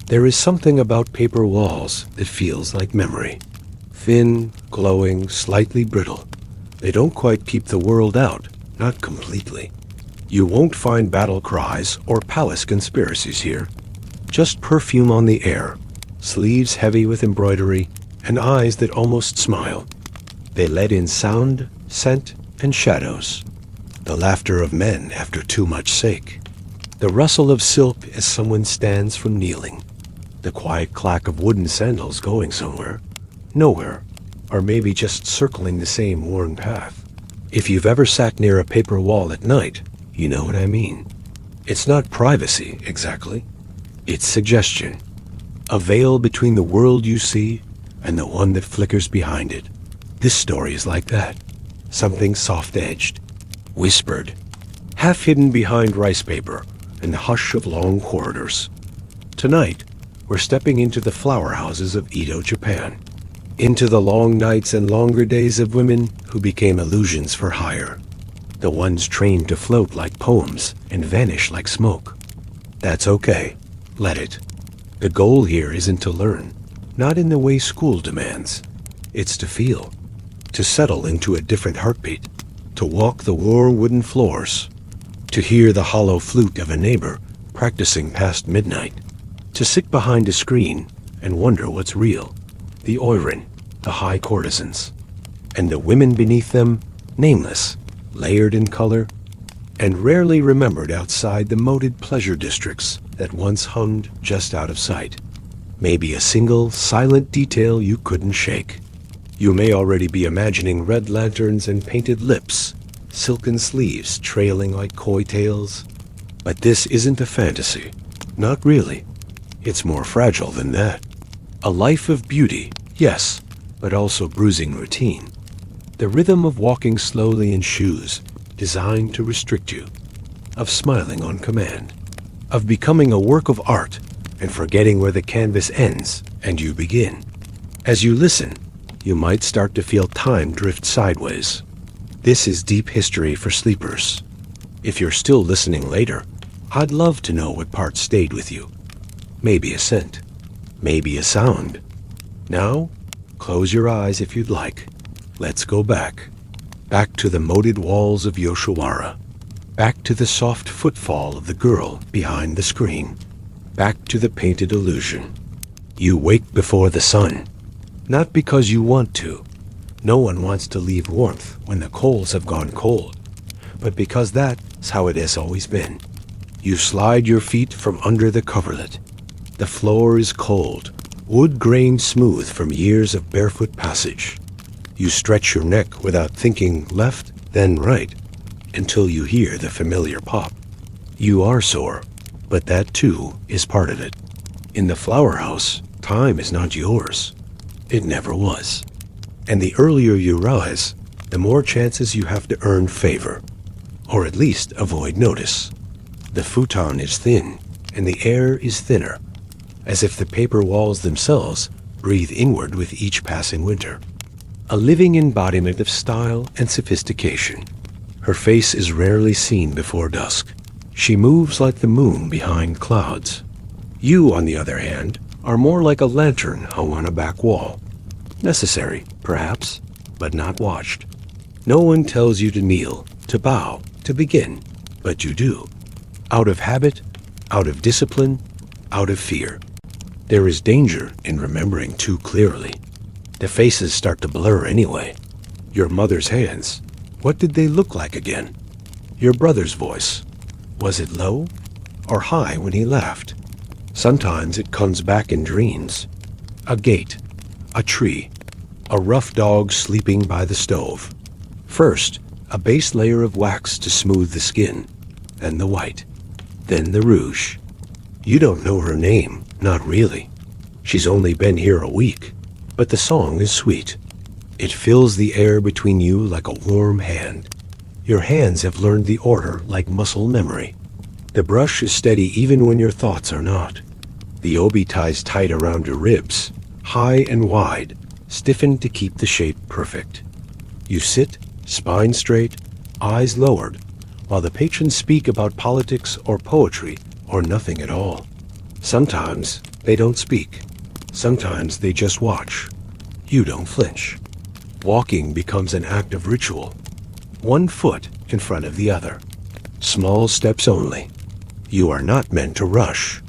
There is something about paper walls that feels like memory. Thin, glowing, slightly brittle. They don't quite keep the world out, not completely. You won't find battle cries or palace conspiracies here. Just perfume on the air, sleeves heavy with embroidery, and eyes that almost smile. They let in sound, scent, and shadows. The laughter of men after too much sake. The rustle of silk as someone stands from kneeling. The quiet clack of wooden sandals going somewhere. Nowhere. Or maybe just circling the same worn path. If you've ever sat near a paper wall at night, you know what I mean. It's not privacy, exactly. It's suggestion. A veil between the world you see and the one that flickers behind it. This story is like that. Something soft-edged, whispered, half hidden behind rice paper and the hush of long corridors. Tonight, we're stepping into the flower houses of Edo, Japan. Into the long nights and longer days of women who became illusions for hire. The ones trained to float like poems and vanish like smoke. That's okay. Let it. The goal here isn't to learn, not in the way school demands. It's to feel, to settle into a different heartbeat, to walk the warm wooden floors, to hear the hollow flute of a neighbor practicing past midnight, to sit behind a screen and wonder what's real. The Oiran, the high courtesans, and the women beneath them, nameless, layered in color, and rarely remembered outside the moated pleasure districts that once hummed just out of sight. Maybe a single, silent detail you couldn't shake. You may already be imagining red lanterns and painted lips, silken sleeves trailing like coy tails. But this isn't a fantasy. Not really. It's more fragile than that. A life of beauty, yes, but also bruising routine. The rhythm of walking slowly in shoes designed to restrict you, of smiling on command, of becoming a work of art and forgetting where the canvas ends and you begin. As you listen, you might start to feel time drift sideways. This is deep history for sleepers. If you're still listening later, I'd love to know what part stayed with you. Maybe a scent, maybe a sound. Now, close your eyes if you'd like. Let's go back. Back to the moated walls of Yoshiwara. Back to the soft footfall of the girl behind the screen. Back to the painted illusion. You wake before the sun. Not because you want to. No one wants to leave warmth when the coals have gone cold. But because that's how it has always been. You slide your feet from under the coverlet. The floor is cold, wood grained smooth from years of barefoot passage. You stretch your neck without thinking left, then right, until you hear the familiar pop. You are sore, but that too is part of it. In the flower house, time is not yours. It never was. And the earlier you rise, the more chances you have to earn favor, or at least avoid notice. The futon is thin, and the air is thinner, as if the paper walls themselves breathe inward with each passing winter. A living embodiment of style and sophistication. Her face is rarely seen before dusk. She moves like the moon behind clouds. You, on the other hand, are more like a lantern hung on a back wall. Necessary, perhaps, but not watched. No one tells you to kneel, to bow, to begin, but you do. Out of habit, out of discipline, out of fear. There is danger in remembering too clearly. The faces start to blur anyway. Your mother's hands, what did they look like again? Your brother's voice, was it low or high when he laughed? Sometimes it comes back in dreams. A gate, a tree, a rough dog sleeping by the stove. First, a base layer of wax to smooth the skin, then the white, then the rouge. You don't know her name, not really. She's only been here a week, but the song is sweet. It fills the air between you like a warm hand. Your hands have learned the order like muscle memory. The brush is steady even when your thoughts are not. The obi ties tight around your ribs, high and wide, stiffened to keep the shape perfect. You sit, spine straight, eyes lowered, while the patrons speak about politics or poetry or nothing at all. Sometimes They don't speak. Sometimes they just watch. You don't flinch. Walking becomes an act of ritual. One foot in front of the other. Small steps only. You are not meant to rush.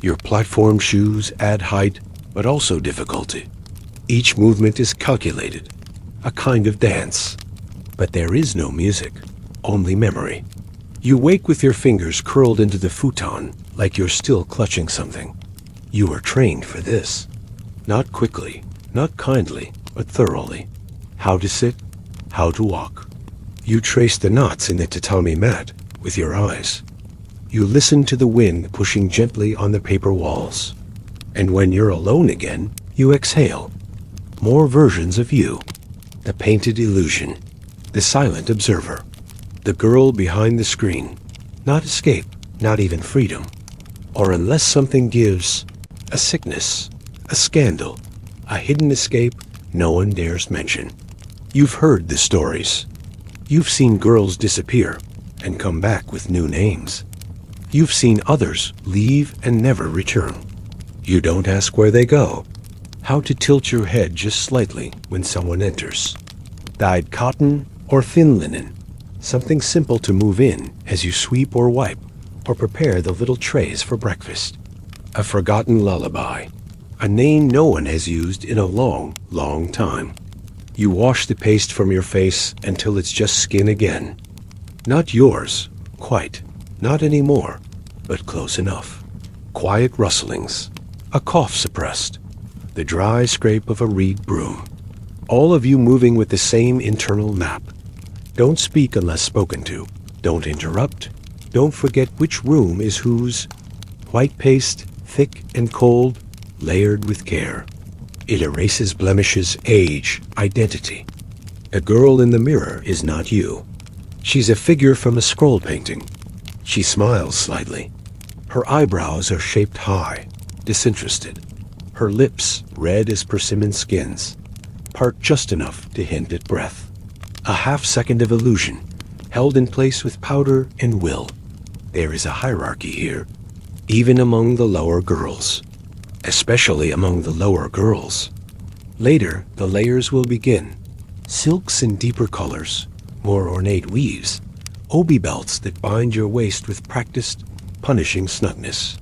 Your platform shoes add height, but also difficulty. Each movement is calculated, a kind of dance. But there is no music, only memory. You wake with your fingers curled into the futon, like you're still clutching something. You were trained for this. Not quickly, not kindly, but thoroughly. How to sit, how to walk. You trace the knots in the tatami mat with your eyes. You listen to the wind pushing gently on the paper walls. And when you're alone again, you exhale. More versions of you. The painted illusion. The silent observer. The girl behind the screen. Not escape, not even freedom. Or unless something gives, a sickness, a scandal, a hidden escape no one dares mention. You've heard the stories. You've seen girls disappear and come back with new names. You've seen others leave and never return. You don't ask where they go. How to tilt your head just slightly when someone enters. Dyed cotton or thin linen. Something simple to move in as you sweep or wipe or prepare the little trays for breakfast. A forgotten lullaby. A name no one has used in a long, long time. You wash the paste from your face until it's just skin again. Not yours, quite. Not anymore, but close enough. Quiet rustlings. A cough suppressed. The dry scrape of a reed broom. All of you moving with the same internal map. Don't speak unless spoken to. Don't interrupt. Don't forget which room is whose. White paste, thick and cold, layered with care. It erases blemishes, age, identity. A girl in the mirror is not you. She's a figure from a scroll painting. She smiles slightly. Her eyebrows are shaped high, disinterested. Her lips red as persimmon skins, part just enough to hint at breath. A half-second of illusion, held in place with powder and will. There is a hierarchy here, even among the lower girls. Especially among the lower girls. Later, the layers will begin. Silks in deeper colors, more ornate weaves, obi belts that bind your waist with practiced, punishing snugness.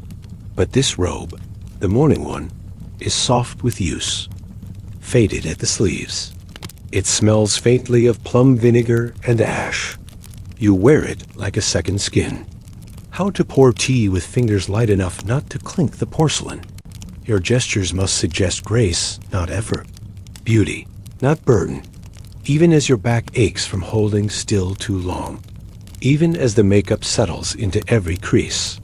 But this robe, the morning one, is soft with use, faded at the sleeves. It smells faintly of plum vinegar and ash. You wear it like a second skin. How to pour tea with fingers light enough not to clink the porcelain. Your gestures must suggest grace, not effort. Beauty, not burden. Even as your back aches from holding still too long. Even as the makeup settles into every crease.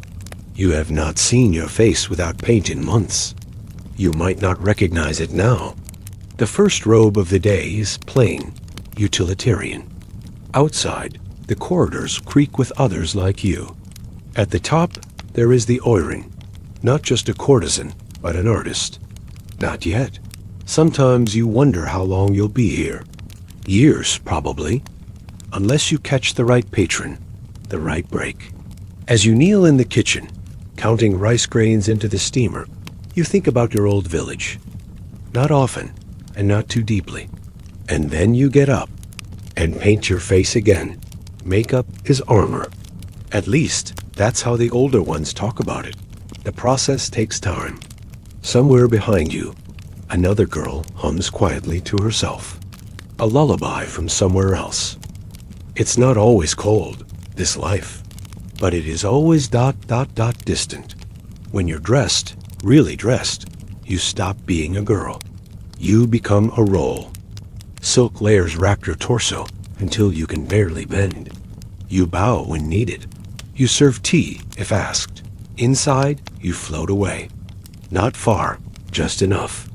You have not seen your face without paint in months. You might not recognize it now. The first robe of the day is plain, utilitarian. Outside, the corridors creak with others like you. At the top, there is the Oiran, not just a courtesan, but an artist. Not yet. Sometimes you wonder how long you'll be here. Years, probably. Unless you catch the right patron, the right break. As you kneel in the kitchen, counting rice grains into the steamer, you think about your old village. Not often, and not too deeply. And then you get up, and paint your face again. Makeup is armor. At least, that's how the older ones talk about it. The process takes time. Somewhere behind you, another girl hums quietly to herself. A lullaby from somewhere else. It's not always cold, this life, but it is always ... distant. When you're dressed, really dressed, you stop being a girl. You become a role. Silk layers wrap your torso until you can barely bend. You bow when needed. You serve tea if asked. Inside, you float away. Not far, just enough.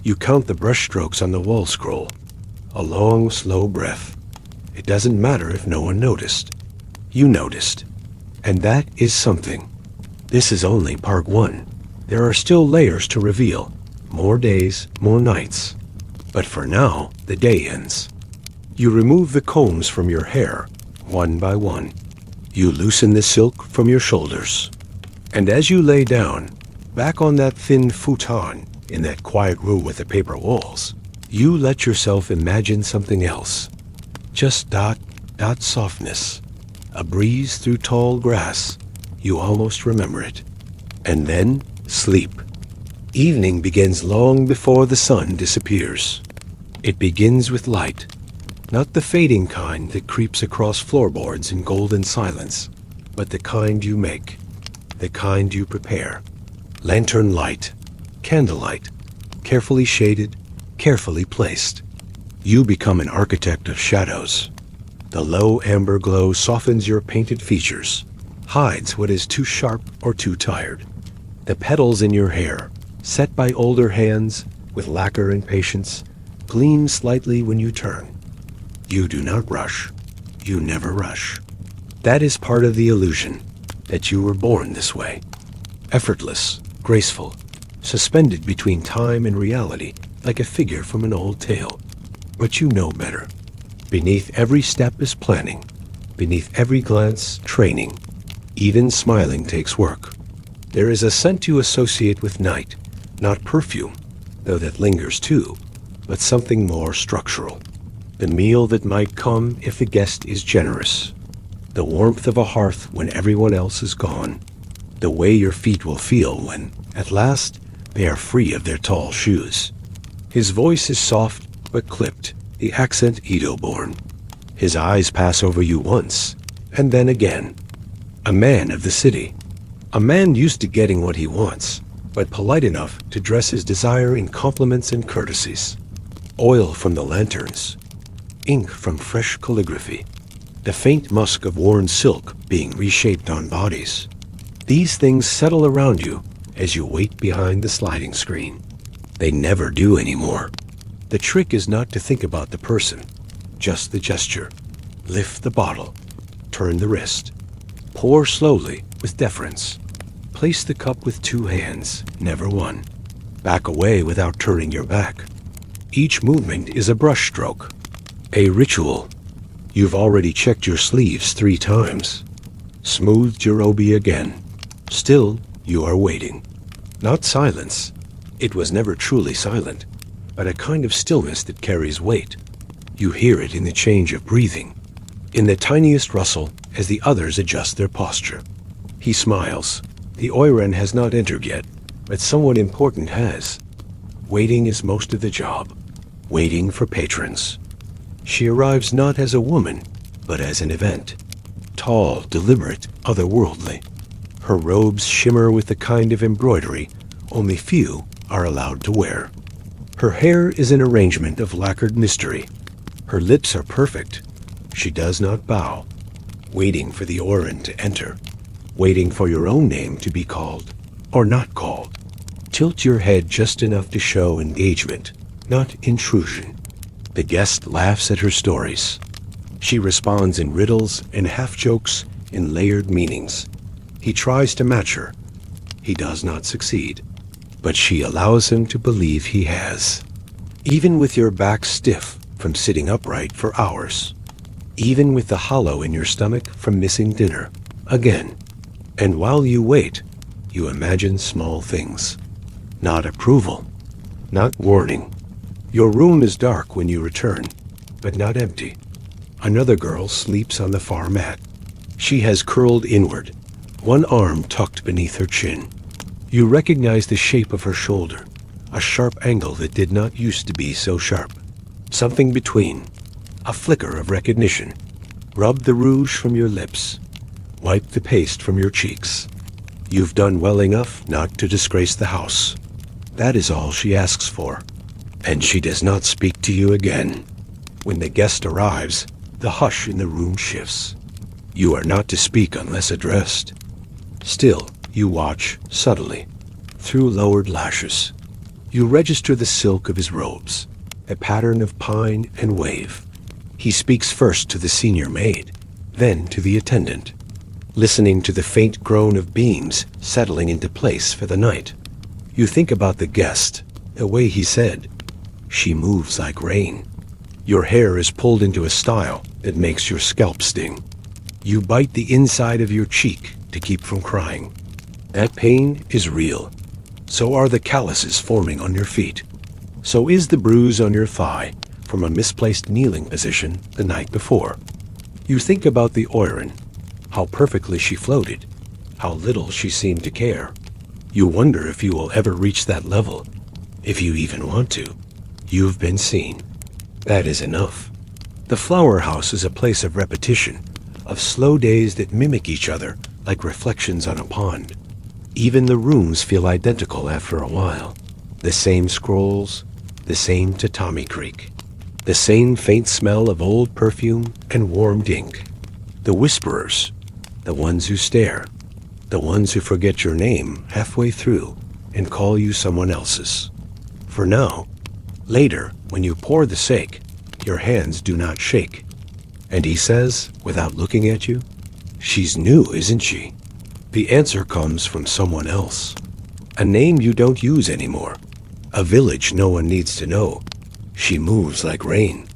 You count the brushstrokes on the wall scroll. A long, slow breath. It doesn't matter if no one noticed. You noticed. And that is something. This is only part one. There are still layers to reveal. More days, more nights. But for now, the day ends. You remove the combs from your hair, one by one. You loosen the silk from your shoulders. And as you lay down, Back on that thin futon, in that quiet room with the paper walls, you let yourself imagine something else. Just dot softness. A breeze through tall grass. You almost remember it. And then sleep. Evening begins long before the sun disappears. It begins with light. Not the fading kind that creeps across floorboards in golden silence, but the kind you make, the kind you prepare. Lantern light, candlelight, carefully shaded, carefully placed. You become an architect of shadows. The low amber glow softens your painted features, hides what is too sharp or too tired. The petals in your hair, set by older hands with lacquer and patience, gleam slightly when you turn. You do not rush. You never rush. That is part of the illusion, that you were born this way. Effortless, graceful, suspended between time and reality like a figure from an old tale. But you know better. Beneath every step is planning. Beneath every glance, training. Even smiling takes work. There is a scent you associate with night, not perfume, though that lingers too, but something more structural. The meal that might come if the guest is generous. The warmth of a hearth when everyone else is gone. The way your feet will feel when, at last, they are free of their tall shoes. His voice is soft but clipped, the accent Edo-born. His eyes pass over you once, and then again. A man of the city. A man used to getting what he wants, but polite enough to dress his desire in compliments and courtesies. Oil from the lanterns. Ink from fresh calligraphy. The faint musk of worn silk being reshaped on bodies. These things settle around you as you wait behind the sliding screen. They never do anymore. The trick is not to think about the person, just the gesture. Lift the bottle, turn the wrist. Pour slowly with deference. Place the cup with two hands, never one. Back away without turning your back. Each movement is a brush stroke, a ritual. You've already checked your sleeves 3 times. Smoothed your obi again. Still, you are waiting. Not silence. It was never truly silent, but a kind of stillness that carries weight. You hear it in the change of breathing, in the tiniest rustle as the others adjust their posture. He smiles. The Oiran has not entered yet, but someone important has. Waiting is most of the job. Waiting for patrons. She arrives not as a woman, but as an event. Tall, deliberate, otherworldly. Her robes shimmer with the kind of embroidery only few are allowed to wear. Her hair is an arrangement of lacquered mystery. Her lips are perfect. She does not bow. Waiting for the Oiran to enter. Waiting for your own name to be called, or not called. Tilt your head just enough to show engagement, not intrusion. The guest laughs at her stories. She responds in riddles and half-jokes in layered meanings. He tries to match her. He does not succeed, but she allows him to believe he has. Even with your back stiff from sitting upright for hours. Even with the hollow in your stomach from missing dinner. Again. And while you wait, you imagine small things. Not approval. Not warning. Your room is dark when you return, but not empty. Another girl sleeps on the far mat. She has curled inward, one arm tucked beneath her chin. You recognize the shape of her shoulder, a sharp angle that did not used to be so sharp. Something between, a flicker of recognition. Rub the rouge from your lips. Wipe the paste from your cheeks. You've done well enough not to disgrace the house. That is all she asks for. And she does not speak to you again. When the guest arrives, the hush in the room shifts. You are not to speak unless addressed. Still, you watch, subtly, through lowered lashes. You register the silk of his robes, a pattern of pine and wave. He speaks first to the senior maid, then to the attendant, listening to the faint groan of beams settling into place for the night. You think about the guest, the way he said, "She moves like rain." Your hair is pulled into a style that makes your scalp sting. You bite the inside of your cheek to keep from crying. That pain is real. So are the calluses forming on your feet. So is the bruise on your thigh from a misplaced kneeling position the night before. You think about the Oiran, how perfectly she floated, how little she seemed to care. You wonder if you will ever reach that level, if you even want to. You've been seen. That is enough. The flower house is a place of repetition, of slow days that mimic each other like reflections on a pond. Even the rooms feel identical after a while. The same scrolls, the same tatami creak, the same faint smell of old perfume and warmed ink. The whisperers, the ones who stare, the ones who forget your name halfway through and call you someone else's. For now, later, when you pour the sake, your hands do not shake. And he says, without looking at you, "She's new, isn't she?" The answer comes from someone else. A name you don't use anymore. A village no one needs to know. She moves like rain.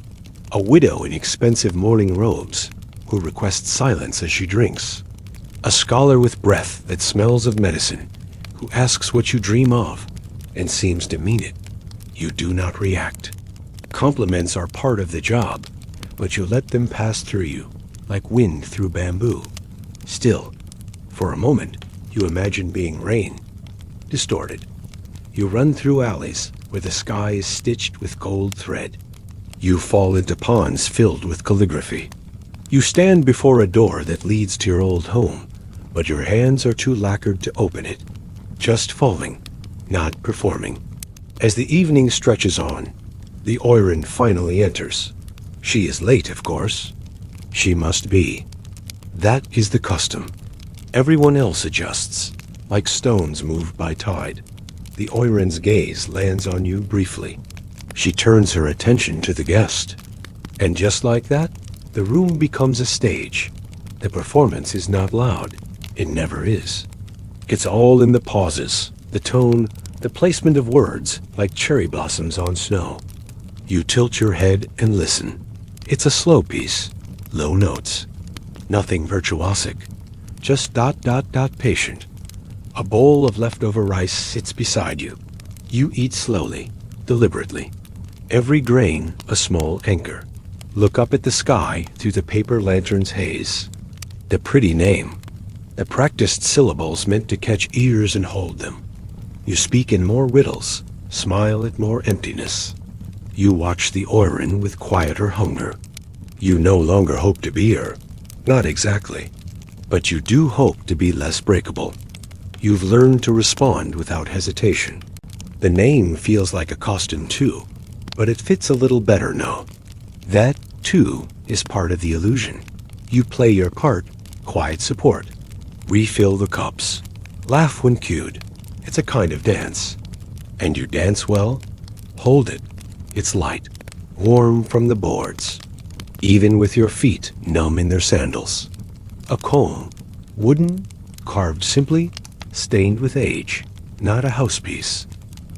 A widow in expensive mourning robes who requests silence as she drinks. A scholar with breath that smells of medicine who asks what you dream of and seems to mean it. You do not react. Compliments are part of the job, but you let them pass through you like wind through bamboo. Still, for a moment, you imagine being rain, distorted. You run through alleys where the sky is stitched with gold thread. You fall into ponds filled with calligraphy. You stand before a door that leads to your old home, but your hands are too lacquered to open it. Just falling, not performing. As the evening stretches on, the Oiran finally enters. She is late, of course. She must be. That is the custom. Everyone else adjusts, like stones moved by tide. The Oiran's gaze lands on you briefly. She turns her attention to the guest. And just like that, the room becomes a stage. The performance is not loud. It never is. It's all in the pauses, the tone, the placement of words like cherry blossoms on snow. You tilt your head and listen. It's a slow piece, low notes. Nothing virtuosic, just ... patient. A bowl of leftover rice sits beside you. You eat slowly, deliberately. Every grain a small anchor. Look up at the sky through the paper lantern's haze. The pretty name. The practiced syllables meant to catch ears and hold them. You speak in more riddles, smile at more emptiness. You watch the Oiran with quieter hunger. You no longer hope to be her. Not exactly. But you do hope to be less breakable. You've learned to respond without hesitation. The name feels like a costume too, but it fits a little better now. That, too, is part of the illusion. You play your part, quiet support. Refill the cups. Laugh when cued. It's a kind of dance. And you dance well? Hold it. It's light, warm from the boards, even with your feet numb in their sandals. A comb, wooden, carved simply, stained with age, not a housepiece.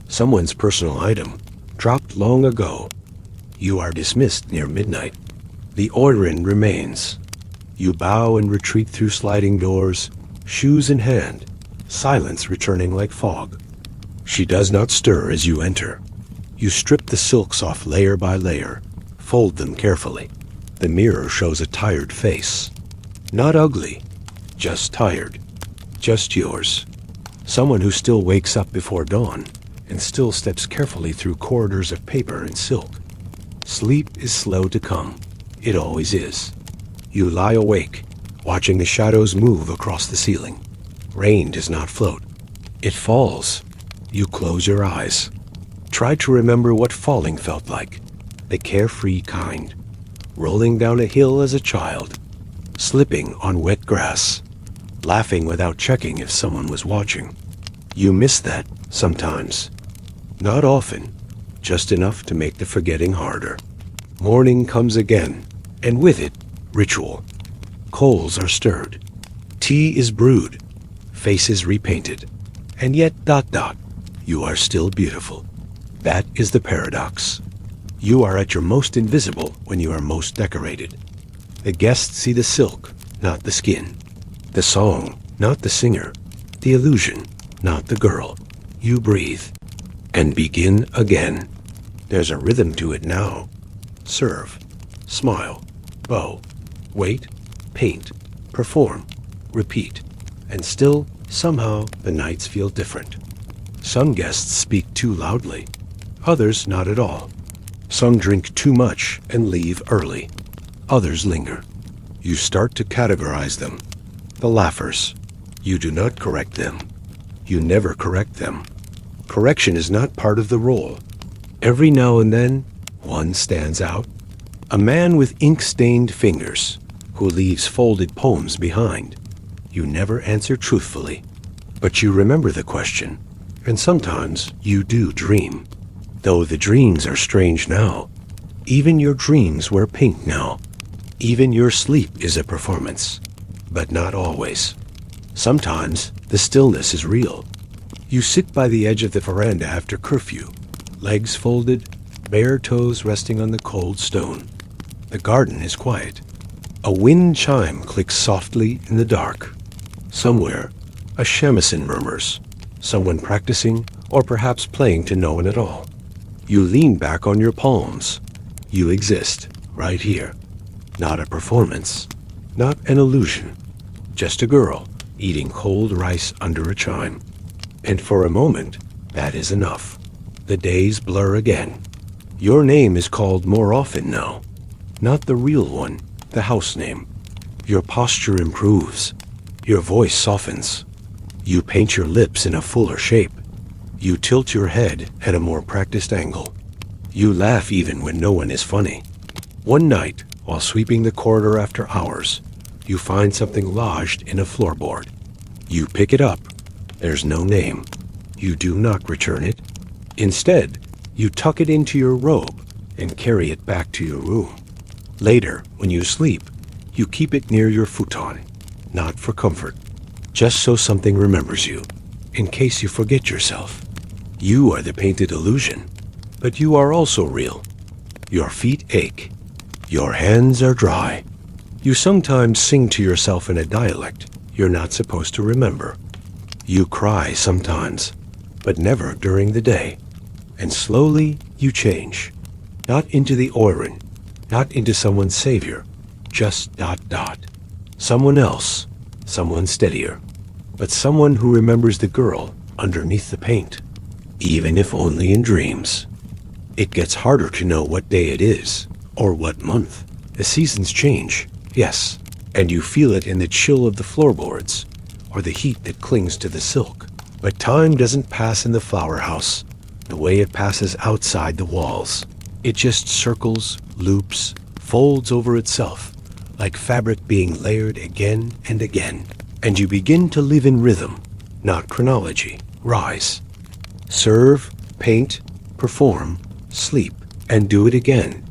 Someone's personal item, dropped long ago. You are dismissed near midnight. The Oiran remains. You bow and retreat through sliding doors, shoes in hand, silence returning like fog. She does not stir as you enter. You strip the silks off layer by layer, fold them carefully. The mirror shows a tired face. Not ugly, just tired. Just yours. Someone who still wakes up before dawn and still steps carefully through corridors of paper and silk. Sleep is slow to come. It always is. You lie awake, watching the shadows move across the ceiling. Rain does not float. It falls. You close your eyes. Try to remember what falling felt like. The carefree kind. Rolling down a hill as a child. Slipping on wet grass. Laughing without checking if someone was watching. You miss that sometimes. Not often. Just enough to make the forgetting harder. Morning comes again, and with it, ritual. Coals are stirred. Tea is brewed. Faces repainted. And yet ... you are still beautiful. That is the paradox. You are at your most invisible when you are most decorated. The guests see the silk, not the skin. The song, not the singer. The illusion, not the girl. you breathe and begin again. There's a rhythm to it now. Serve, smile, bow, wait, paint, perform, repeat, and still, somehow, the nights feel different. Some guests speak too loudly, others not at all. Some drink too much and leave early. Others linger. You start to categorize them. The laughers. You do not correct them. You never correct them. Correction is not part of the role. Every now and then, one stands out. A man with ink-stained fingers who leaves folded poems behind. You never answer truthfully, but you remember the question, and sometimes you do dream. Though the dreams are strange now. Even your dreams wear pink now. Even your sleep is a performance, but not always. Sometimes the stillness is real. You sit by the edge of the veranda after curfew, legs folded, bare toes resting on the cold stone. The garden is quiet. A wind chime clicks softly in the dark. Somewhere, a shamisen murmurs, someone practicing or perhaps playing to no one at all. You lean back on your palms. You exist, right here. Not a performance, not an illusion. Just a girl eating cold rice under a chime. And for a moment, that is enough. The days blur again. Your name is called more often now. Not the real one, the house name. Your posture improves. Your voice softens. You paint your lips in a fuller shape. You tilt your head at a more practiced angle. You laugh even when no one is funny. One night, while sweeping the corridor after hours, you find something lodged in a floorboard. You pick it up. There's no name. You do not return it. Instead, you tuck it into your robe and carry it back to your room. Later, when you sleep, you keep it near your futon, not for comfort, just so something remembers you, in case you forget yourself. You are the painted illusion, but you are also real. Your feet ache. Your hands are dry. You sometimes sing to yourself in a dialect you're not supposed to remember. You cry sometimes, but never during the day. And slowly you change. Not into the Oiran, not into someone's savior, just ... Someone else, someone steadier, but someone who remembers the girl underneath the paint, even if only in dreams. It gets harder to know what day it is, or what month. The seasons change, yes, and you feel it in the chill of the floorboards, or the heat that clings to the silk. But time doesn't pass in the flower house the way it passes outside the walls. It just circles, loops, folds over itself, like fabric being layered again and again. And you begin to live in rhythm, not chronology. Rise, serve, paint, perform, sleep, and do it again.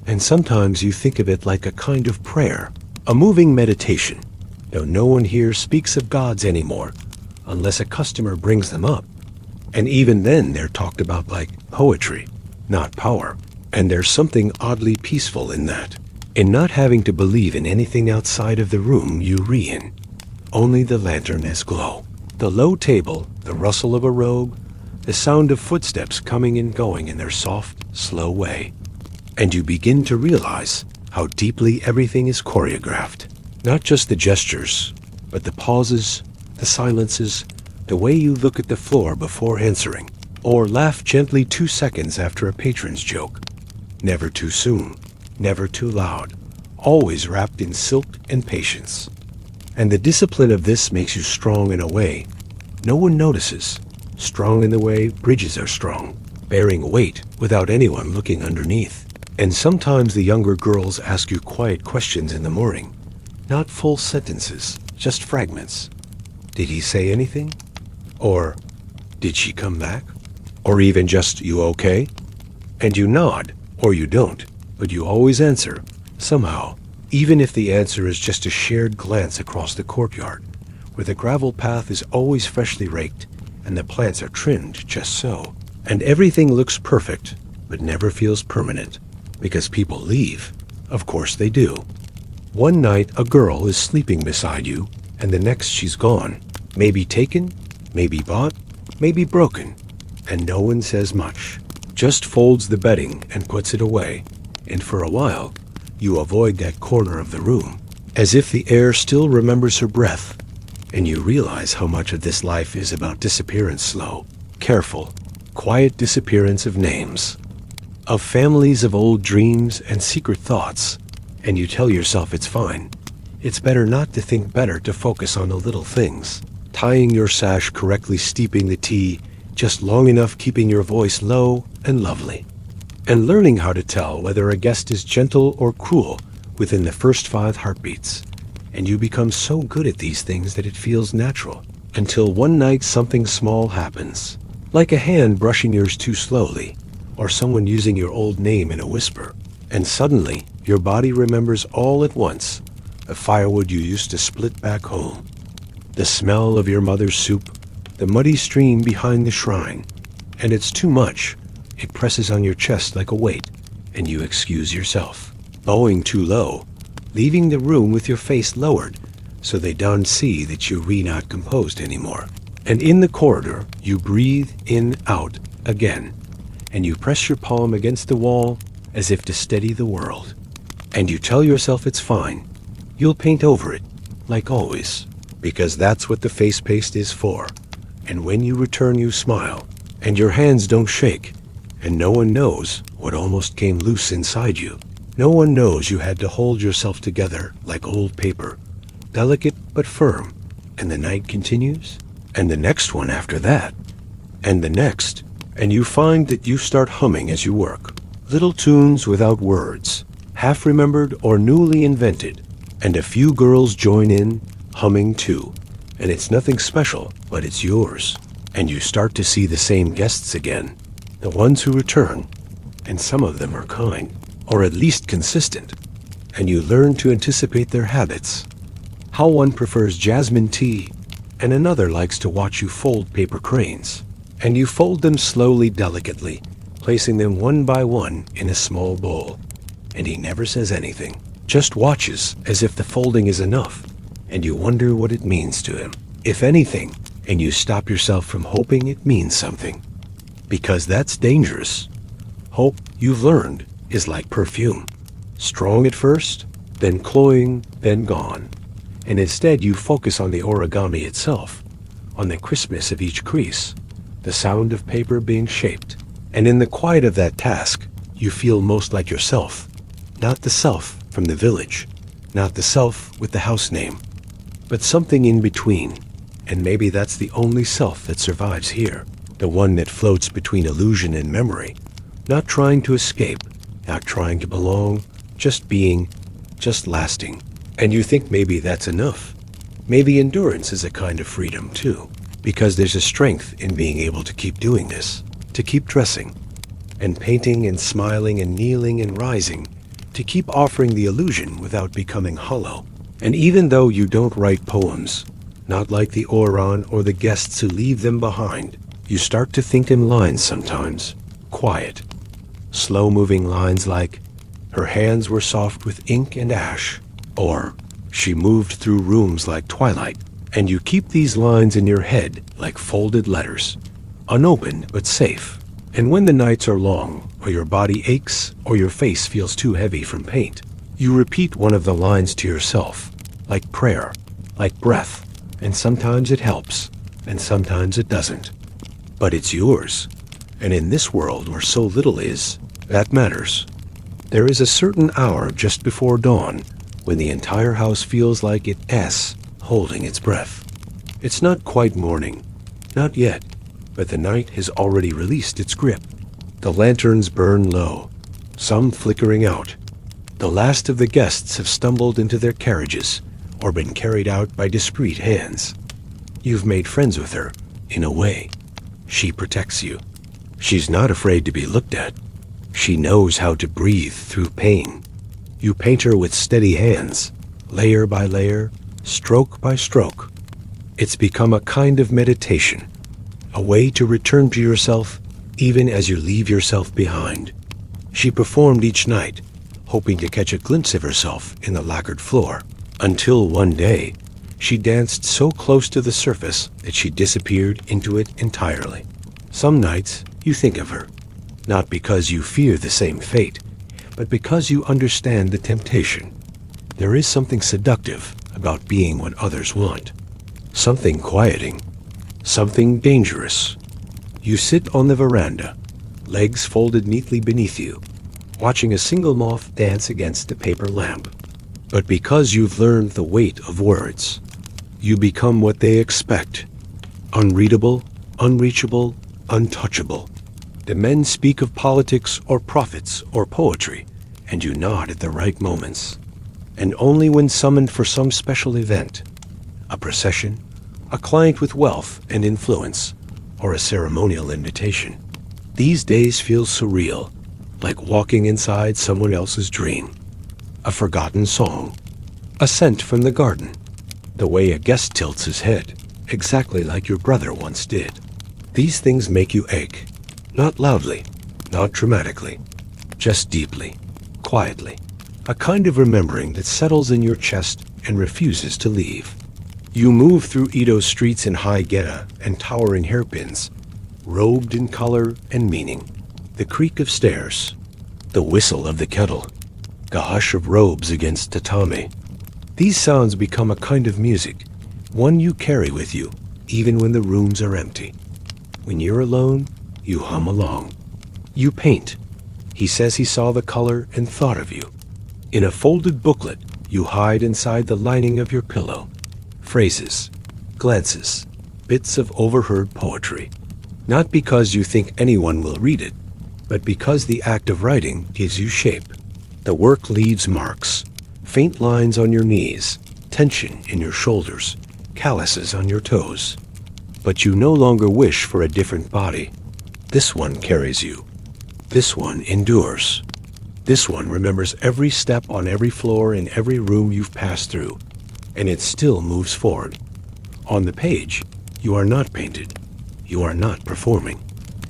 And sometimes you think of it like a kind of prayer, a moving meditation, though no one here speaks of gods anymore, unless a customer brings them up. And even then they're talked about like poetry, not power. And there's something oddly peaceful in that, in not having to believe in anything outside of the room you re-in. Only the lantern as glow. The low table, the rustle of a robe, the sound of footsteps coming and going in their soft, slow way. And you begin to realize how deeply everything is choreographed. Not just the gestures, but the pauses, the silences, the way you look at the floor before answering, or laugh gently 2 seconds after a patron's joke. Never too soon, never too loud, always wrapped in silk and patience. And the discipline of this makes you strong in a way no one notices. Strong in the way bridges are strong, bearing weight without anyone looking underneath. And sometimes the younger girls ask you quiet questions in the morning, not full sentences, just fragments. Did he say anything? Or, did she come back? Or even just, you okay? And you nod, or you don't, but you always answer, somehow, even if the answer is just a shared glance across the courtyard, where the gravel path is always freshly raked, and the plants are trimmed just so. And everything looks perfect, but never feels permanent, because people leave. Of course they do. One night a girl is sleeping beside you, and the next she's gone. Maybe taken, maybe bought, maybe broken, and no one says much, just folds the bedding and puts it away, and for a while, you avoid that corner of the room, as if the air still remembers her breath, and you realize how much of this life is about disappearance, slow, careful, quiet disappearance of names, of families, of old dreams and secret thoughts, and you tell yourself it's fine. It's better not to think, better to focus on the little things. Tying your sash correctly, steeping the tea just long enough, keeping your voice low and lovely, and learning how to tell whether a guest is gentle or cruel within the first 5 heartbeats. And you become so good at these things that it feels natural, until one night something small happens, like a hand brushing yours too slowly, or someone using your old name in a whisper, and suddenly your body remembers all at once the firewood you used to split back home, the smell of your mother's soup, the muddy stream behind the shrine, and it's too much. It presses on your chest like a weight, and you excuse yourself, bowing too low, leaving the room with your face lowered so they don't see that you're not composed anymore. And in the corridor, you breathe in, out again, and you press your palm against the wall as if to steady the world. And you tell yourself it's fine. You'll paint over it, like always, because that's what the face paste is for. And when you return, you smile, and your hands don't shake, and no one knows what almost came loose inside you. No one knows you had to hold yourself together like old paper, delicate but firm. And the night continues, and the next one after that, and the next, and you find that you start humming as you work. Little tunes without words, half remembered or newly invented, and a few girls join in, humming too. And it's nothing special, but it's yours. And you start to see the same guests again, the ones who return, and some of them are kind, or at least consistent, and you learn to anticipate their habits. How one prefers jasmine tea, and another likes to watch you fold paper cranes, and you fold them slowly, delicately, placing them one by one in a small bowl. And he never says anything, just watches as if the folding is enough, and you wonder what it means to him, if anything, and you stop yourself from hoping it means something, because that's dangerous. Hope, you've learned, is like perfume, strong at first, then cloying, then gone. And instead you focus on the origami itself, on the crispness of each crease, the sound of paper being shaped. And in the quiet of that task, you feel most like yourself, not the self from the village, not the self with the house name, but something in between. And maybe that's the only self that survives here, the one that floats between illusion and memory, not trying to escape, not trying to belong, just being, just lasting. And you think maybe that's enough. Maybe endurance is a kind of freedom too, because there's a strength in being able to keep doing this, to keep dressing, and painting and smiling and kneeling and rising, to keep offering the illusion without becoming hollow. And even though you don't write poems, not like the Oiran or the guests who leave them behind, you start to think in lines sometimes, quiet, slow-moving lines like, her hands were soft with ink and ash, or she moved through rooms like twilight. And you keep these lines in your head like folded letters, unopened but safe. And when the nights are long, or your body aches, or your face feels too heavy from paint, you repeat one of the lines to yourself, like prayer, like breath, and sometimes it helps, and sometimes it doesn't. But it's yours, and in this world where so little is, that matters. There is a certain hour just before dawn when the entire house feels like it's holding its breath. It's not quite morning, not yet, but the night has already released its grip. The lanterns burn low, some flickering out. The last of the guests have stumbled into their carriages or been carried out by discreet hands. You've made friends with her, in a way. She protects you. She's not afraid to be looked at. She knows how to breathe through pain. You paint her with steady hands, layer by layer, stroke by stroke. It's become a kind of meditation, a way to return to yourself even as you leave yourself behind. She performed each night, hoping to catch a glimpse of herself in the lacquered floor, until one day She danced so close to the surface that she disappeared into it entirely. Some nights you think of her, not because you fear the same fate, but because you understand the temptation. There is something seductive about being what others want, something quieting, something dangerous. You sit on the veranda, legs folded neatly beneath you, watching a single moth dance against a paper lamp. But because you've learned the weight of words, you become what they expect. Unreadable, unreachable, untouchable. The men speak of politics or profits or poetry, and you nod at the right moments. And only when summoned for some special event, a procession, a client with wealth and influence, or a ceremonial invitation. These days feel surreal, like walking inside someone else's dream. A forgotten song, a scent from the garden, the way a guest tilts his head, exactly like your brother once did. These things make you ache, not loudly, not dramatically, just deeply, quietly. A kind of remembering that settles in your chest and refuses to leave. You move through Edo's streets in high geta and towering hairpins, robed in color and meaning. The creak of stairs, the whistle of the kettle, the hush of robes against tatami. These sounds become a kind of music, one you carry with you, even when the rooms are empty. When you're alone, you hum along. You paint. He says he saw the color and thought of you. In a folded booklet, you hide inside the lining of your pillow. Phrases, glances, bits of overheard poetry. Not because you think anyone will read it, but because the act of writing gives you shape. The work leaves marks, faint lines on your knees, tension in your shoulders, calluses on your toes. But you no longer wish for a different body. This one carries you. This one endures. This one remembers every step on every floor in every room you've passed through, and it still moves forward. On the page, you are not painted. You are not performing.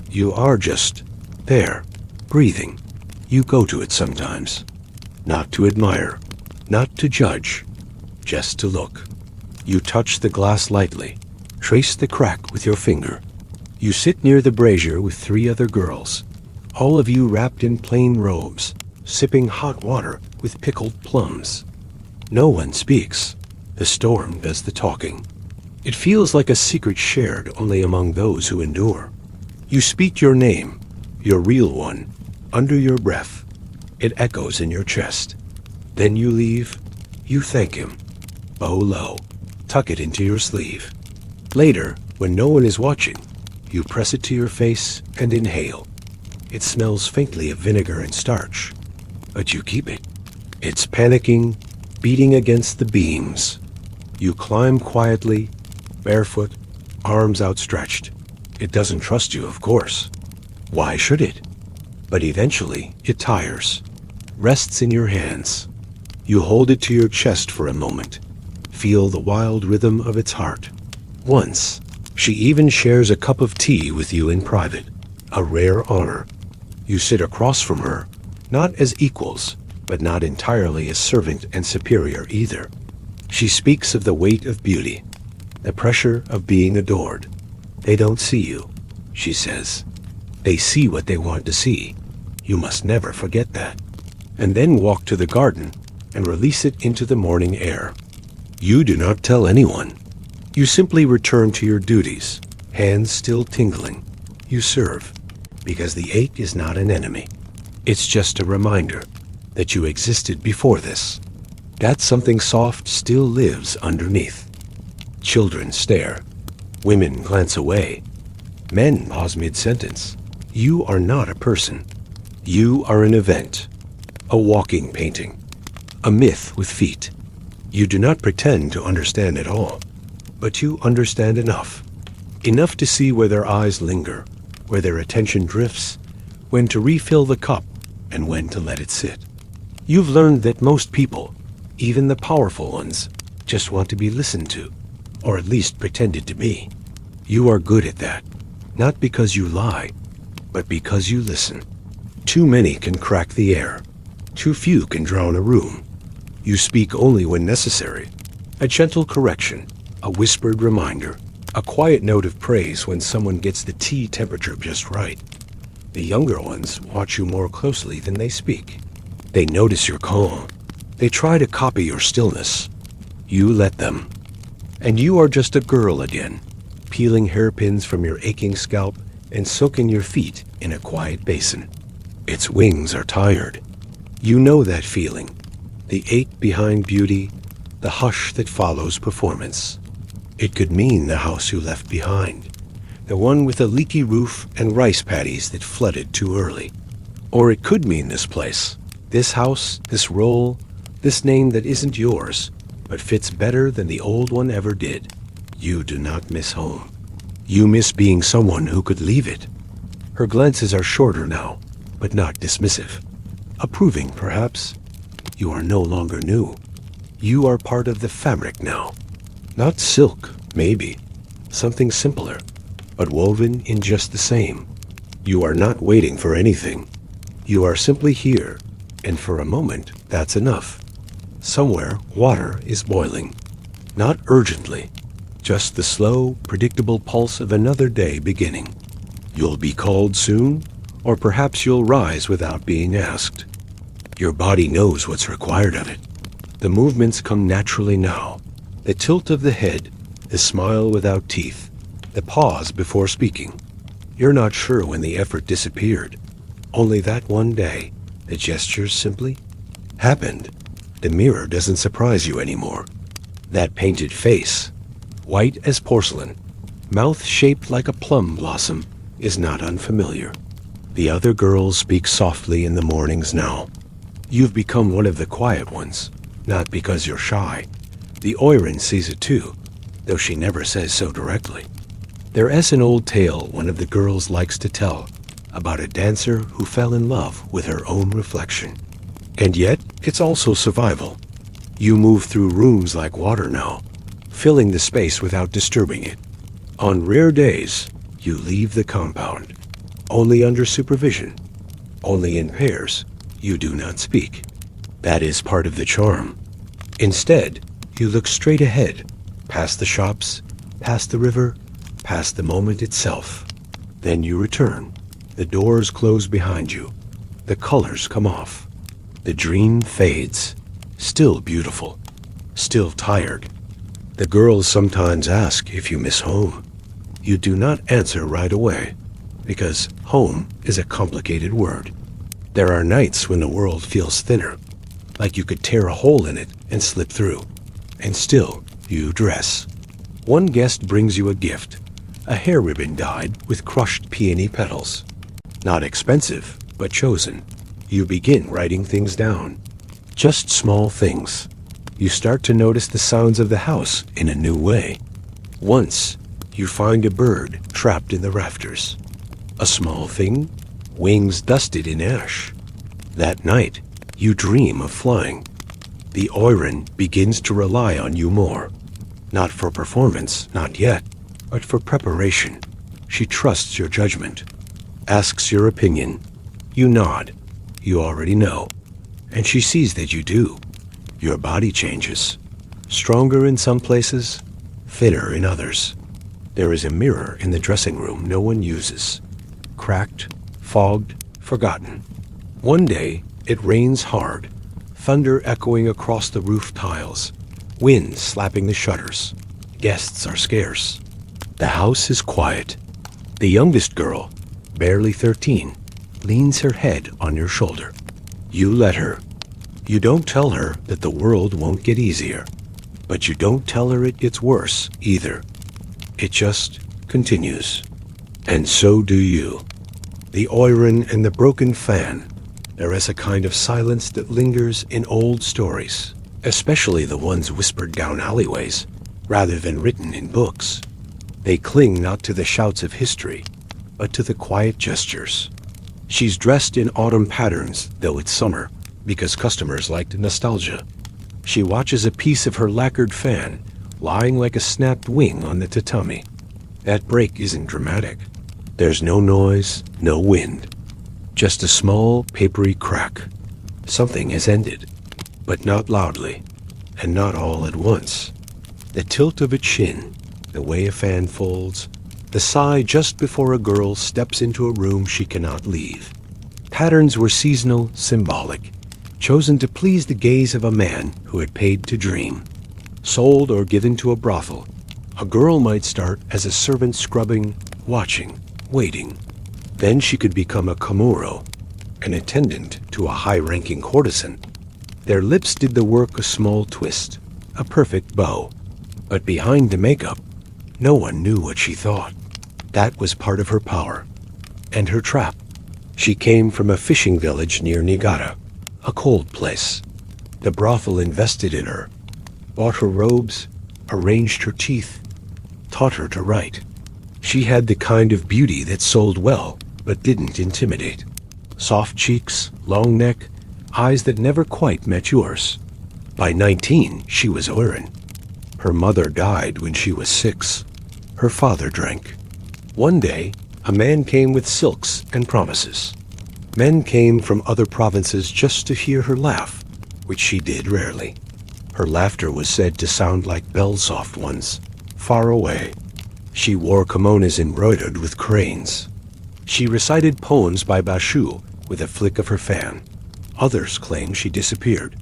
You are just there, breathing. You go to it sometimes, not to admire, not to judge, just to look. You touch the glass lightly, trace the crack with your finger. You sit near the brazier with 3 other girls, all of you wrapped in plain robes, sipping hot water with pickled plums. No one speaks. The storm does the talking. It feels like a secret shared only among those who endure. You speak your name, your real one, under your breath. It echoes in your chest. Then you leave. You thank him. Bow low. Tuck it into your sleeve. Later, when no one is watching, you press it to your face and inhale. It smells faintly of vinegar and starch, but you keep it. It's panicking, beating against the beams. You climb quietly, barefoot, arms outstretched. It doesn't trust you, of course. Why should it? But eventually, it tires, rests in your hands. You hold it to your chest for a moment, feel the wild rhythm of its heart. Once, she even shares a cup of tea with you in private, a rare honor. You sit across from her, not as equals, but not entirely as servant and superior either. She speaks of the weight of beauty, the pressure of being adored. They don't see you, she says. They see what they want to see. You must never forget that. And then walk to the garden and release it into the morning air. You do not tell anyone. You simply return to your duties, hands still tingling. You serve, because the ache is not an enemy. It's just a reminder that you existed before this. That something soft still lives underneath. Children stare. Women glance away. Men pause mid-sentence. You are not a person. You are an event, a walking painting, a myth with feet. You do not pretend to understand it all, but you understand enough. Enough to see where their eyes linger, where their attention drifts, when to refill the cup and when to let it sit. You've learned that most people, even the powerful ones, just want to be listened to, or at least pretended to be. You are good at that, not because you lie, but because you listen. Too many can crack the air. Too few can drown a room. You speak only when necessary. A gentle correction, a whispered reminder, a quiet note of praise when someone gets the tea temperature just right. The younger ones watch you more closely than they speak. They notice your calm. They try to copy your stillness. You let them. And you are just a girl again, peeling hairpins from your aching scalp and soaking your feet in a quiet basin. Its wings are tired. You know that feeling. The ache behind beauty, the hush that follows performance. It could mean the house you left behind, the one with a leaky roof and rice paddies that flooded too early. Or it could mean this place, this house, this role, this name that isn't yours, but fits better than the old one ever did. You do not miss home. You miss being someone who could leave it. Her glances are shorter now, but not dismissive. Approving, perhaps. You are no longer new. You are part of the fabric now. Not silk, maybe. Something simpler, but woven in just the same. You are not waiting for anything. You are simply here, and for a moment, that's enough. Somewhere, water is boiling. Not urgently, just the slow, predictable pulse of another day beginning. You'll be called soon, or perhaps you'll rise without being asked. Your body knows what's required of it. The movements come naturally now. The tilt of the head, the smile without teeth, the pause before speaking. You're not sure when the effort disappeared. Only that one day, the gestures simply happened. The mirror doesn't surprise you anymore. That painted face, white as porcelain, mouth shaped like a plum blossom, is not unfamiliar. The other girls speak softly in the mornings now. You've become one of the quiet ones, not because you're shy. The Oiran sees it too, though she never says so directly. There is an old tale one of the girls likes to tell about a dancer who fell in love with her own reflection. And yet, it's also survival. You move through rooms like water now, filling the space without disturbing it. On rare days, you leave the compound, only under supervision, only in pairs. You do not speak. That is part of the charm. Instead, you look straight ahead, past the shops, past the river, past the moment itself. Then you return. The doors close behind you. The colors come off. The dream fades. Still beautiful. Still tired. The girls sometimes ask if you miss home. You do not answer right away, because home is a complicated word. There are nights when the world feels thinner, like you could tear a hole in it and slip through. And still, you dress. One guest brings you a gift, a hair ribbon dyed with crushed peony petals. Not expensive, but chosen. You begin writing things down. Just small things. You start to notice the sounds of the house in a new way. Once, you find a bird trapped in the rafters. A small thing, wings dusted in ash. That night, you dream of flying. The Oiran begins to rely on you more. Not for performance, not yet, but for preparation. She trusts your judgment, asks your opinion. You nod. You already know. And she sees that you do. Your body changes. Stronger in some places, thinner in others. There is a mirror in the dressing room no one uses. Cracked, fogged, forgotten. One day, it rains hard, thunder echoing across the roof tiles, wind slapping the shutters. Guests are scarce. The house is quiet. The youngest girl, barely 13, leans her head on your shoulder. You let her. You don't tell her that the world won't get easier, but you don't tell her it gets worse either. It just continues. And so do you. The Oiran and the broken fan. There is a kind of silence that lingers in old stories, especially the ones whispered down alleyways, rather than written in books. They cling not to the shouts of history, but to the quiet gestures. She's dressed in autumn patterns, though it's summer, because customers liked nostalgia. She watches a piece of her lacquered fan lying like a snapped wing on the tatami. That break isn't dramatic. There's no noise, no wind. Just a small, papery crack. Something has ended, but not loudly, and not all at once. The tilt of a chin, the way a fan folds, the sigh just before a girl steps into a room she cannot leave. Patterns were seasonal, symbolic, chosen to please the gaze of a man who had paid to dream. Sold or given to a brothel, a girl might start as a servant scrubbing, watching, waiting. Then she could become a komuro, an attendant to a high-ranking courtesan. Their lips did the work a small twist, a perfect bow. But behind the makeup, no one knew what she thought. That was part of her power, and her trap. She came from a fishing village near Niigata, a cold place. The brothel invested in her, bought her robes, arranged her teeth, taught her to write. She had the kind of beauty that sold well, but didn't intimidate. Soft cheeks, long neck, eyes that never quite met yours. By 19, she was Oiran. Her mother died when she was 6. Her father drank. One day, a man came with silks and promises. Men came from other provinces just to hear her laugh, which she did rarely. Her laughter was said to sound like bell-soft ones, far away. She wore kimonos embroidered with cranes. She recited poems by Basho with a flick of her fan. Others claim she disappeared.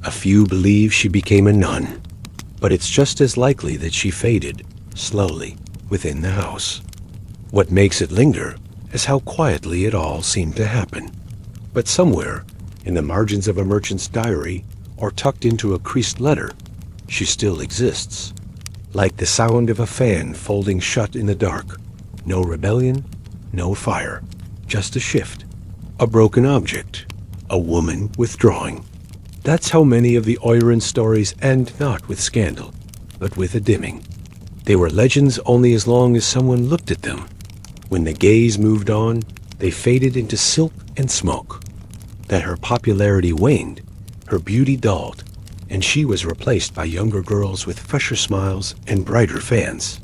A few believe she became a nun. But it's just as likely that she faded, slowly, within the house. What makes it linger is how quietly it all seemed to happen. But somewhere, in the margins of a merchant's diary, or tucked into a creased letter, she still exists. Like the sound of a fan folding shut in the dark. No rebellion, no fire, just a shift. A broken object, a woman withdrawing. That's how many of the Oiran stories end not with scandal, but with a dimming. They were legends only as long as someone looked at them. When the gaze moved on, they faded into silk and smoke. That her popularity waned, her beauty dulled, and she was replaced by younger girls with fresher smiles and brighter fans.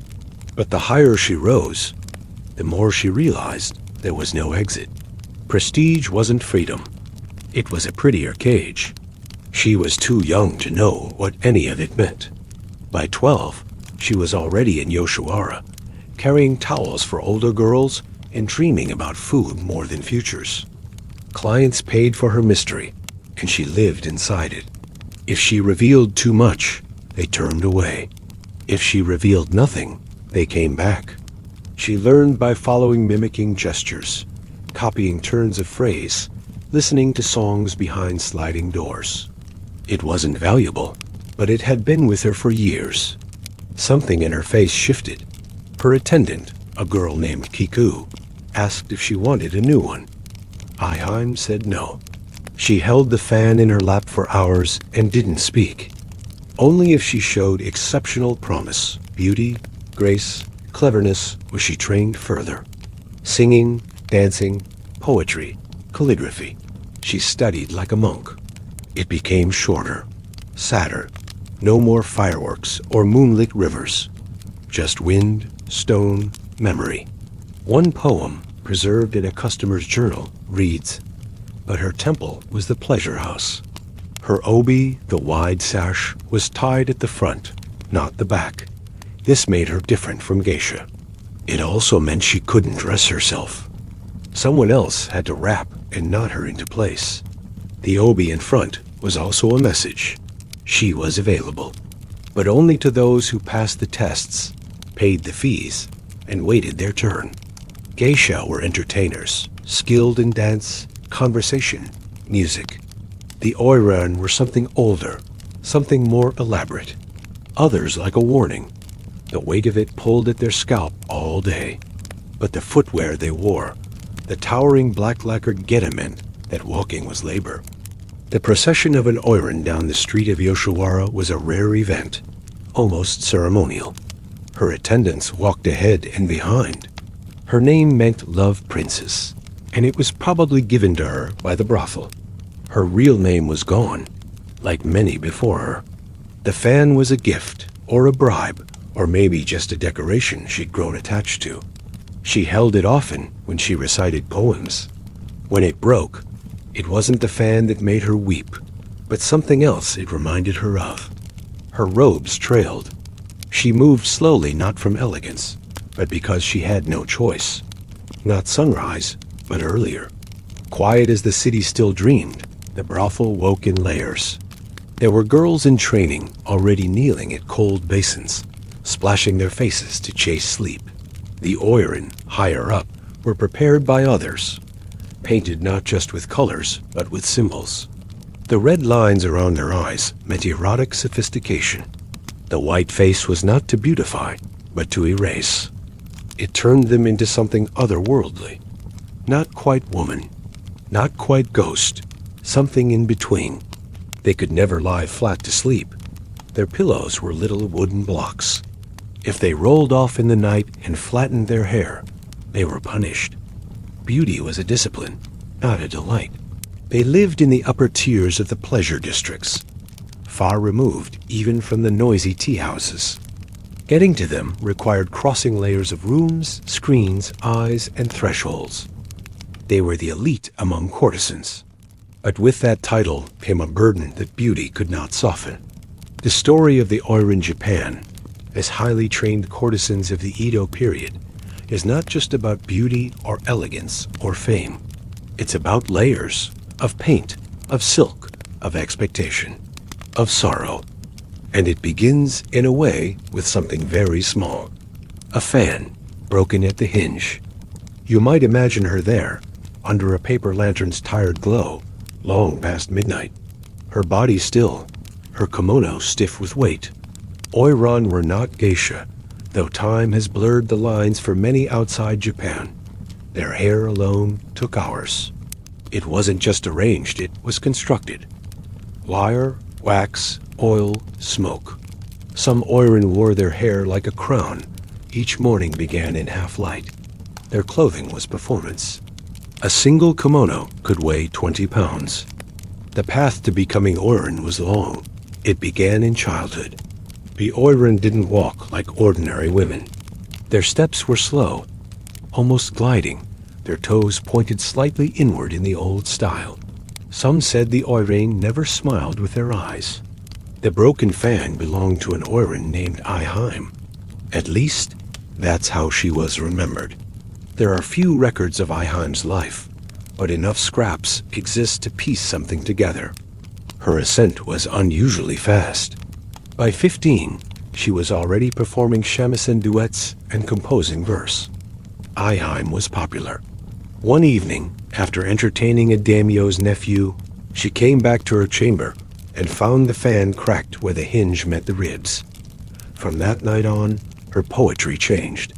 But the higher she rose, the more she realized there was no exit. Prestige wasn't freedom. It was a prettier cage. She was too young to know what any of it meant. By 12, she was already in Yoshiwara, carrying towels for older girls and dreaming about food more than futures. Clients paid for her mystery, and she lived inside it. If she revealed too much, they turned away. If she revealed nothing, they came back. She learned by following mimicking gestures, copying turns of phrase, listening to songs behind sliding doors. It wasn't valuable, but it had been with her for years. Something in her face shifted. Her attendant, a girl named Kiku, asked if she wanted a new one. Aiheim said no. She held the fan in her lap for hours and didn't speak. Only if she showed exceptional promise, beauty, grace, cleverness was she trained further. Singing, dancing, poetry, calligraphy. She studied like a monk. It became shorter, sadder. No more fireworks or moonlit rivers. Just wind, stone, memory. One poem, preserved in a customer's journal, reads, "But her temple was the pleasure house. Her obi, the wide sash, was tied at the front, not the back. This made her different from Geisha. It also meant she couldn't dress herself. Someone else had to wrap and knot her into place. The obi in front was also a message. She was available, but only to those who passed the tests, paid the fees, and waited their turn. Geisha were entertainers, skilled in dance, conversation, music. The Oiran were something older, something more elaborate. Others like a warning. The weight of it pulled at their scalp all day. But the footwear they wore, the towering black-lacquered geta meant that walking was labor. The procession of an Oiran down the street of Yoshiwara was a rare event, almost ceremonial. Her attendants walked ahead and behind. Her name meant Love Princess, and it was probably given to her by the brothel. Her real name was gone, like many before her. The fan was a gift, or a bribe, or maybe just a decoration she'd grown attached to. She held it often when she recited poems. When it broke, it wasn't the fan that made her weep, but something else it reminded her of. Her robes trailed. She moved slowly, not from elegance, but because she had no choice. Not sunrise, but earlier. Quiet as the city still dreamed, the brothel woke in layers. There were girls in training already kneeling at cold basins, splashing their faces to chase sleep. The Oiran, higher up, were prepared by others, painted not just with colors, but with symbols. The red lines around their eyes meant erotic sophistication. The white face was not to beautify, but to erase. It turned them into something otherworldly. Not quite woman, not quite ghost, something in between. They could never lie flat to sleep. Their pillows were little wooden blocks. If they rolled off in the night and flattened their hair, they were punished. Beauty was a discipline, not a delight. They lived in the upper tiers of the pleasure districts, far removed even from the noisy tea houses. Getting to them required crossing layers of rooms, screens, eyes, and thresholds. They were the elite among courtesans. But with that title came a burden that beauty could not soften. The story of the Oiran Japan, as highly trained courtesans of the Edo period, is not just about beauty or elegance or fame. It's about layers of paint, of silk, of expectation, of sorrow. And it begins, in a way, with something very small. A fan, broken at the hinge. You might imagine her there, under a paper lantern's tired glow, long past midnight. Her body still, her kimono stiff with weight. Oiran were not geisha, though time has blurred the lines for many outside Japan. Their hair alone took hours. It wasn't just arranged, it was constructed. Wire, wax, oil, smoke. Some Oiran wore their hair like a crown. Each morning began in half-light. Their clothing was performance. A single kimono could weigh 20 pounds. The path to becoming Oiran was long. It began in childhood. The Oiran didn't walk like ordinary women. Their steps were slow, almost gliding. Their toes pointed slightly inward in the old style. Some said the Oiran never smiled with their eyes. The broken fan belonged to an Oiran named Iheim. At least, that's how she was remembered. There are few records of Iheim's life, but enough scraps exist to piece something together. Her ascent was unusually fast. By 15, she was already performing shamisen duets and composing verse. Iheim was popular. One evening, after entertaining a daimyo's nephew, she came back to her chamber and found the fan cracked where the hinge met the ribs. From that night on, her poetry changed.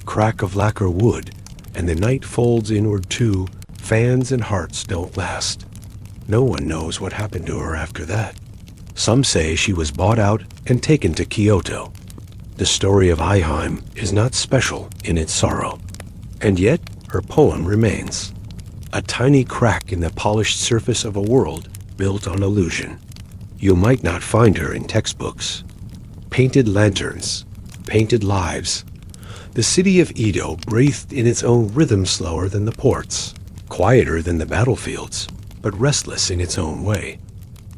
Crack of lacquer wood, and the night folds inward too. Fans and hearts don't last. No one knows what happened to her after that. Some say she was bought out and taken to Kyoto. The story of Iheim is not special in its sorrow. And yet, her poem remains. A tiny crack in the polished surface of a world built on illusion. You might not find her in textbooks. Painted lanterns, painted lives. The city of Edo breathed in its own rhythm, slower than the ports, quieter than the battlefields, but restless in its own way.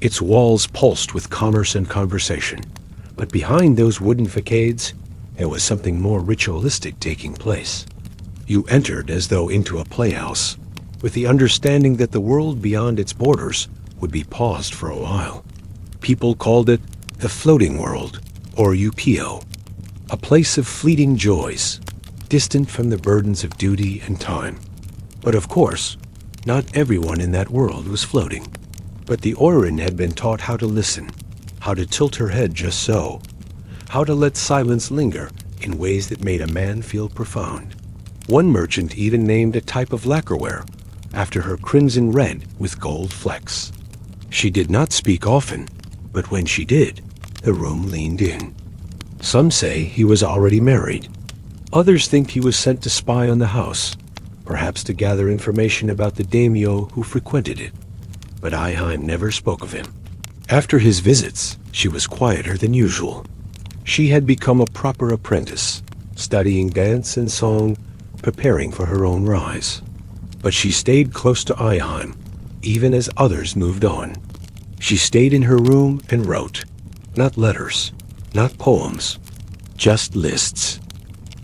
Its walls pulsed with commerce and conversation, but behind those wooden facades, there was something more ritualistic taking place. You entered as though into a playhouse, with the understanding that the world beyond its borders would be paused for a while. People called it the floating world, or Yukio, a place of fleeting joys, distant from the burdens of duty and time. But of course, not everyone in that world was floating. But the Oiran had been taught how to listen, how to tilt her head just so, how to let silence linger in ways that made a man feel profound. One merchant even named a type of lacquerware after her crimson red with gold flecks. She did not speak often, but when she did, the room leaned in. Some say he was already married. Others think he was sent to spy on the house, perhaps to gather information about the daimyo who frequented it. But Iheim never spoke of him. After his visits, she was quieter than usual. She had become a proper apprentice, studying dance and song, preparing for her own rise. But she stayed close to Iheim, even as others moved on. She stayed in her room and wrote, not letters, not poems, Just lists.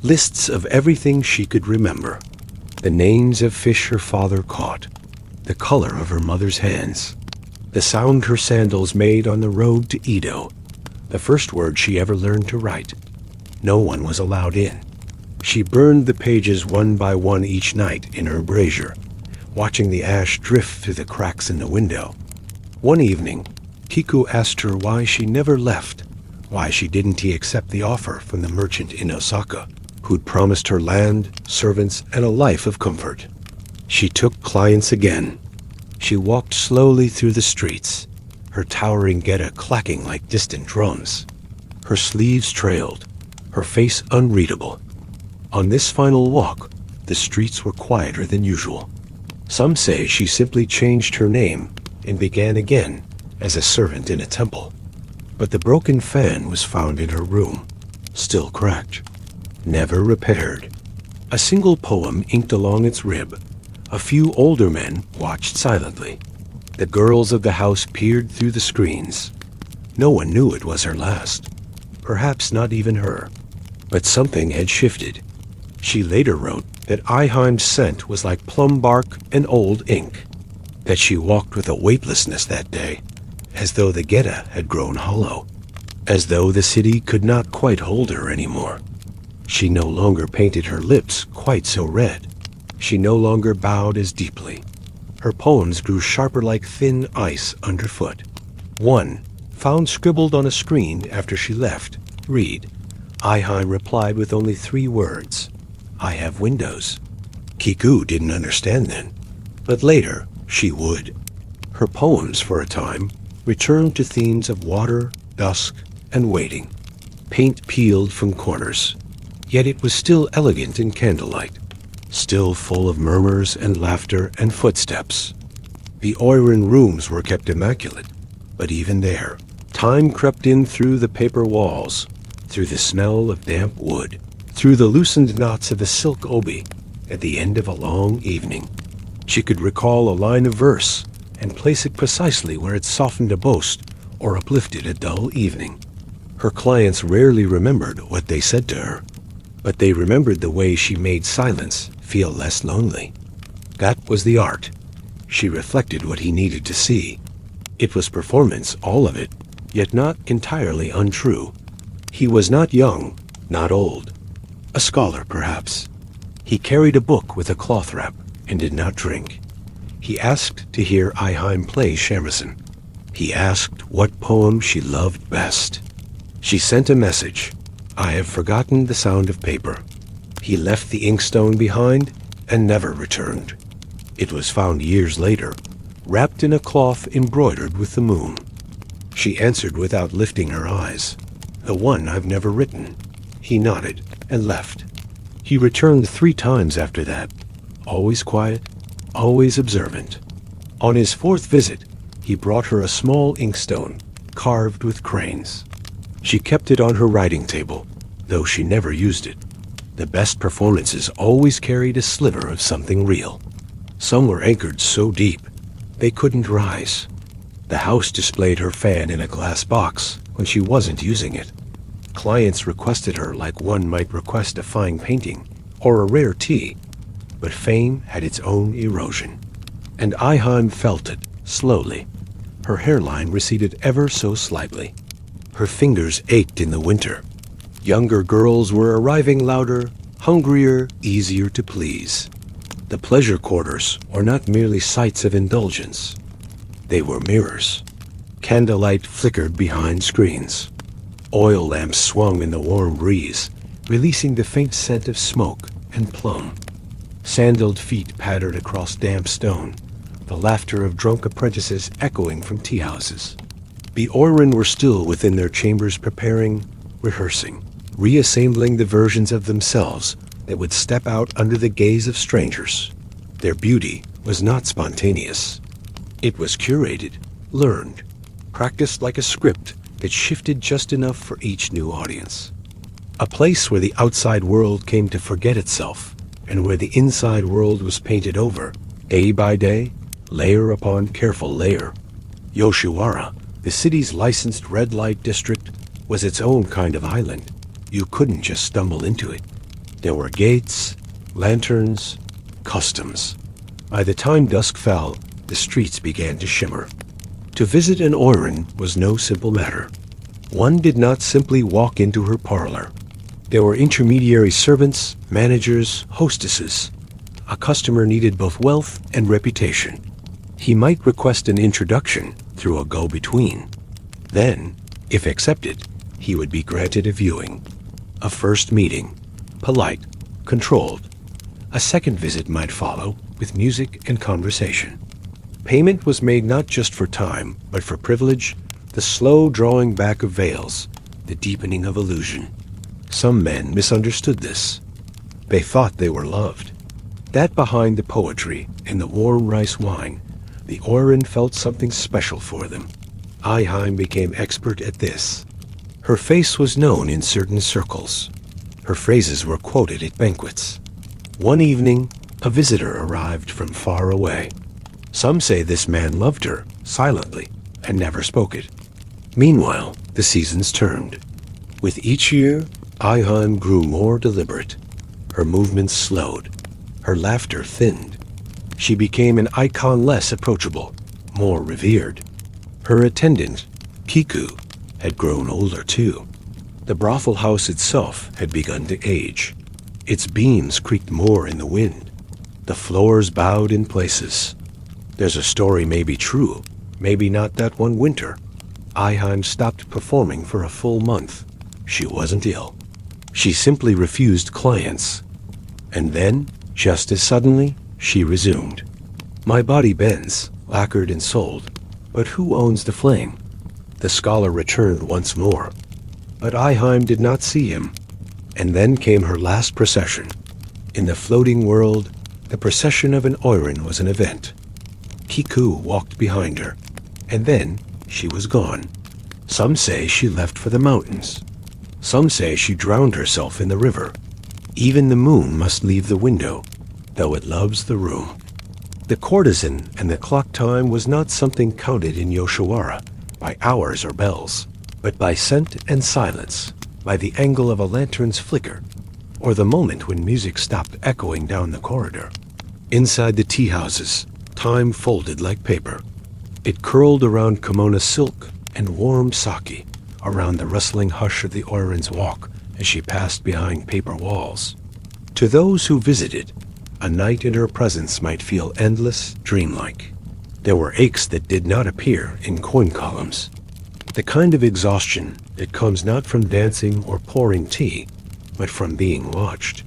Lists of everything she could remember. The names of fish her father caught. The color of her mother's hands. The sound her sandals made on the road to Edo. The first word she ever learned to write. No one was allowed in. She burned the pages one by one each night in her brazier, watching the ash drift through the cracks in the window. One evening, Kiku asked her why she never left, why she didn't accept the offer from the merchant in Osaka, who'd promised her land, servants, and a life of comfort. She took clients again. She walked slowly through the streets, her towering geta clacking like distant drums. Her sleeves trailed, her face unreadable. On this final walk, the streets were quieter than usual. Some say she simply changed her name and began again as a servant in a temple. But the broken fan was found in her room, still cracked, never repaired. A single poem inked along its rib. A few older men watched silently. The girls of the house peered through the screens. No one knew it was her last. Perhaps not even her. But something had shifted. She later wrote that Aiheim's scent was like plum bark and old ink. That she walked with a weightlessness that day, as though the geta had grown hollow. As though the city could not quite hold her anymore. She no longer painted her lips quite so red. She no longer bowed as deeply. Her poems grew sharper like thin ice underfoot. One, found scribbled on a screen after she left, read. Aiheim replied with only 3 words. I have windows. Kiku didn't understand then, but later she would. Her poems, for a time, returned to themes of water, dusk, and waiting. Paint peeled from corners, yet it was still elegant in candlelight. Still full of murmurs and laughter and footsteps. The Oiran rooms were kept immaculate, but even there, time crept in through the paper walls, through the smell of damp wood, through the loosened knots of a silk obi at the end of a long evening. She could recall a line of verse and place it precisely where it softened a boast or uplifted a dull evening. Her clients rarely remembered what they said to her, but they remembered the way she made silence feel less lonely. That was the art. She reflected what he needed to see. It was performance, all of it, yet not entirely untrue. He was not young, not old. A scholar, perhaps. He carried a book with a cloth wrap and did not drink. He asked to hear Aiheim play shamisen. He asked what poem she loved best. She sent a message. I have forgotten the sound of paper. He left the inkstone behind and never returned. It was found years later, wrapped in a cloth embroidered with the moon. She answered without lifting her eyes. The one I've never written. He nodded and left. He returned 3 times after that, always quiet, always observant. On his 4th visit, he brought her a small inkstone, carved with cranes. She kept it on her writing table, though she never used it. The best performances always carried a sliver of something real. Some were anchored so deep, they couldn't rise. The house displayed her fan in a glass box when she wasn't using it. Clients requested her like one might request a fine painting or a rare tea, but fame had its own erosion. And Aiheim felt it, slowly. Her hairline receded ever so slightly. Her fingers ached in the winter. Younger girls were arriving louder, hungrier, easier to please. The pleasure quarters were not merely sites of indulgence. They were mirrors. Candlelight flickered behind screens. Oil lamps swung in the warm breeze, releasing the faint scent of smoke and plum. Sandaled feet pattered across damp stone, the laughter of drunk apprentices echoing from tea houses. The Oiran were still within their chambers preparing, rehearsing, reassembling the versions of themselves that would step out under the gaze of strangers. Their beauty was not spontaneous. It was curated, learned, practiced like a script that shifted just enough for each new audience. A place where the outside world came to forget itself, and where the inside world was painted over, day by day, layer upon careful layer. Yoshiwara, the city's licensed red light district, was its own kind of island. You couldn't just stumble into it. There were gates, lanterns, customs. By the time dusk fell, the streets began to shimmer. To visit an Oiran was no simple matter. One did not simply walk into her parlor. There were intermediary servants, managers, hostesses. A customer needed both wealth and reputation. He might request an introduction through a go-between. Then, if accepted, he would be granted a viewing. A first meeting, polite, controlled. A second visit might follow, with music and conversation. Payment was made not just for time, but for privilege, the slow drawing back of veils, the deepening of illusion. Some men misunderstood this. They thought they were loved. That behind the poetry and the warm rice wine, the Oiran felt something special for them. Eihime became expert at this. Her face was known in certain circles. Her phrases were quoted at banquets. One evening, a visitor arrived from far away. Some say this man loved her, silently, and never spoke it. Meanwhile, the seasons turned. With each year, Eihime grew more deliberate. Her movements slowed. Her laughter thinned. She became an icon less approachable, more revered. Her attendant, Kiku, had grown older too. The brothel house itself had begun to age. Its beams creaked more in the wind. The floors bowed in places. There's a story may be true, maybe not that one winter. Eihime stopped performing for a full month. She wasn't ill. She simply refused clients. And then, just as suddenly, she resumed. My body bends, lacquered and sold. But who owns the flame? The scholar returned once more. But Eihime did not see him. And then came her last procession. In the floating world, the procession of an Oiran was an event. Kiku walked behind her, and then she was gone. Some say she left for the mountains. Some say she drowned herself in the river. Even the moon must leave the window, though it loves the room. The courtesan and the clock time was not something counted in Yoshiwara by hours or bells, but by scent and silence, by the angle of a lantern's flicker, or the moment when music stopped echoing down the corridor. Inside the tea houses, time folded like paper. It curled around kimono silk and warm sake, around the rustling hush of the Oiran's walk as she passed behind paper walls. To those who visited, a night in her presence might feel endless, dreamlike. There were aches that did not appear in coin columns. The kind of exhaustion that comes not from dancing or pouring tea, but from being watched.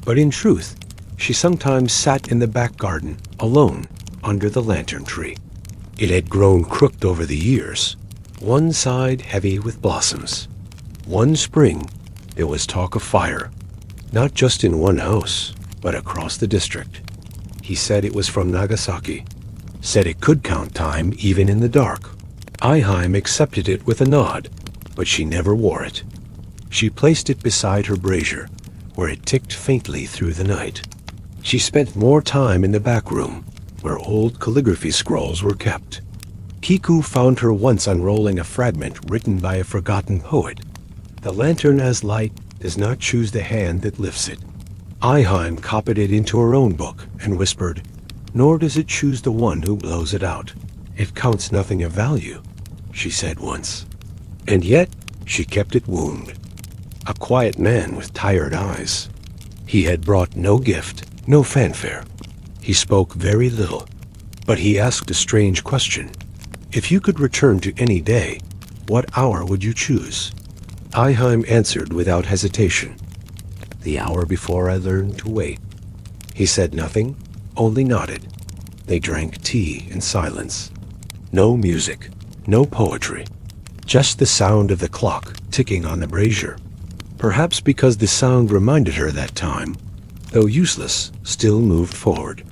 But in truth, she sometimes sat in the back garden, alone, under the lantern tree. It had grown crooked over the years, one side heavy with blossoms. One spring, there was talk of fire, not just in one house, but across the district. He said it was from Nagasaki, said it could count time even in the dark. Eihime accepted it with a nod, but she never wore it. She placed it beside her brazier, where it ticked faintly through the night. She spent more time in the back room, where old calligraphy scrolls were kept. Kiku found her once unrolling a fragment written by a forgotten poet. The lantern as light does not choose the hand that lifts it. Eihime copied it into her own book and whispered, nor does it choose the one who blows it out. It counts nothing of value, she said once. And yet, she kept it wound. A quiet man with tired eyes. He had brought no gift, no fanfare. He spoke very little, but he asked a strange question. If you could return to any day, what hour would you choose? Eihime answered without hesitation. The hour before I learned to wait. He said nothing, only nodded. They drank tea in silence. No music, no poetry, just the sound of the clock ticking on the brazier. Perhaps because the sound reminded her that time, though useless, still moved forward.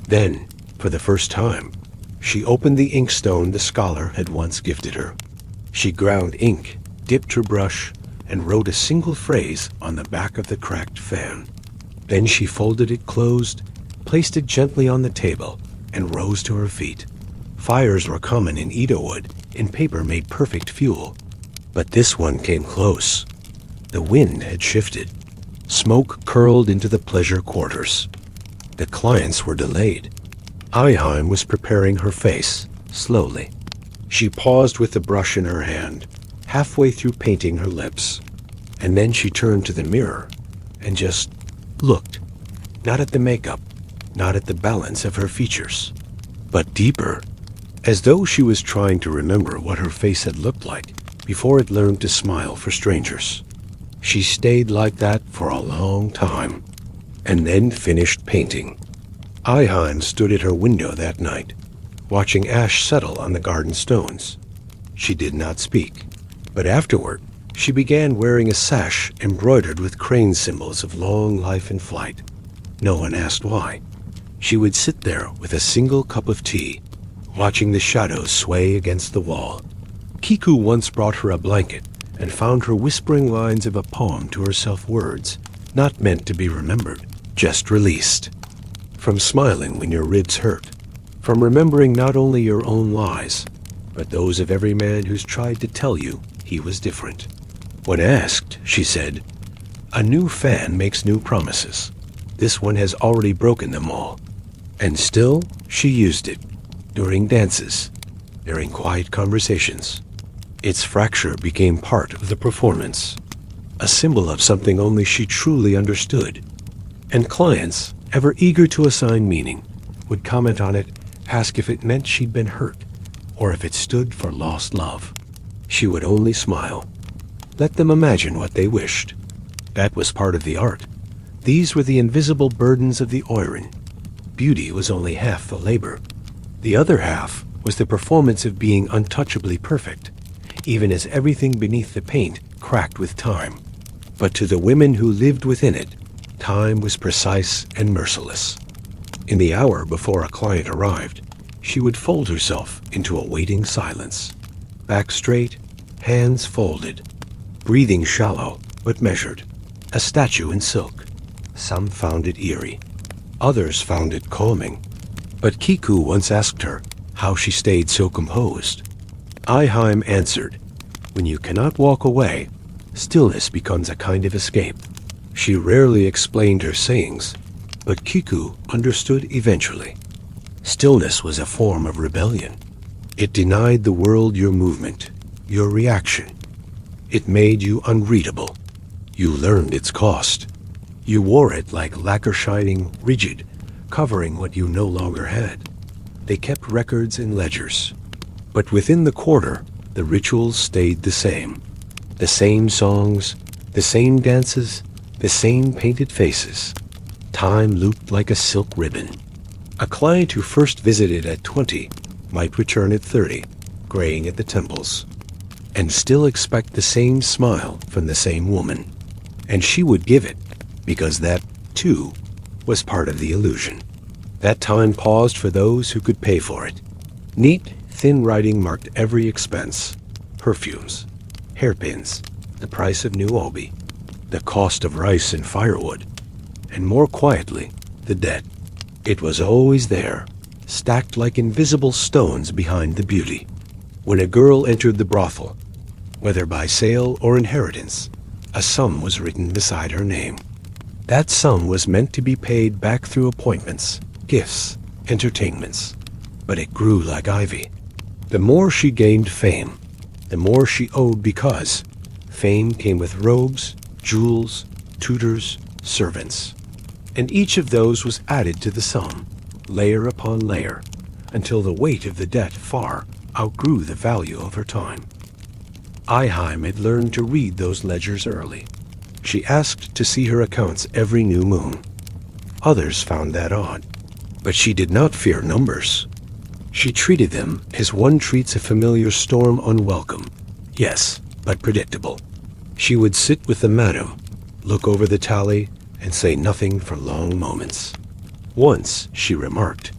Then, for the first time, she opened the inkstone the scholar had once gifted her. She ground ink, dipped her brush, and wrote a single phrase on the back of the cracked fan. Then she folded it closed, placed it gently on the table, and rose to her feet. Fires were common in Edo wood, and paper made perfect fuel. But this one came close. The wind had shifted. Smoke curled into the pleasure quarters. The clients were delayed. Eihheim was preparing her face, slowly. She paused with the brush in her hand, halfway through painting her lips. And then she turned to the mirror and just looked. Not at the makeup, not at the balance of her features, but deeper, as though she was trying to remember what her face had looked like before it learned to smile for strangers. She stayed like that for a long time, and then finished painting. Eihheim stood at her window that night, watching ash settle on the garden stones. She did not speak, but afterward, she began wearing a sash embroidered with crane symbols of long life and flight. No one asked why. She would sit there with a single cup of tea, watching the shadows sway against the wall. Kiku once brought her a blanket and found her whispering lines of a poem to herself, words not meant to be remembered, just released. From smiling when your ribs hurt, from remembering not only your own lies, but those of every man who's tried to tell you he was different. When asked, she said, "A new fan makes new promises. This one has already broken them all." And still, she used it, during dances, during quiet conversations. Its fracture became part of the performance, a symbol of something only she truly understood. And clients, ever eager to assign meaning, would comment on it, ask if it meant she'd been hurt, or if it stood for lost love. She would only smile. Let them imagine what they wished. That was part of the art. These were the invisible burdens of the Oiran. Beauty was only half the labor. The other half was the performance of being untouchably perfect, even as everything beneath the paint cracked with time. But to the women who lived within it, time was precise and merciless. In the hour before a client arrived, she would fold herself into a waiting silence. Back straight, hands folded, breathing shallow but measured, a statue in silk. Some found it eerie. Others found it calming. But Kiku once asked her how she stayed so composed. Eihheim answered, "When you cannot walk away, stillness becomes a kind of escape." She rarely explained her sayings, but Kiku understood eventually. Stillness was a form of rebellion. It denied the world your movement, your reaction. It made you unreadable. You learned its cost. You wore it like lacquer-shining, rigid, covering what you no longer had. They kept records and ledgers. But within the quarter, the rituals stayed the same. The same songs, the same dances, the same painted faces. Time looped like a silk ribbon. A client who first visited at 20 might return at 30, graying at the temples, and still expect the same smile from the same woman. And she would give it, because that, too, was part of the illusion. That time paused for those who could pay for it. Neat, thin writing marked every expense. Perfumes, hairpins, the price of new obi, the cost of rice and firewood, and more quietly, the debt. It was always there, stacked like invisible stones behind the beauty. When a girl entered the brothel, whether by sale or inheritance, a sum was written beside her name. That sum was meant to be paid back through appointments, gifts, entertainments, but it grew like ivy. The more she gained fame, the more she owed, because fame came with robes, jewels, tutors, servants. And each of those was added to the sum, layer upon layer, until the weight of the debt far outgrew the value of her time. Eihheim had learned to read those ledgers early. She asked to see her accounts every new moon. Others found that odd, but she did not fear numbers. She treated them as one treats a familiar storm unwelcome, yes, but predictable. She would sit with the madam, look over the tally, and say nothing for long moments. Once, she remarked,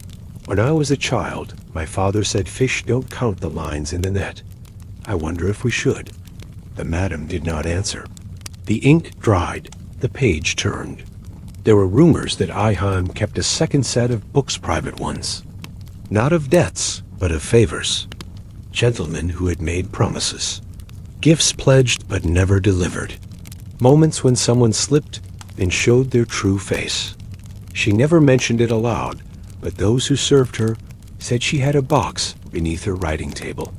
"When I was a child, my father said fish don't count the lines in the net. I wonder if we should." The madam did not answer. The ink dried, the page turned. There were rumors that Eihheim kept a second set of books, private ones. Not of debts, but of favors. Gentlemen who had made promises. Gifts pledged but never delivered. Moments when someone slipped and showed their true face. She never mentioned it aloud, but those who served her said she had a box beneath her writing table.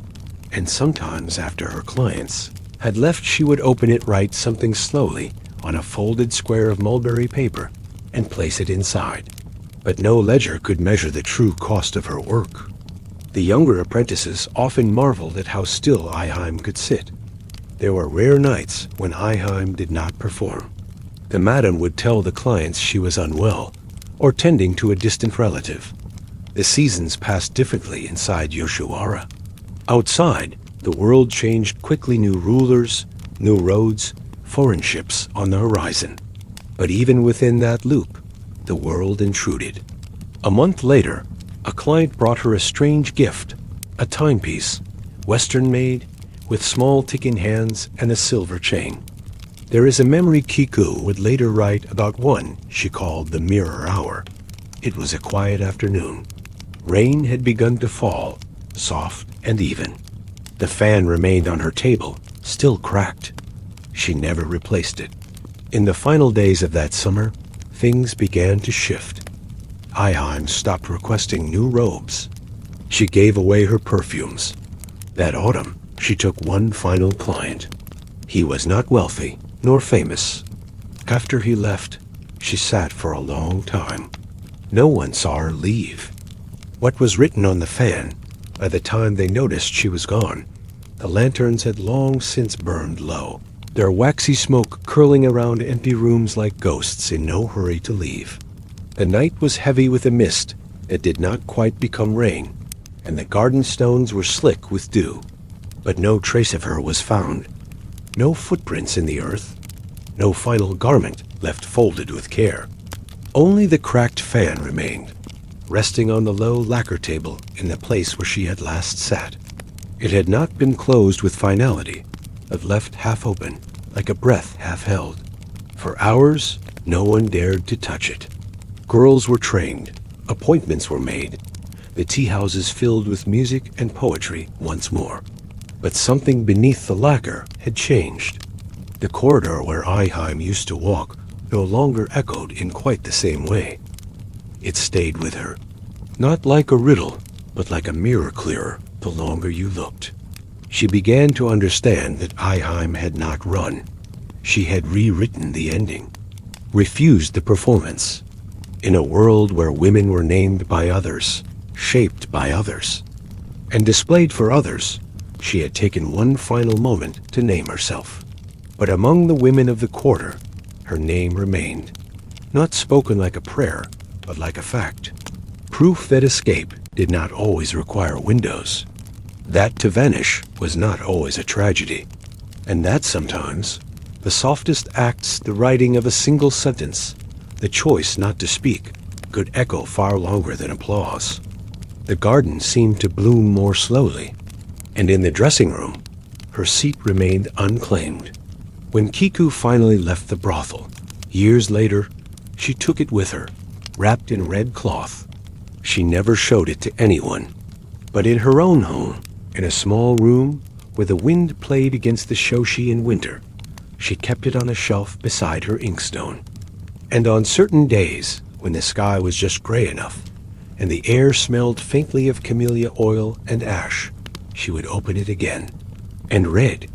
And sometimes after her clients had left, she would open it, write something slowly on a folded square of mulberry paper, and place it inside. But no ledger could measure the true cost of her work. The younger apprentices often marveled at how still Eihim could sit. There were rare nights when Eihim did not perform. The madam would tell the clients she was unwell, or tending to a distant relative. The seasons passed differently inside Yoshiwara. Outside, the world changed quickly. New rulers, new roads, foreign ships on the horizon. But even within that loop, the world intruded. A month later, a client brought her a strange gift, a timepiece, Western-made, with small ticking hands and a silver chain. There is a memory Kiku would later write about one she called the mirror hour. It was a quiet afternoon. Rain had begun to fall, soft and even. The fan remained on her table, still cracked. She never replaced it. In the final days of that summer, things began to shift. Eihim stopped requesting new robes. She gave away her perfumes. That autumn, she took one final client. He was not wealthy nor famous. After he left, she sat for a long time. No one saw her leave. What was written on the fan, by the time they noticed she was gone, the lanterns had long since burned low, their waxy smoke curling around empty rooms like ghosts in no hurry to leave. The night was heavy with a mist that did not quite become rain, and the garden stones were slick with dew. But no trace of her was found. No footprints in the earth. No final garment left folded with care. Only the cracked fan remained, resting on the low lacquer table in the place where she had last sat. It had not been closed with finality, but left half open, like a breath half held. For hours, no one dared to touch it. Girls were trained, appointments were made, the tea houses filled with music and poetry once more. But something beneath the lacquer had changed. The corridor where Eihim used to walk no longer echoed in quite the same way. It stayed with her, not like a riddle, but like a mirror clearer the longer you looked. She began to understand that Eihim had not run. She had rewritten the ending, refused the performance. In a world where women were named by others, shaped by others, and displayed for others, she had taken one final moment to name herself. But among the women of the quarter, her name remained, not spoken like a prayer, but like a fact. Proof that escape did not always require windows. That to vanish was not always a tragedy. And that sometimes, the softest acts, the writing of a single sentence, the choice not to speak, could echo far longer than applause. The garden seemed to bloom more slowly, and in the dressing room, her seat remained unclaimed. When Kiku finally left the brothel, years later, she took it with her, wrapped in red cloth. She never showed it to anyone, but in her own home, in a small room where the wind played against the shoshi in winter, she kept it on a shelf beside her inkstone. And on certain days, when the sky was just gray enough, and the air smelled faintly of camellia oil and ash, she would open it again, and read,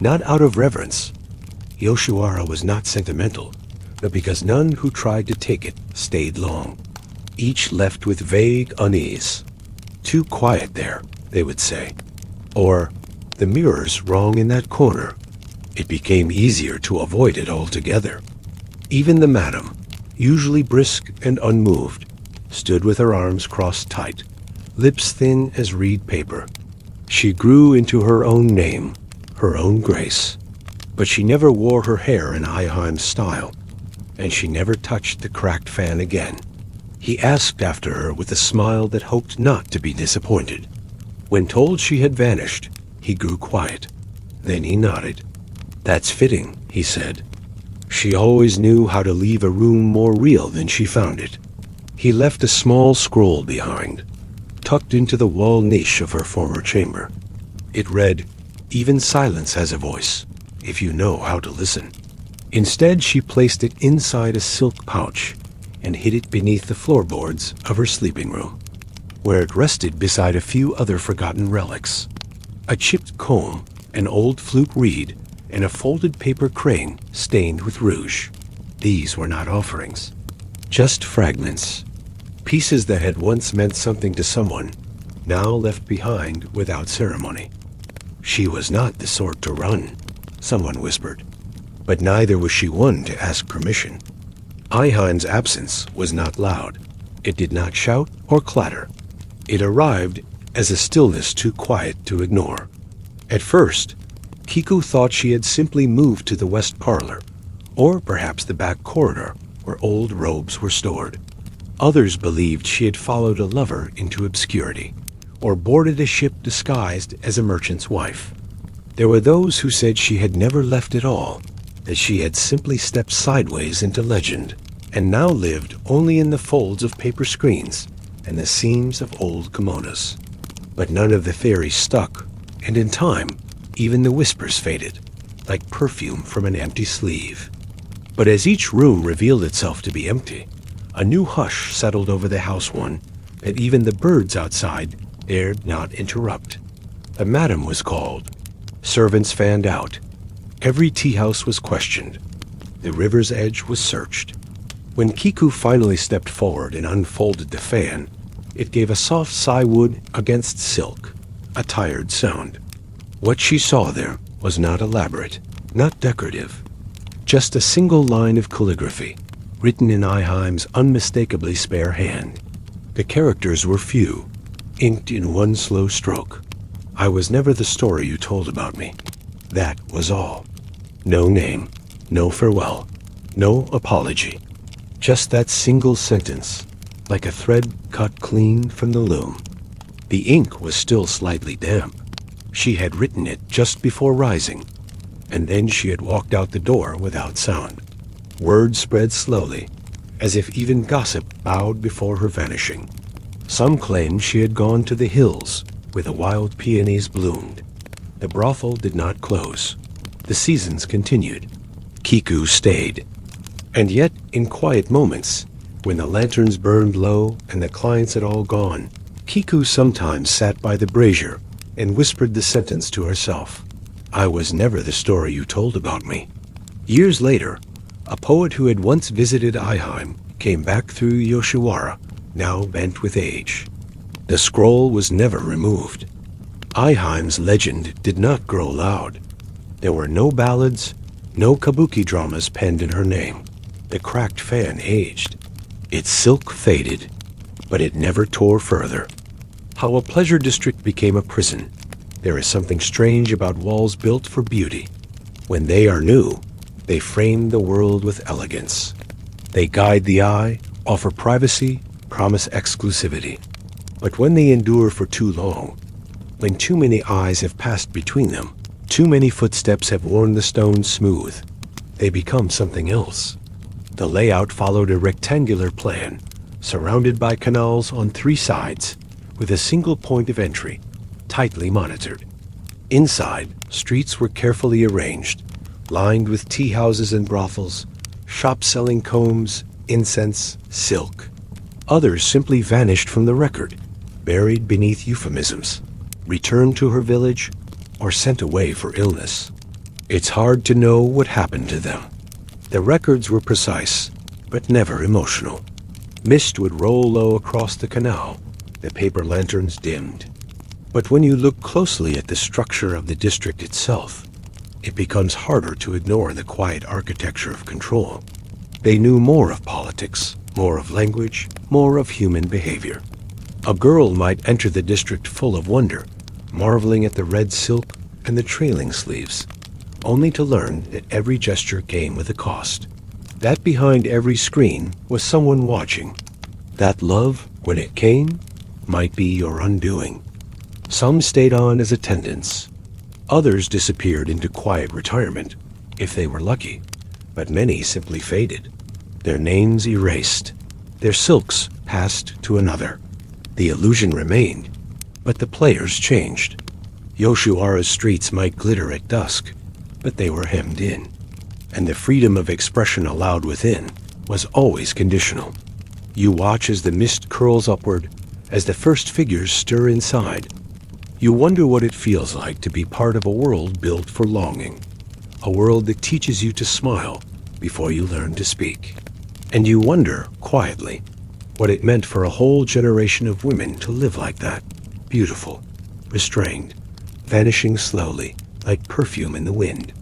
not out of reverence. Yoshiwara was not sentimental, but because none who tried to take it stayed long. Each left with vague unease. Too quiet there, they would say. Or, the mirror's wrong in that corner. It became easier to avoid it altogether. Even the madam, usually brisk and unmoved, stood with her arms crossed tight, lips thin as reed paper. She grew into her own name, her own grace. But she never wore her hair in Eihim's style, and she never touched the cracked fan again. He asked after her with a smile that hoped not to be disappointed. When told she had vanished, he grew quiet. Then he nodded. "That's fitting," he said. She always knew how to leave a room more real than she found it. He left a small scroll behind, tucked into the wall niche of her former chamber. It read, "Even silence has a voice, if you know how to listen." Instead, she placed it inside a silk pouch and hid it beneath the floorboards of her sleeping room, where it rested beside a few other forgotten relics. A chipped comb, an old flute reed, and a folded paper crane stained with rouge. These were not offerings, just fragments, pieces that had once meant something to someone, now left behind without ceremony. She was not the sort to run, someone whispered, but neither was she one to ask permission. Aiheim's absence was not loud. It did not shout or clatter. It arrived as a stillness too quiet to ignore. At first, Kiku thought she had simply moved to the west parlor, or perhaps the back corridor where old robes were stored. Others believed she had followed a lover into obscurity, or boarded a ship disguised as a merchant's wife. There were those who said she had never left at all, that she had simply stepped sideways into legend, and now lived only in the folds of paper screens and the seams of old kimonos. But none of the theories stuck, and in time, even the whispers faded, like perfume from an empty sleeve. But as each room revealed itself to be empty, a new hush settled over the house, one that even the birds outside dared not interrupt. A madam was called. Servants fanned out. Every tea-house was questioned. The river's edge was searched. When Kiku finally stepped forward and unfolded the fan, it gave a soft sigh-wood against silk, a tired sound. What she saw there was not elaborate, not decorative, just a single line of calligraphy, written in Aiheim's unmistakably spare hand. The characters were few, inked in one slow stroke. I was never the story you told about me. That was all. No name, no farewell, no apology. Just that single sentence, like a thread cut clean from the loom. The ink was still slightly damp. She had written it just before rising, and then she had walked out the door without sound. Word spread slowly, as if even gossip bowed before her vanishing. Some claimed she had gone to the hills where the wild peonies bloomed. The brothel did not close. The seasons continued. Kiku stayed. And yet, in quiet moments, when the lanterns burned low and the clients had all gone, Kiku sometimes sat by the brazier and whispered the sentence to herself. I was never the story you told about me. Years later, a poet who had once visited Aiheim came back through Yoshiwara, now bent with age. The scroll was never removed. Aiheim's legend did not grow loud. There were no ballads, no kabuki dramas penned in her name. The cracked fan aged. Its silk faded, but it never tore further. How a pleasure district became a prison. There is something strange about walls built for beauty. When they are new, they frame the world with elegance. They guide the eye, offer privacy, promise exclusivity. But when they endure for too long, when too many eyes have passed between them, too many footsteps have worn the stones smooth, they become something else. The layout followed a rectangular plan, surrounded by canals on three sides, with a single point of entry, tightly monitored. Inside, streets were carefully arranged, lined with tea houses and brothels, shops selling combs, incense, silk. Others simply vanished from the record, buried beneath euphemisms, returned to her village, or sent away for illness. It's hard to know what happened to them. The records were precise, but never emotional. Mist would roll low across the canal, the paper lanterns dimmed. But when you look closely at the structure of the district itself, it becomes harder to ignore the quiet architecture of control. They knew more of politics, more of language, more of human behavior. A girl might enter the district full of wonder, marveling at the red silk and the trailing sleeves, only to learn that every gesture came with a cost. That behind every screen was someone watching. That love, when it came, might be your undoing. Some stayed on as attendants. Others disappeared into quiet retirement, if they were lucky, but many simply faded. Their names erased, their silks passed to another. The illusion remained, but the players changed. Yoshiwara's streets might glitter at dusk, but they were hemmed in. and the freedom of expression allowed within was always conditional. You watch as the mist curls upward, as the first figures stir inside. You wonder what it feels like to be part of a world built for longing, a world that teaches you to smile before you learn to speak. And you wonder, quietly, what it meant for a whole generation of women to live like that, beautiful, restrained, vanishing slowly, like perfume in the wind.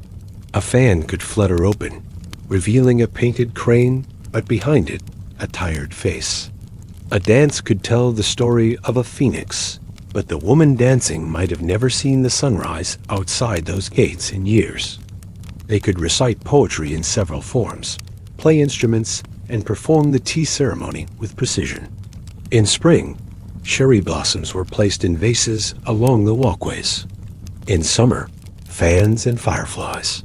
A fan could flutter open, revealing a painted crane, but behind it, a tired face. A dance could tell the story of a phoenix, but the woman dancing might have never seen the sunrise outside those gates in years. They could recite poetry in several forms, play instruments, and perform the tea ceremony with precision. In spring, cherry blossoms were placed in vases along the walkways. In summer, fans and fireflies.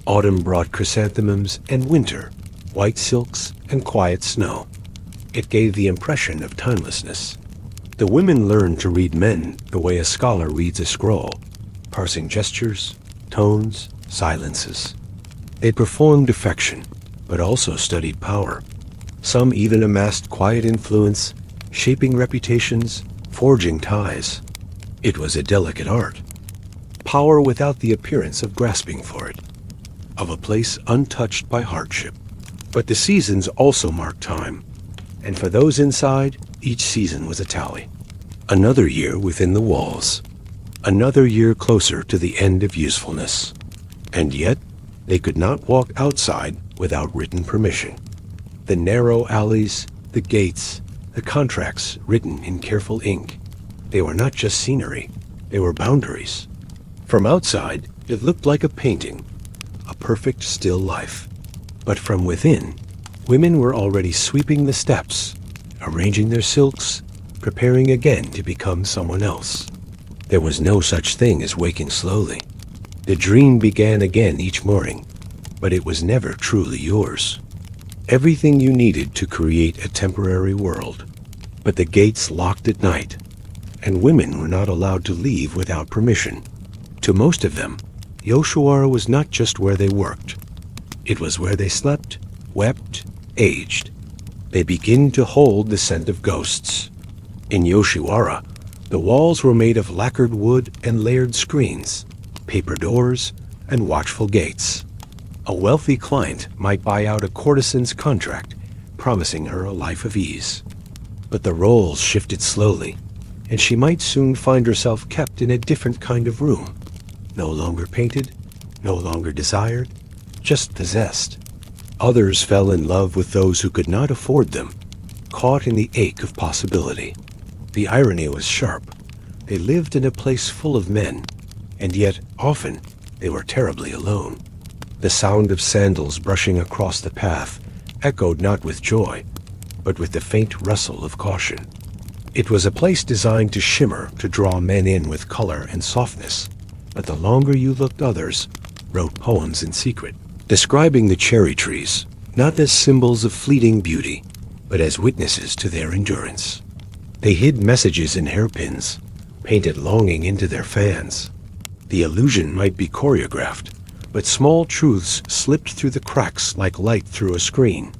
Autumn brought chrysanthemums, and winter, white silks and quiet snow. It gave the impression of timelessness. The women learned to read men the way a scholar reads a scroll, parsing gestures, tones, silences. They performed affection, but also studied power. Some even amassed quiet influence, shaping reputations, forging ties. It was a delicate art. Power without the appearance of grasping for it, of a place untouched by hardship. But the seasons also marked time, and for those inside, each season was a tally. Another year within the walls. Another year closer to the end of usefulness. And yet, they could not walk outside without written permission. The narrow alleys, the gates, the contracts written in careful ink. They were not just scenery, they were boundaries. From outside, it looked like a painting, a perfect still life. But from within, women were already sweeping the steps, arranging their silks, preparing again to become someone else. There was no such thing as waking slowly. The dream began again each morning, but it was never truly yours. Everything you needed to create a temporary world. But the gates locked at night, and women were not allowed to leave without permission. To most of them, Yoshiwara was not just where they worked. It was where they slept, wept, aged. They began to hold the scent of ghosts. In Yoshiwara, the walls were made of lacquered wood and layered screens, paper doors, and watchful gates. A wealthy client might buy out a courtesan's contract, promising her a life of ease. But the roles shifted slowly, and she might soon find herself kept in a different kind of room. No longer painted, no longer desired, just possessed. Others fell in love with those who could not afford them, caught in the ache of possibility. The irony was sharp. They lived in a place full of men, and yet, often, they were terribly alone. The sound of sandals brushing across the path echoed not with joy, but with the faint rustle of caution. It was a place designed to shimmer, to draw men in with color and softness, but the longer you looked, others wrote poems in secret, describing the cherry trees, not as symbols of fleeting beauty, but as witnesses to their endurance. They hid messages in hairpins, painted longing into their fans. The illusion might be choreographed, but small truths slipped through the cracks like light through a screen.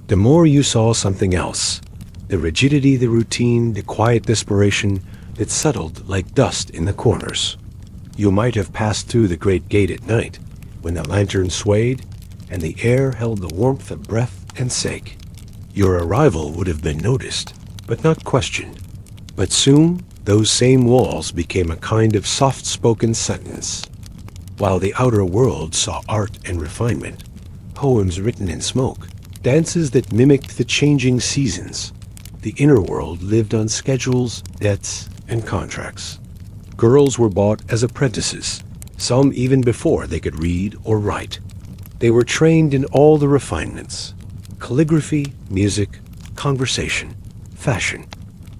The more you saw something else, the rigidity, the routine, the quiet desperation that settled like dust in the corners. You might have passed through the great gate at night, when the lantern swayed, and the air held the warmth of breath and sake. Your arrival would have been noticed, but not questioned. But soon, those same walls became a kind of soft-spoken sentence. While the outer world saw art and refinement, poems written in smoke, dances that mimicked the changing seasons, the inner world lived on schedules, debts, and contracts. Girls were bought as apprentices, some even before they could read or write. They were trained in all the refinements: calligraphy, music, conversation, fashion.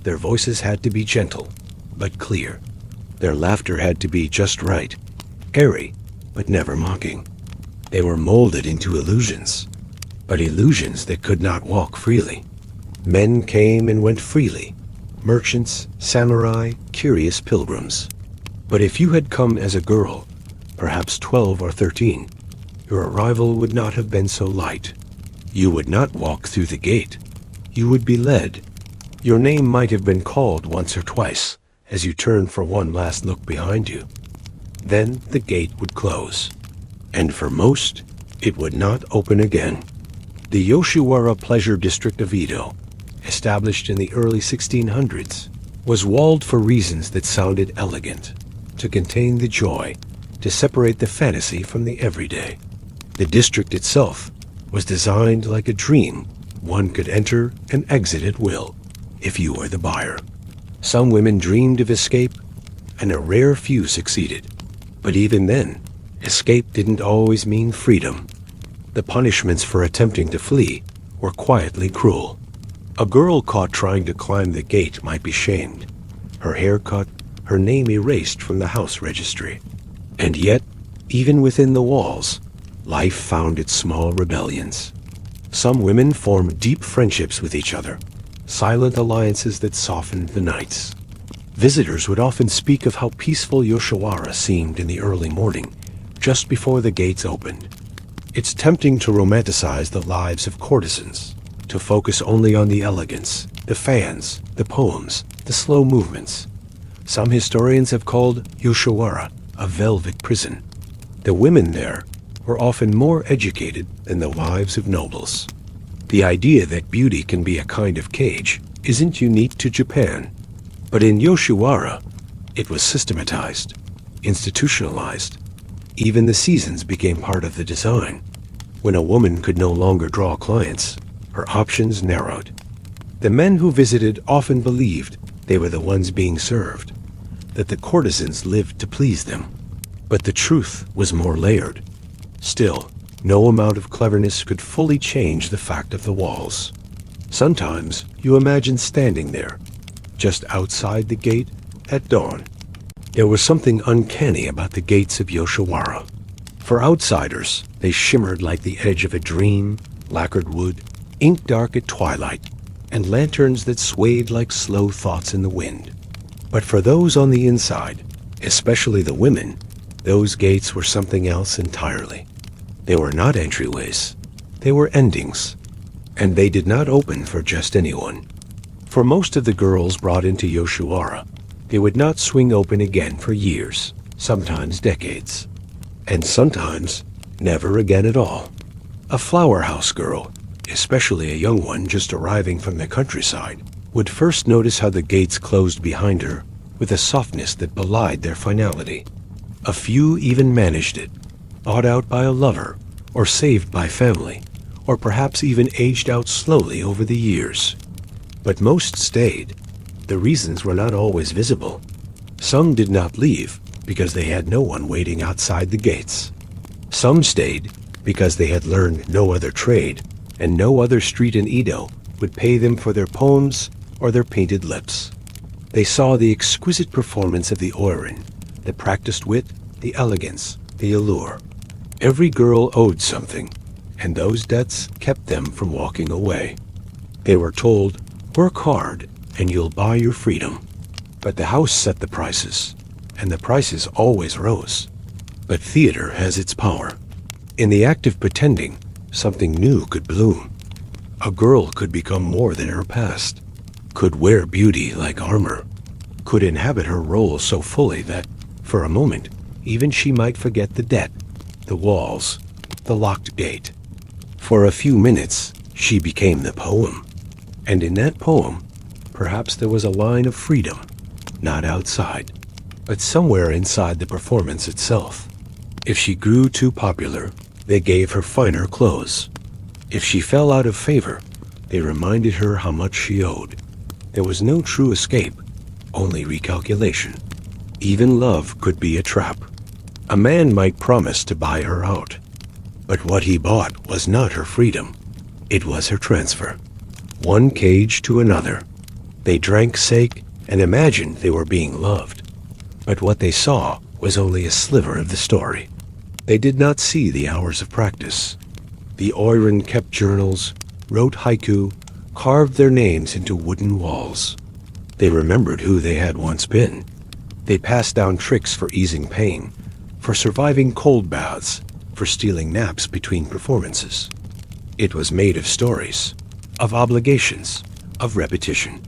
Their voices had to be gentle, but clear. Their laughter had to be just right, airy, but never mocking. They were molded into illusions, but illusions that could not walk freely. Men came and went freely, merchants, samurai, curious pilgrims. But if you had come as a girl, perhaps 12 or 13, your arrival would not have been so light. You would not walk through the gate. You would be led. Your name might have been called once or twice as you turned for one last look behind you. Then the gate would close, and for most, it would not open again. The Yoshiwara pleasure district of Edo, established in the early 1600s, was walled for reasons that sounded elegant, to contain the joy, to separate the fantasy from the everyday. The district itself was designed like a dream. One could enter and exit at will, if you were the buyer. Some women dreamed of escape, and a rare few succeeded. But even then, escape didn't always mean freedom. The punishments for attempting to flee were quietly cruel. A girl caught trying to climb the gate might be shamed, her hair cut, her name erased from the house registry. And yet, even within the walls, life found its small rebellions. Some women formed deep friendships with each other, silent alliances that softened the nights. Visitors would often speak of how peaceful Yoshiwara seemed in the early morning, just before the gates opened. It's tempting to romanticize the lives of courtesans, to focus only on the elegance, the fans, the poems, the slow movements. Some historians have called Yoshiwara a velvet prison. The women there were often more educated than the wives of nobles. The idea that beauty can be a kind of cage isn't unique to Japan, but in Yoshiwara, it was systematized, institutionalized. Even the seasons became part of the design. When a woman could no longer draw clients, her options narrowed. The men who visited often believed they were the ones being served, that the courtesans lived to please them. But the truth was more layered. Still, no amount of cleverness could fully change the fact of the walls. Sometimes you imagine standing there, just outside the gate at dawn. There was something uncanny about the gates of Yoshiwara. For outsiders, they shimmered like the edge of a dream, lacquered wood, ink dark at twilight, and lanterns that swayed like slow thoughts in the wind. But for those on the inside, especially the women, those gates were something else entirely. They were not entryways. They were endings. And they did not open for just anyone. For most of the girls brought into Yoshiwara, they would not swing open again for years, sometimes decades. And sometimes, never again at all. A flower house girl, especially a young one just arriving from the countryside, would first notice how the gates closed behind her with a softness that belied their finality. A few even managed it, bought out by a lover, or saved by family, or perhaps even aged out slowly over the years. But most stayed. The reasons were not always visible. Some did not leave because they had no one waiting outside the gates. Some stayed because they had learned no other trade, and no other street in Edo would pay them for their poems or their painted lips. They saw the exquisite performance of the Oiran, the practiced wit, the elegance, the allure. Every girl owed something, and those debts kept them from walking away. They were told, "Work hard, and you'll buy your freedom." But the house set the prices, and the prices always rose. But theater has its power. In the act of pretending, something new could bloom. A girl could become more than her past, could wear beauty like armor, could inhabit her role so fully that, for a moment, even she might forget the debt, the walls, the locked gate. For a few minutes, she became the poem. And in that poem, perhaps there was a line of freedom, not outside, but somewhere inside the performance itself. If she grew too popular, they gave her finer clothes. If she fell out of favor, they reminded her how much she owed. There was no true escape, only recalculation. Even love could be a trap. A man might promise to buy her out, but what he bought was not her freedom. It was her transfer. One cage to another. They drank sake and imagined they were being loved. But what they saw was only a sliver of the story. They did not see the hours of practice. The Oiran kept journals, wrote haiku, carved their names into wooden walls. They remembered who they had once been. They passed down tricks for easing pain, for surviving cold baths, for stealing naps between performances. It was made of stories, of obligations, of repetition.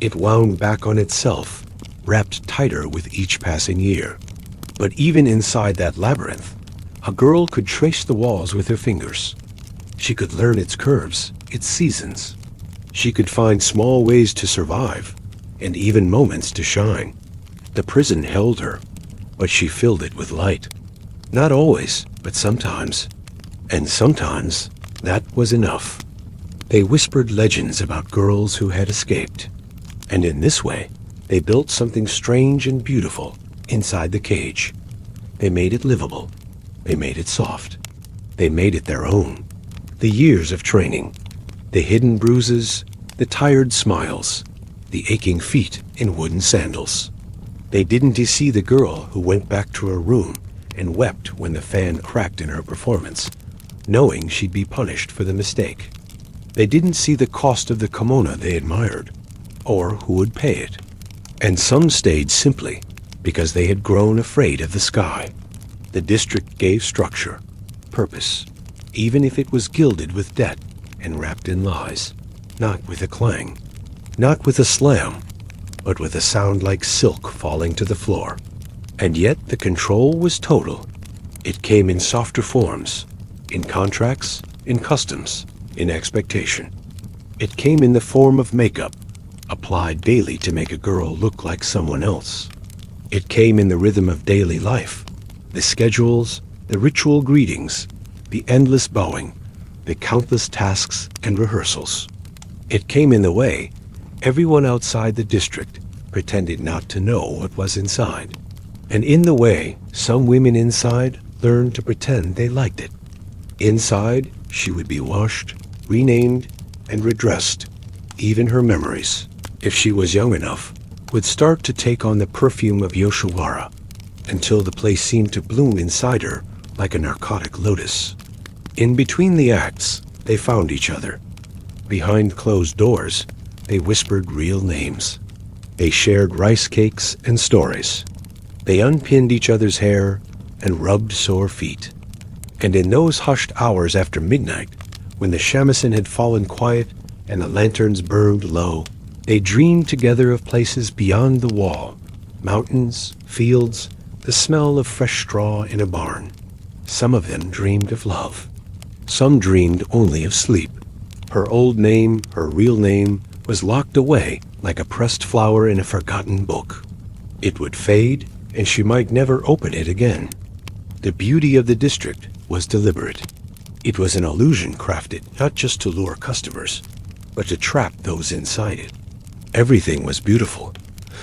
It wound back on itself, wrapped tighter with each passing year. But even inside that labyrinth, a girl could trace the walls with her fingers. She could learn its curves, its seasons. She could find small ways to survive, and even moments to shine. The prison held her, but she filled it with light. Not always, but sometimes. And sometimes, that was enough. They whispered legends about girls who had escaped. And in this way, they built something strange and beautiful inside the cage. They made it livable. They made it soft. They made it their own. The years of training, the hidden bruises, the tired smiles, the aching feet in wooden sandals. They didn't see the girl who went back to her room and wept when the fan cracked in her performance, knowing she'd be punished for the mistake. They didn't see the cost of the kimono they admired, or who would pay it. And some stayed simply because they had grown afraid of the sky. The district gave structure, purpose, even if it was gilded with debt and wrapped in lies, not with a clang, not with a slam, but with a sound like silk falling to the floor. And yet the control was total. It came in softer forms, in contracts, in customs, in expectation. It came in the form of makeup, applied daily to make a girl look like someone else. It came in the rhythm of daily life, the schedules, the ritual greetings, the endless bowing, the countless tasks and rehearsals. It came in the way everyone outside the district pretended not to know what was inside. And in the way some women inside learned to pretend they liked it. Inside, she would be washed, renamed, and redressed. Even her memories, if she was young enough, would start to take on the perfume of Yoshiwara, until the place seemed to bloom inside her like a narcotic lotus. In between the acts, they found each other. Behind closed doors, they whispered real names. They shared rice cakes and stories. They unpinned each other's hair and rubbed sore feet. And in those hushed hours after midnight, when the shamisen had fallen quiet and the lanterns burned low, they dreamed together of places beyond the wall, mountains, fields, the smell of fresh straw in a barn. Some of them dreamed of love. Some dreamed only of sleep. Her old name, her real name, was locked away like a pressed flower in a forgotten book. It would fade, and she might never open it again. The beauty of the district was deliberate. It was an illusion crafted not just to lure customers, but to trap those inside it. Everything was beautiful,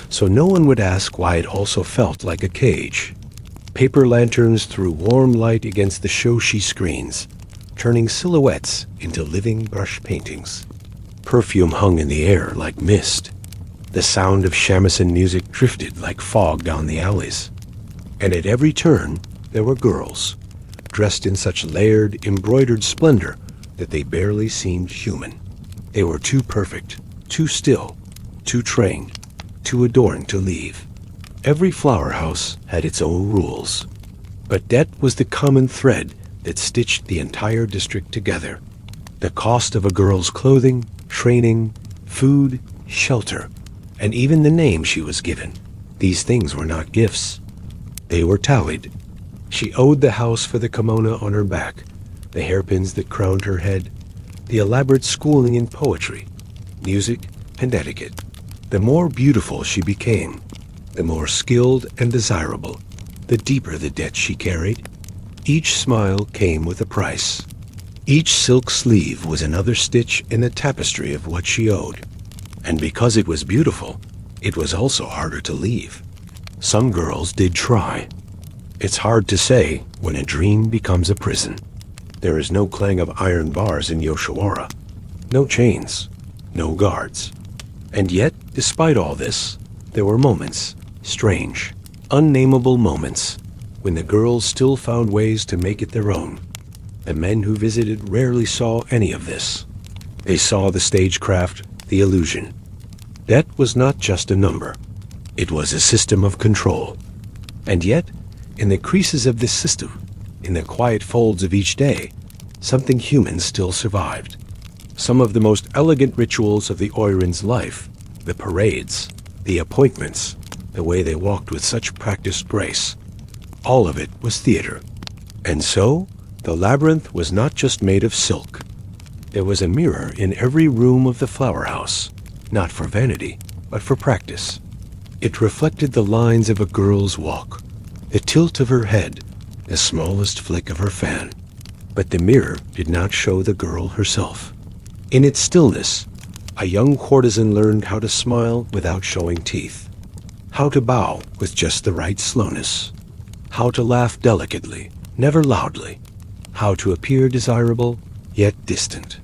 so no one would ask why it also felt like a cage. Paper lanterns threw warm light against the shoshi screens, turning silhouettes into living brush paintings. Perfume hung in the air like mist. The sound of shamisen music drifted like fog down the alleys. And at every turn, there were girls, dressed in such layered, embroidered splendor that they barely seemed human. They were too perfect, too still, too trained, too adorned to leave. Every flower house had its own rules, but debt was the common thread that stitched the entire district together. The cost of a girl's clothing, training, food, shelter, and even the name she was given. These things were not gifts. They were tallied. She owed the house for the kimono on her back, the hairpins that crowned her head, the elaborate schooling in poetry, music, and etiquette. The more beautiful she became, the more skilled and desirable, the deeper the debt she carried. Each smile came with a price. Each silk sleeve was another stitch in the tapestry of what she owed. And because it was beautiful, it was also harder to leave. Some girls did try. It's hard to say when a dream becomes a prison. There is no clang of iron bars in Yoshiwara, no chains, no guards. And yet, despite all this, there were moments, strange, unnameable moments, when the girls still found ways to make it their own. The men who visited rarely saw any of this. They saw the stagecraft, the illusion. Debt was not just a number. It was a system of control. And yet, in the creases of this system, in the quiet folds of each day, something human still survived. Some of the most elegant rituals of the Oiran's life, the parades, the appointments, the way they walked with such practiced grace, all of it was theater. And so, the labyrinth was not just made of silk. There was a mirror in every room of the flower house, not for vanity, but for practice. It reflected the lines of a girl's walk, the tilt of her head, the smallest flick of her fan. But the mirror did not show the girl herself. In its stillness, a young courtesan learned how to smile without showing teeth, how to bow with just the right slowness, how to laugh delicately, never loudly, how to appear desirable, yet distant.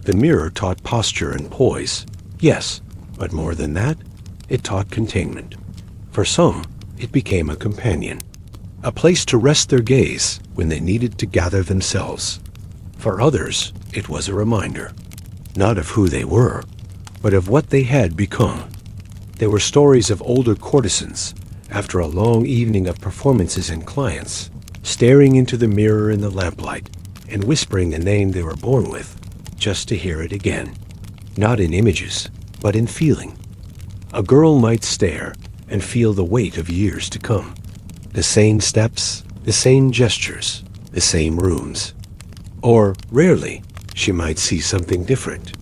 The mirror taught posture and poise, yes, but more than that, it taught containment. For some, it became a companion, a place to rest their gaze when they needed to gather themselves. For others, it was a reminder, not of who they were, but of what they had become. There were stories of older courtesans, after a long evening of performances and clients, staring into the mirror in the lamplight and whispering the name they were born with, just to hear it again. Not in images, but in feeling. A girl might stare and feel the weight of years to come. The same steps, the same gestures, the same rooms. Or, rarely, she might see something different.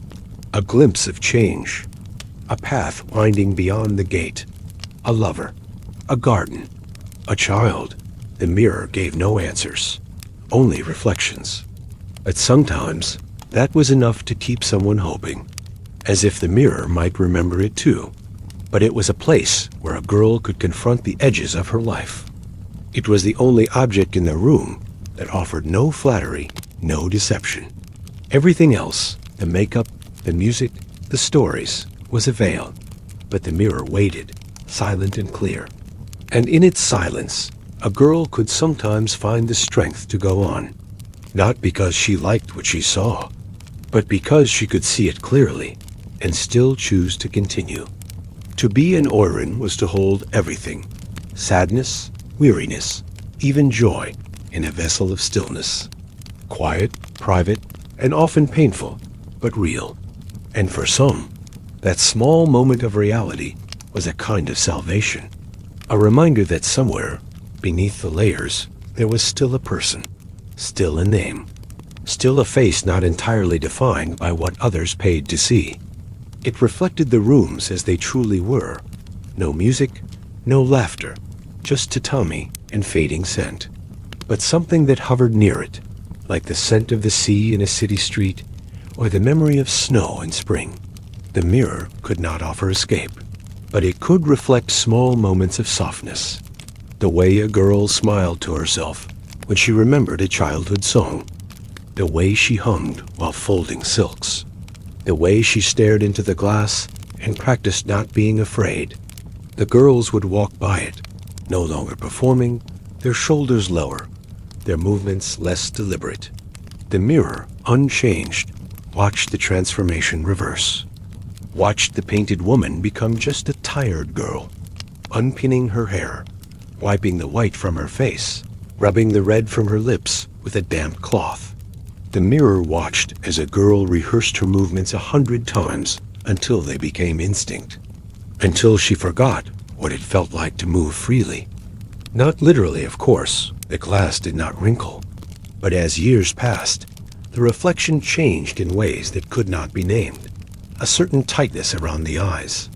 A glimpse of change. A path winding beyond the gate. A lover. A garden. A child. The mirror gave no answers, only reflections. But sometimes, that was enough to keep someone hoping, as if the mirror might remember it too. But it was a place where a girl could confront the edges of her life. It was the only object in the room that offered no flattery, no deception. Everything else, the makeup, the music, the stories, was a veil. But the mirror waited, silent and clear. And in its silence, a girl could sometimes find the strength to go on. Not because she liked what she saw, but because she could see it clearly and still choose to continue. To be an Oiran was to hold everything, sadness, weariness, even joy, in a vessel of stillness. Quiet, private, and often painful, but real. And for some, that small moment of reality was a kind of salvation, a reminder that somewhere, beneath the layers, there was still a person, still a name, still a face not entirely defined by what others paid to see. It reflected the rooms as they truly were. No music, no laughter, just tatami and fading scent. But something that hovered near it, like the scent of the sea in a city street, or the memory of snow in spring. The mirror could not offer escape, but it could reflect small moments of softness. The way a girl smiled to herself when she remembered a childhood song. The way she hummed while folding silks. The way she stared into the glass and practiced not being afraid. The girls would walk by it, no longer performing, their shoulders lower, their movements less deliberate. The mirror, unchanged, watched the transformation reverse. Watched the painted woman become just a tired girl, unpinning her hair, wiping the white from her face, rubbing the red from her lips with a damp cloth. The mirror watched as a girl rehearsed her movements 100 times until they became instinct, until she forgot what it felt like to move freely. Not literally, of course, the glass did not wrinkle, but as years passed, the reflection changed in ways that could not be named. A certain tightness around the eyes,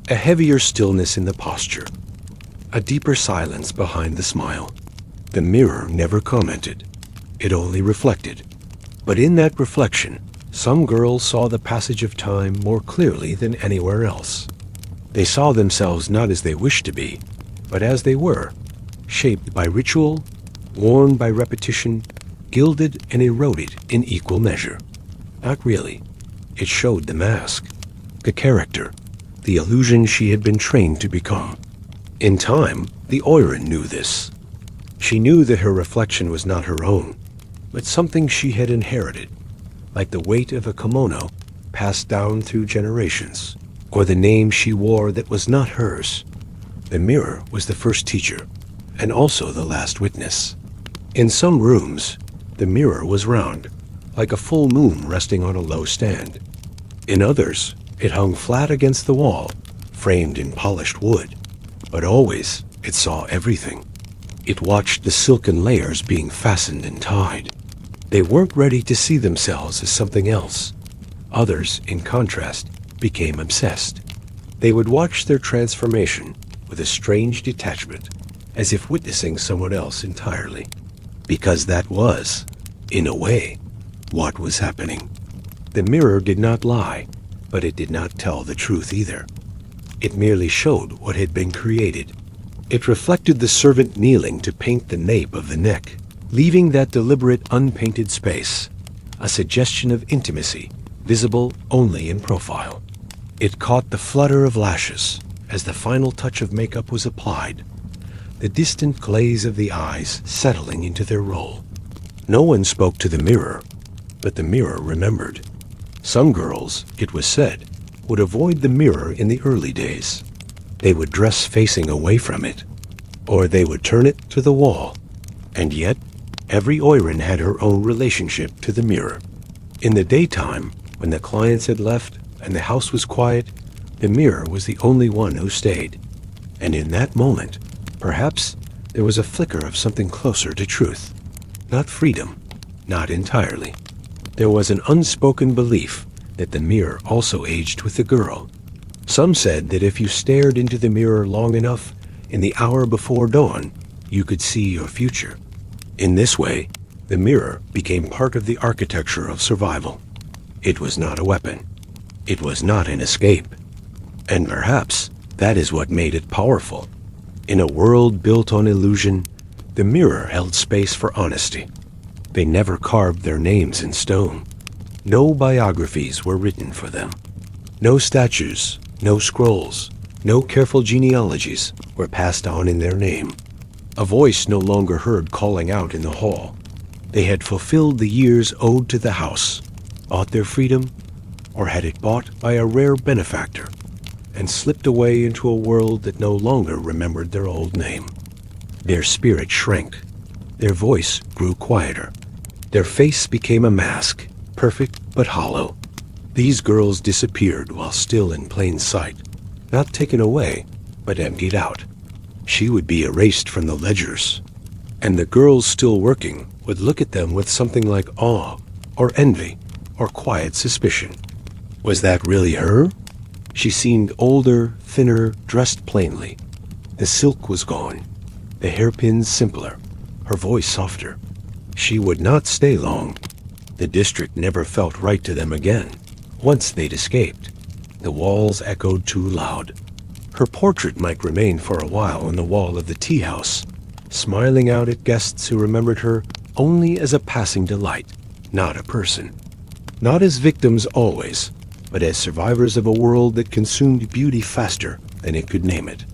a heavier stillness in the posture, a deeper silence behind the smile. The mirror never commented, it only reflected. But in that reflection, some girls saw the passage of time more clearly than anywhere else. They saw themselves not as they wished to be, but as they were, shaped by ritual, worn by repetition, gilded and eroded in equal measure. Not really. It showed the mask, the character, the illusion she had been trained to become. In time, the Oiran knew this. She knew that her reflection was not her own, but something she had inherited, like the weight of a kimono passed down through generations, or the name she wore that was not hers. The mirror was the first teacher, and also the last witness. In some rooms, the mirror was round, like a full moon resting on a low stand. In others, it hung flat against the wall, framed in polished wood. But always, it saw everything. It watched the silken layers being fastened and tied. They weren't ready to see themselves as something else. Others, in contrast, became obsessed. They would watch their transformation with a strange detachment, as if witnessing someone else entirely. Because that was, in a way, what was happening. The mirror did not lie, but it did not tell the truth either. It merely showed what had been created. It reflected the servant kneeling to paint the nape of the neck, leaving that deliberate unpainted space, a suggestion of intimacy, visible only in profile. It caught the flutter of lashes as the final touch of makeup was applied, the distant glaze of the eyes settling into their role. No one spoke to the mirror, but the mirror remembered. Some girls, it was said, would avoid the mirror in the early days. They would dress facing away from it, or they would turn it to the wall. And yet, every Oiran had her own relationship to the mirror. In the daytime, when the clients had left and the house was quiet, the mirror was the only one who stayed. And in that moment, perhaps there was a flicker of something closer to truth. Not freedom, not entirely. There was an unspoken belief that the mirror also aged with the girl. Some said that if you stared into the mirror long enough, in the hour before dawn, you could see your future. In this way, the mirror became part of the architecture of survival. It was not a weapon. It was not an escape. And perhaps that is what made it powerful. In a world built on illusion, the mirror held space for honesty. They never carved their names in stone. No biographies were written for them. No statues, no scrolls, no careful genealogies were passed on in their name. A voice no longer heard calling out in the hall. They had fulfilled the years owed to the house, bought their freedom, or had it bought by a rare benefactor, and slipped away into a world that no longer remembered their old name. Their spirit shrank. Their voice grew quieter. Their face became a mask, perfect but hollow. These girls disappeared while still in plain sight, not taken away, but emptied out. She would be erased from the ledgers, and the girls still working would look at them with something like awe, or envy, or quiet suspicion. Was that really her? She seemed older, thinner, dressed plainly. The silk was gone, the hairpins simpler, her voice softer. She would not stay long. The district never felt right to them again. Once they'd escaped, the walls echoed too loud. Her portrait might remain for a while on the wall of the tea house, smiling out at guests who remembered her only as a passing delight, not a person. Not as victims always, but as survivors of a world that consumed beauty faster than it could name it.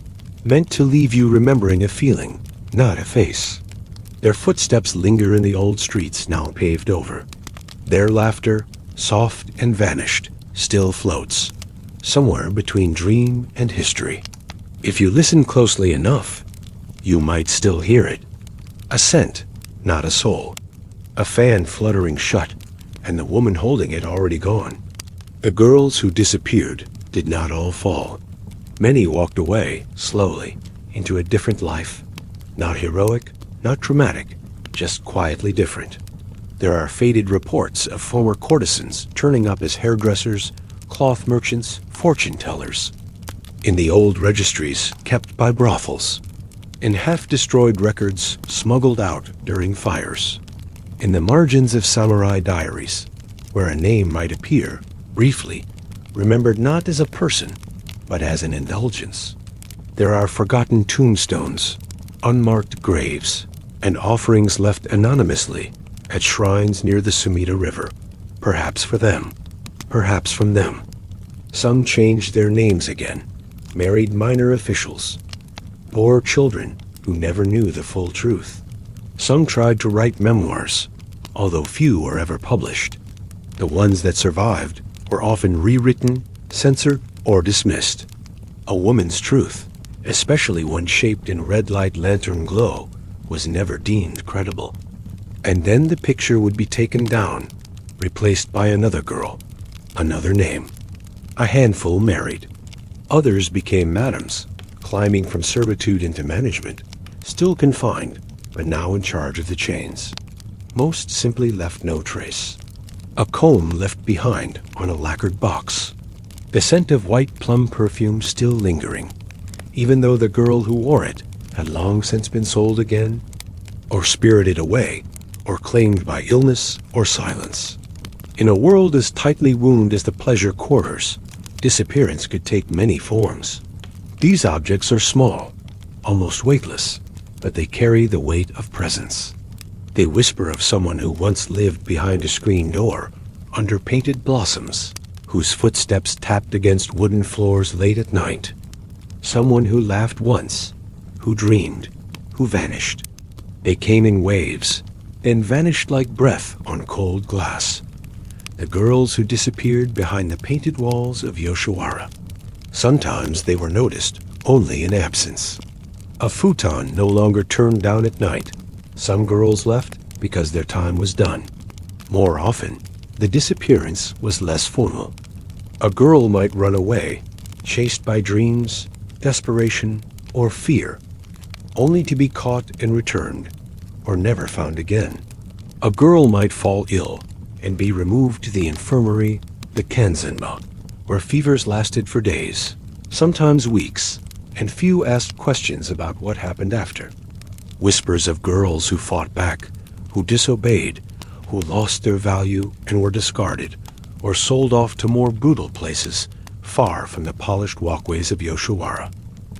Meant to leave you remembering a feeling, not a face. Their footsteps linger in the old streets now paved over. Their laughter, soft and vanished, still floats, somewhere between dream and history. If you listen closely enough, you might still hear it. A scent, not a soul. A fan fluttering shut, and the woman holding it already gone. The girls who disappeared did not all fall. Many walked away, slowly, into a different life. Not heroic, not dramatic, just quietly different. There are faded reports of former courtesans turning up as hairdressers, cloth merchants, fortune tellers. In the old registries kept by brothels. In half-destroyed records smuggled out during fires. In the margins of samurai diaries, where a name might appear, briefly, remembered not as a person, but as an indulgence. There are forgotten tombstones, unmarked graves, and offerings left anonymously at shrines near the Sumida River, perhaps for them, perhaps from them. Some changed their names again, married minor officials, bore children who never knew the full truth. Some tried to write memoirs, although few were ever published. The ones that survived were often rewritten, censored, or dismissed. A woman's truth, especially one shaped in red light lantern glow, was never deemed credible. And then the picture would be taken down, replaced by another girl, another name. A handful married. Others became madams, climbing from servitude into management, still confined, but now in charge of the chains. Most simply left no trace. A comb left behind on a lacquered box. The scent of white plum perfume still lingering, even though the girl who wore it had long since been sold again, or spirited away, or claimed by illness or silence. In a world as tightly wound as the pleasure quarters, disappearance could take many forms. These objects are small, almost weightless, but they carry the weight of presence. They whisper of someone who once lived behind a screen door, under painted blossoms, whose footsteps tapped against wooden floors late at night. Someone who laughed once, who dreamed, who vanished. They came in waves, then vanished like breath on cold glass. The girls who disappeared behind the painted walls of Yoshiwara. Sometimes they were noticed only in absence. A futon no longer turned down at night. Some girls left because their time was done. More often, the disappearance was less formal. A girl might run away, chased by dreams, desperation, or fear, only to be caught and returned, or never found again. A girl might fall ill and be removed to the infirmary, the kanzenba, where fevers lasted for days, sometimes weeks, and few asked questions about what happened after. Whispers of girls who fought back, who disobeyed, who lost their value and were discarded, or sold off to more brutal places, far from the polished walkways of Yoshiwara.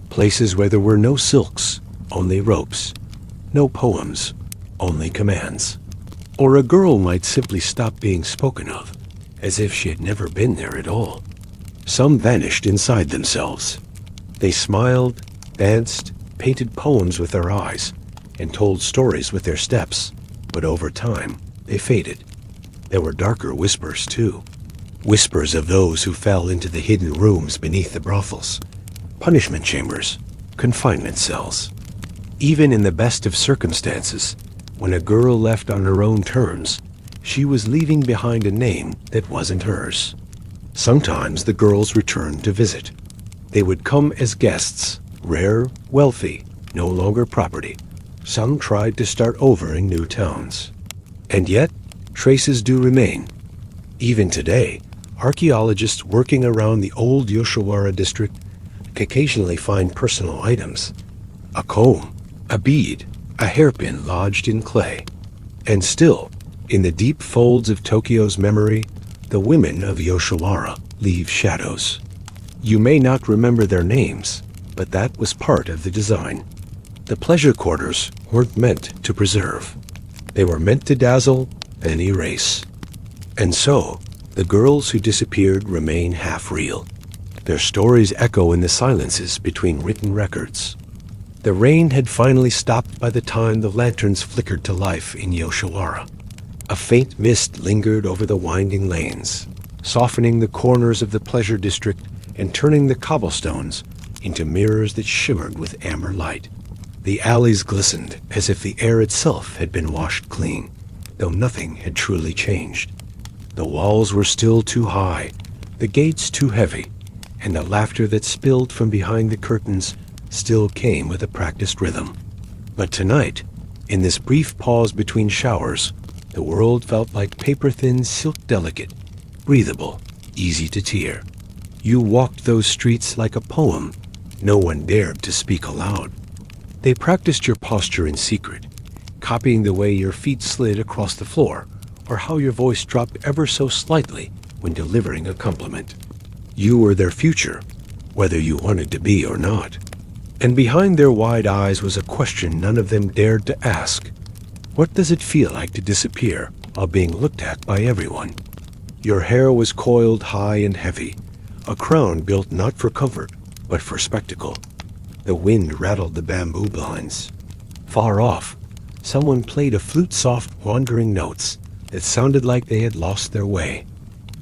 Places where there were no silks, only ropes, no poems, only commands. Or a girl might simply stop being spoken of, as if she had never been there at all. Some vanished inside themselves. They smiled, danced, painted poems with their eyes, and told stories with their steps, but over time, they faded. There were darker whispers, too. Whispers of those who fell into the hidden rooms beneath the brothels, punishment chambers, confinement cells. Even in the best of circumstances, when a girl left on her own terms, she was leaving behind a name that wasn't hers. Sometimes the girls returned to visit. They would come as guests, rare, wealthy, no longer property. Some tried to start over in new towns. And yet, traces do remain. Even today, archaeologists working around the old Yoshiwara district occasionally find personal items. A comb, a bead, a hairpin lodged in clay. And still, in the deep folds of Tokyo's memory, the women of Yoshiwara leave shadows. You may not remember their names, but that was part of the design. The pleasure quarters weren't meant to preserve. They were meant to dazzle and erase. And so, the girls who disappeared remain half-real. Their stories echo in the silences between written records. The rain had finally stopped by the time the lanterns flickered to life in Yoshiwara. A faint mist lingered over the winding lanes, softening the corners of the pleasure district and turning the cobblestones into mirrors that shimmered with amber light. The alleys glistened as if the air itself had been washed clean, though nothing had truly changed. The walls were still too high, the gates too heavy, and the laughter that spilled from behind the curtains still came with a practiced rhythm. But tonight, in this brief pause between showers, the world felt like paper-thin silk delicate, breathable, easy to tear. You walked those streets like a poem no one dared to speak aloud. They practiced your posture in secret, copying the way your feet slid across the floor, or how your voice dropped ever so slightly when delivering a compliment. You were their future, whether you wanted to be or not. And behind their wide eyes was a question none of them dared to ask. What does it feel like to disappear while being looked at by everyone? Your hair was coiled high and heavy, a crown built not for comfort, but for spectacle. The wind rattled the bamboo blinds. Far off, someone played a flute-soft wandering notes that sounded like they had lost their way.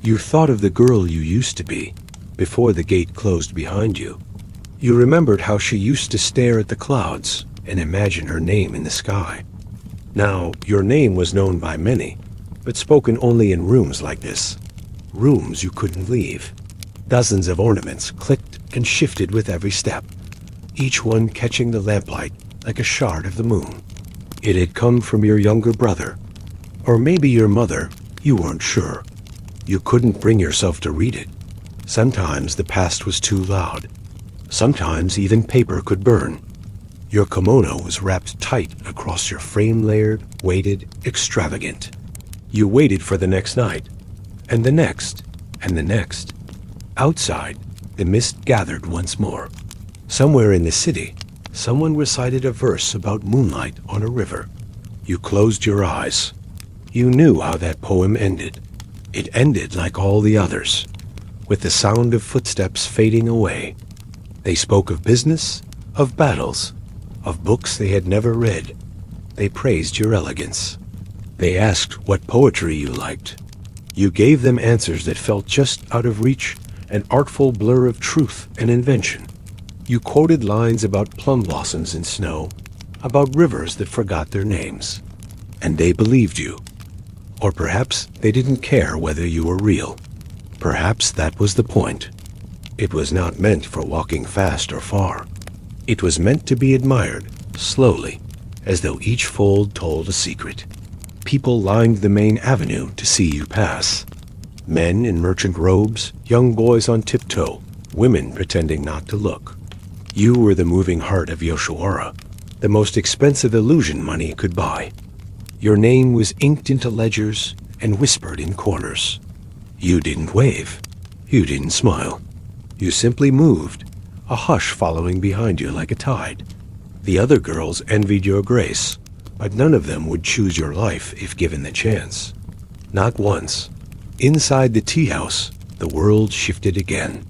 You thought of the girl you used to be, before the gate closed behind you. You remembered how she used to stare at the clouds and imagine her name in the sky. Now, your name was known by many, but spoken only in rooms like this. Rooms you couldn't leave. Dozens of ornaments clicked and shifted with every step, each one catching the lamplight like a shard of the moon. It had come from your younger brother, or maybe your mother, you weren't sure. You couldn't bring yourself to read it. Sometimes the past was too loud. Sometimes even paper could burn. Your kimono was wrapped tight across your frame-layered, weighted, extravagant. You waited for the next night, and the next, and the next. Outside, the mist gathered once more. Somewhere in the city, someone recited a verse about moonlight on a river. You closed your eyes. You knew how that poem ended. It ended like all the others, with the sound of footsteps fading away. They spoke of business, of battles, of books they had never read. They praised your elegance. They asked what poetry you liked. You gave them answers that felt just out of reach, an artful blur of truth and invention. You quoted lines about plum blossoms in snow, about rivers that forgot their names. And they believed you. Or perhaps they didn't care whether you were real. Perhaps that was the point. It was not meant for walking fast or far. It was meant to be admired, slowly, as though each fold told a secret. People lined the main avenue to see you pass. Men in merchant robes, young boys on tiptoe, women pretending not to look. You were the moving heart of Yoshiwara, the most expensive illusion money could buy. Your name was inked into ledgers and whispered in corners. You didn't wave. You didn't smile. You simply moved, a hush following behind you like a tide. The other girls envied your grace, but none of them would choose your life if given the chance. Not once. Inside the tea house, the world shifted again.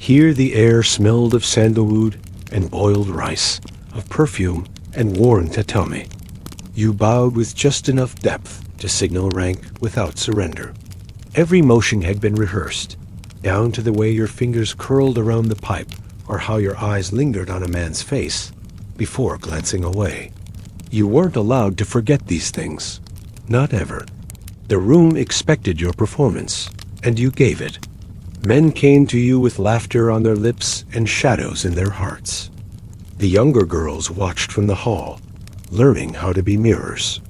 Here the air smelled of sandalwood and boiled rice, of perfume and worn tatami. You bowed with just enough depth to signal rank without surrender. Every motion had been rehearsed, down to the way your fingers curled around the pipe or how your eyes lingered on a man's face before glancing away. You weren't allowed to forget these things. Not ever. The room expected your performance, and you gave it. Men came to you with laughter on their lips and shadows in their hearts. The younger girls watched from the hall, learning how to be mirrors.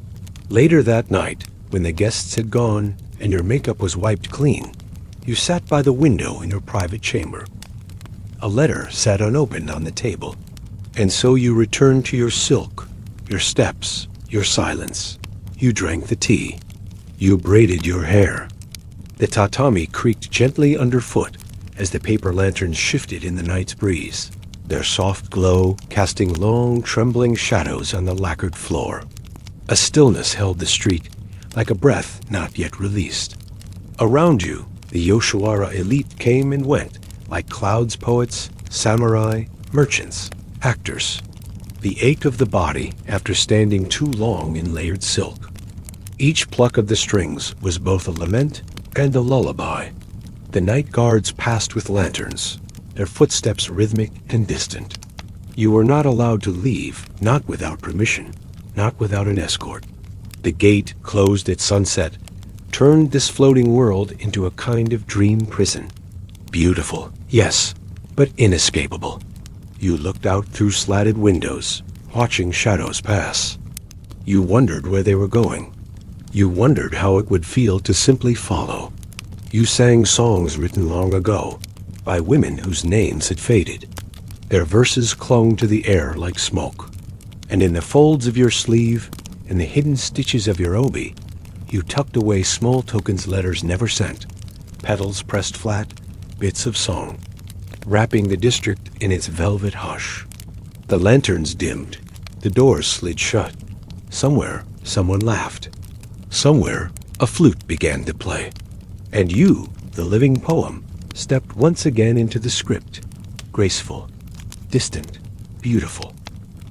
Later that night, when the guests had gone and your makeup was wiped clean, you sat by the window in your private chamber. A letter sat unopened on the table, and so you returned to your silk, your steps, your silence. You drank the tea. You braided your hair. The tatami creaked gently underfoot as the paper lanterns shifted in the night's breeze, their soft glow casting long, trembling shadows on the lacquered floor. A stillness held the street, like a breath not yet released. Around you, the Yoshiwara elite came and went, like clouds poets, samurai, merchants, actors. The ache of the body after standing too long in layered silk. Each pluck of the strings was both a lament and a lullaby. The night guards passed with lanterns, their footsteps rhythmic and distant. You were not allowed to leave, not without permission, not without an escort. The gate, closed at sunset, turned this floating world into a kind of dream prison. Beautiful, yes, but inescapable. You looked out through slatted windows, watching shadows pass. You wondered where they were going. You wondered how it would feel to simply follow. You sang songs written long ago, by women whose names had faded. Their verses clung to the air like smoke. And in the folds of your sleeve, in the hidden stitches of your obi, you tucked away small tokens letters never sent, petals pressed flat, bits of song, wrapping the district in its velvet hush. The lanterns dimmed, the doors slid shut. Somewhere, someone laughed. Somewhere, a flute began to play. And you, the living poem, stepped once again into the script, graceful, distant, beautiful.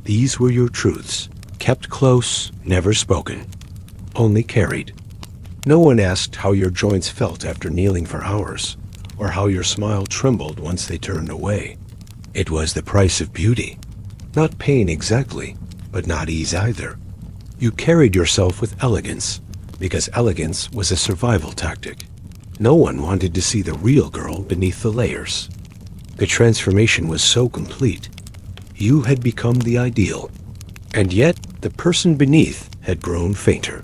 These were your truths, kept close, never spoken, only carried. No one asked how your joints felt after kneeling for hours, or how your smile trembled once they turned away. It was the price of beauty. Not pain exactly, but not ease either. You carried yourself with elegance, because elegance was a survival tactic. No one wanted to see the real girl beneath the layers. The transformation was so complete. You had become the ideal. And yet, the person beneath had grown fainter.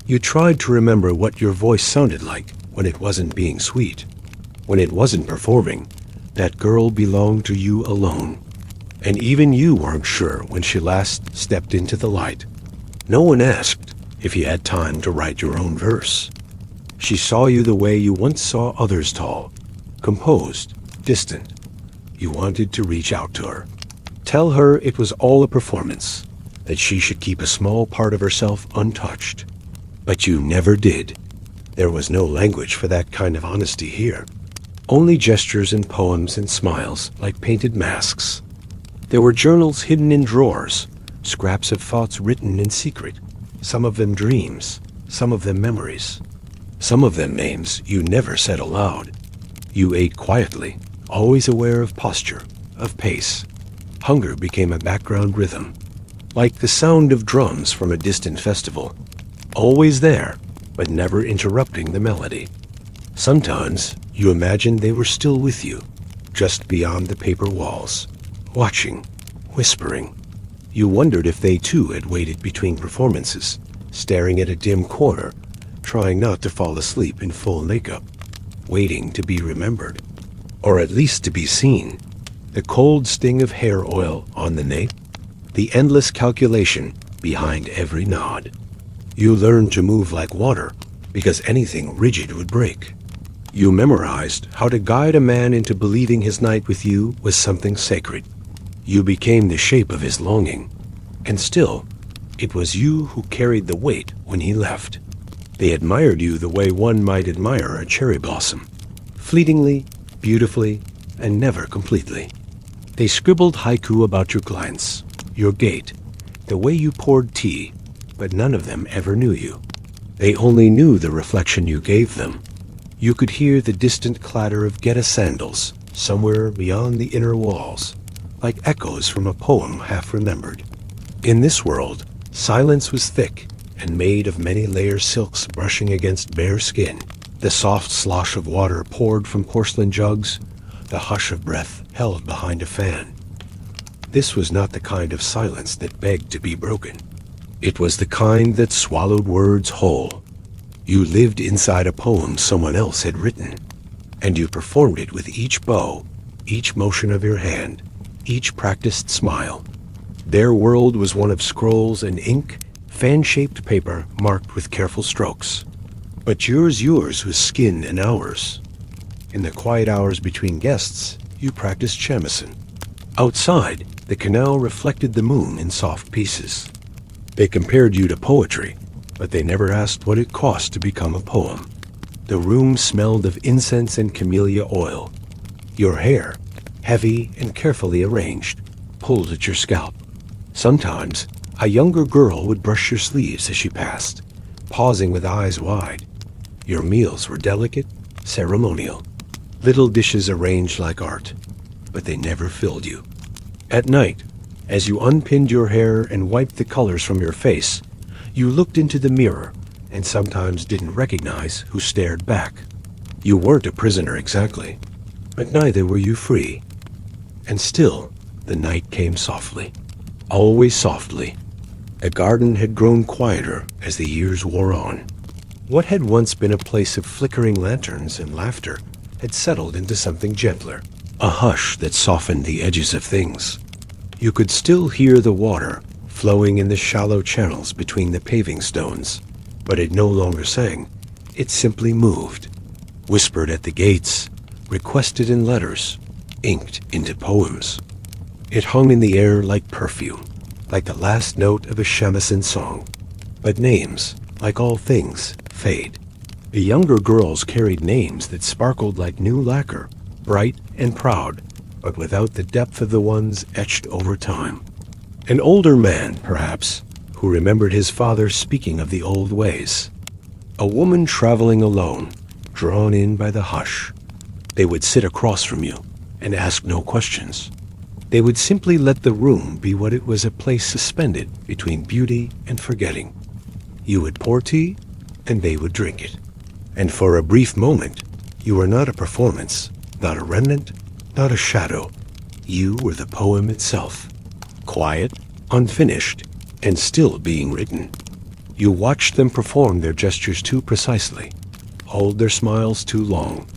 You tried to remember what your voice sounded like when it wasn't being sweet. When it wasn't performing, that girl belonged to you alone. And even you weren't sure when she last stepped into the light. No one asked if you had time to write your own verse. She saw you the way you once saw others, tall, composed, distant. You wanted to reach out to her. Tell her it was all a performance, that she should keep a small part of herself untouched. But you never did. There was no language for that kind of honesty here. Only gestures and poems and smiles like painted masks. There were journals hidden in drawers, scraps of thoughts written in secret, some of them dreams, some of them memories, some of them names you never said aloud. You ate quietly, always aware of posture, of pace. Hunger became a background rhythm, like the sound of drums from a distant festival, always there, but never interrupting the melody. Sometimes you imagined they were still with you, just beyond the paper walls, watching, whispering. You wondered if they too had waited between performances, staring at a dim corner, trying not to fall asleep in full makeup, waiting to be remembered, or at least to be seen. The cold sting of hair oil on the nape, the endless calculation behind every nod. You learned to move like water, because anything rigid would break. You memorized how to guide a man into believing his night with you was something sacred. You became the shape of his longing, and still, it was you who carried the weight when he left. They admired you the way one might admire a cherry blossom, fleetingly, beautifully, and never completely. They scribbled haiku about your glance, your gait, the way you poured tea, but none of them ever knew you. They only knew the reflection you gave them. You could hear the distant clatter of Geta sandals somewhere beyond the inner walls, like echoes from a poem half remembered. In this world, silence was thick and made of many layer silks brushing against bare skin, the soft slosh of water poured from porcelain jugs, the hush of breath held behind a fan. This was not the kind of silence that begged to be broken. It was the kind that swallowed words whole. You lived inside a poem someone else had written, and you performed it with each bow, each motion of your hand, each practiced smile. Their world was one of scrolls and ink, fan-shaped paper marked with careful strokes. But yours was skin and hours. In the quiet hours between guests, you practiced shamisen. Outside, the canal reflected the moon in soft pieces. They compared you to poetry, but they never asked what it cost to become a poem. The room smelled of incense and camellia oil. Your hair, heavy and carefully arranged, pulled at your scalp. Sometimes, a younger girl would brush your sleeves as she passed, pausing with eyes wide. Your meals were delicate, ceremonial. Little dishes arranged like art, but they never filled you. At night, as you unpinned your hair and wiped the colors from your face, you looked into the mirror and sometimes didn't recognize who stared back. You weren't a prisoner exactly, but neither were you free. And still, the night came softly, always softly. The garden had grown quieter as the years wore on. What had once been a place of flickering lanterns and laughter had settled into something gentler, a hush that softened the edges of things. You could still hear the water flowing in the shallow channels between the paving stones, but it no longer sang. It simply moved, whispered at the gates, requested in letters, inked into poems. It hung in the air like perfume, like the last note of a shamisen song. But names, like all things, fade. The younger girls carried names that sparkled like new lacquer, bright and proud, but without the depth of the ones etched over time. An older man, perhaps, who remembered his father speaking of the old ways. A woman traveling alone, drawn in by the hush. They would sit across from you and ask no questions. They would simply let the room be what it was, a place suspended between beauty and forgetting. You would pour tea, and they would drink it. And for a brief moment, you were not a performance, not a remnant, not a shadow. You were the poem itself, quiet, unfinished, and still being written. You watched them perform their gestures too precisely, hold their smiles too long.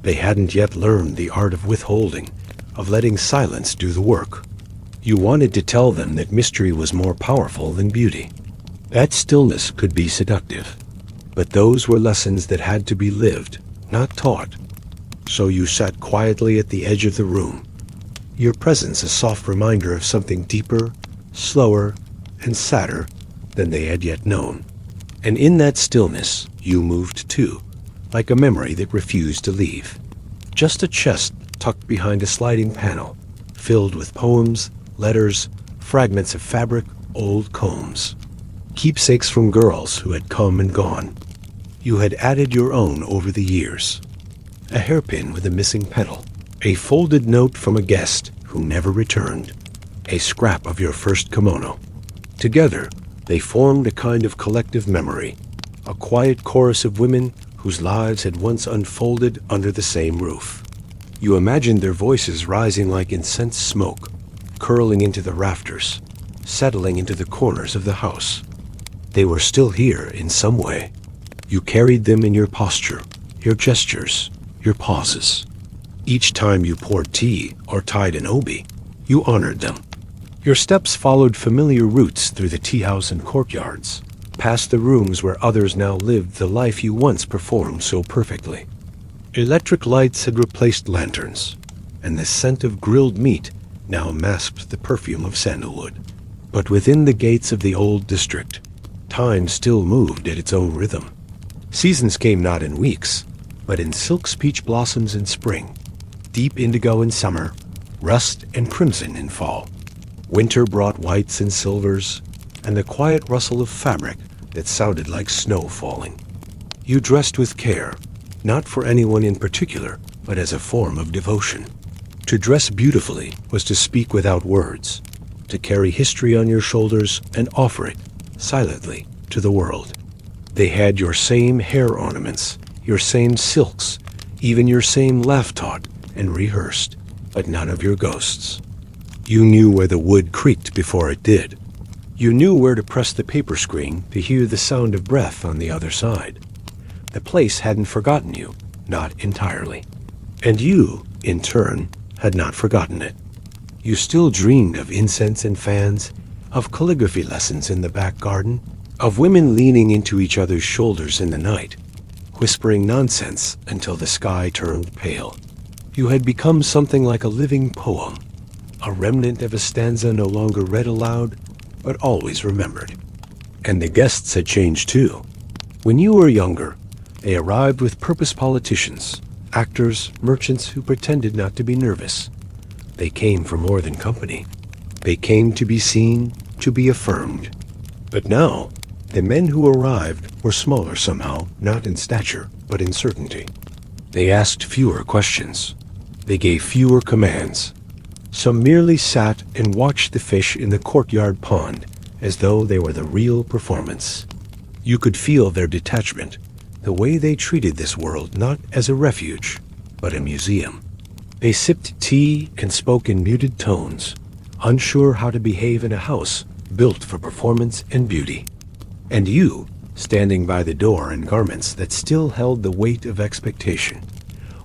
They hadn't yet learned the art of withholding, of letting silence do the work. You wanted to tell them that mystery was more powerful than beauty. That stillness could be seductive, but those were lessons that had to be lived, not taught. So you sat quietly at the edge of the room, your presence a soft reminder of something deeper, slower, and sadder than they had yet known. And in that stillness, you moved too, like a memory that refused to leave. Just a chest tucked behind a sliding panel, filled with poems, letters, fragments of fabric, old combs. Keepsakes from girls who had come and gone. You had added your own over the years. A hairpin with a missing petal, a folded note from a guest who never returned, a scrap of your first kimono. Together, they formed a kind of collective memory, a quiet chorus of women whose lives had once unfolded under the same roof. You imagined their voices rising like incensed smoke, curling into the rafters, settling into the corners of the house. They were still here in some way. You carried them in your posture, your gestures, your pauses. Each time you poured tea or tied an obi, you honored them. Your steps followed familiar routes through the tea house and courtyards, past the rooms where others now lived the life you once performed so perfectly. Electric lights had replaced lanterns, and the scent of grilled meat now masked the perfume of sandalwood. But within the gates of the old district, time still moved at its own rhythm. Seasons came not in weeks, but in silks peach blossoms in spring, deep indigo in summer, rust and crimson in fall. Winter brought whites and silvers, and the quiet rustle of fabric that sounded like snow falling. You dressed with care, not for anyone in particular, but as a form of devotion. To dress beautifully was to speak without words, to carry history on your shoulders and offer it, silently, to the world. They had your same hair ornaments, your same silks, even your same laugh taught and rehearsed, but none of your ghosts. You knew where the wood creaked before it did. You knew where to press the paper screen to hear the sound of breath on the other side. The place hadn't forgotten you, not entirely. And you, in turn, had not forgotten it. You still dreamed of incense and fans, of calligraphy lessons in the back garden, of women leaning into each other's shoulders in the night, whispering nonsense until the sky turned pale. You had become something like a living poem, a remnant of a stanza no longer read aloud, but always remembered. And the guests had changed too. When you were younger, they arrived with purpose: politicians, actors, merchants who pretended not to be nervous. They came for more than company. They came to be seen, to be affirmed. But now, the men who arrived were smaller somehow, not in stature, but in certainty. They asked fewer questions. They gave fewer commands. Some merely sat and watched the fish in the courtyard pond, as though they were the real performance. You could feel their detachment, the way they treated this world not as a refuge, but a museum. They sipped tea and spoke in muted tones, unsure how to behave in a house built for performance and beauty. And you, standing by the door in garments that still held the weight of expectation,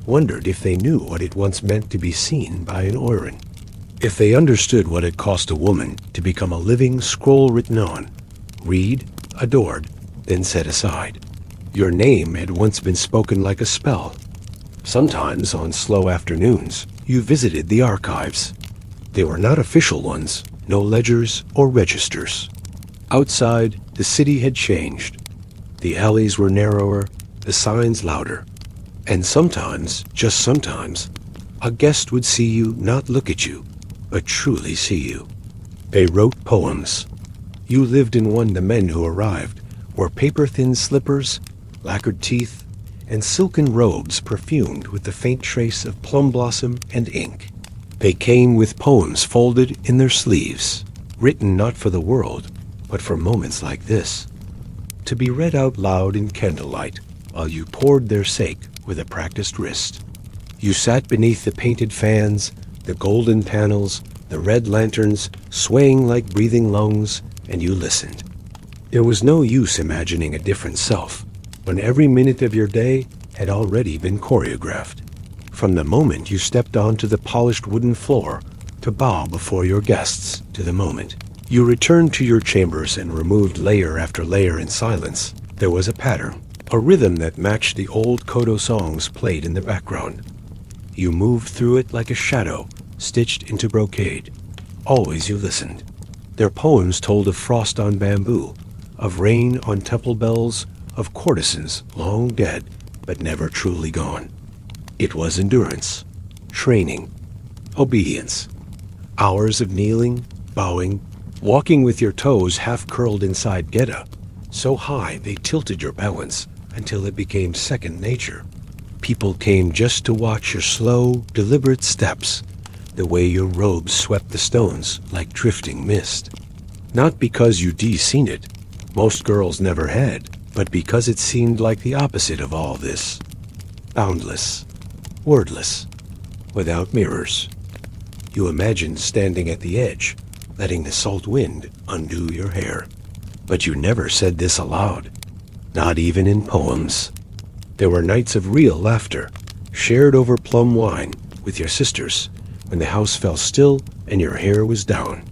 wondered if they knew what it once meant to be seen by an Oiran. If they understood what it cost a woman to become a living scroll written on, read, adored, then set aside. Your name had once been spoken like a spell. Sometimes, on slow afternoons, you visited the archives. They were not official ones, no ledgers or registers. Outside, the city had changed. The alleys were narrower, the signs louder. And sometimes, just sometimes, a guest would see you not look at you, but truly see you. They wrote poems. You lived in one. The men who arrived wore paper-thin slippers, lacquered teeth, and silken robes perfumed with the faint trace of plum blossom and ink. They came with poems folded in their sleeves, written not for the world, but for moments like this, to be read out loud in candlelight while you poured their sake with a practiced wrist. You sat beneath the painted fans, the golden panels, the red lanterns swaying like breathing lungs, and you listened. There was no use imagining a different self, when every minute of your day had already been choreographed. From the moment you stepped onto the polished wooden floor to bow before your guests, to the moment you returned to your chambers and removed layer after layer in silence, there was a pattern, a rhythm that matched the old Kodo songs played in the background. You moved through it like a shadow, stitched into brocade. Always you listened. Their poems told of frost on bamboo, of rain on temple bells, of courtesans long dead, but never truly gone. It was endurance, training, obedience. Hours of kneeling, bowing, walking with your toes half curled inside geta, so high they tilted your balance until it became second nature. People came just to watch your slow, deliberate steps, the way your robes swept the stones like drifting mist. Not because you'd seen it, most girls never had, but because it seemed like the opposite of all this. Boundless, wordless, without mirrors. You imagined standing at the edge, letting the salt wind undo your hair. But you never said this aloud, not even in poems. There were nights of real laughter, shared over plum wine with your sisters, when the house fell still and your hair was down.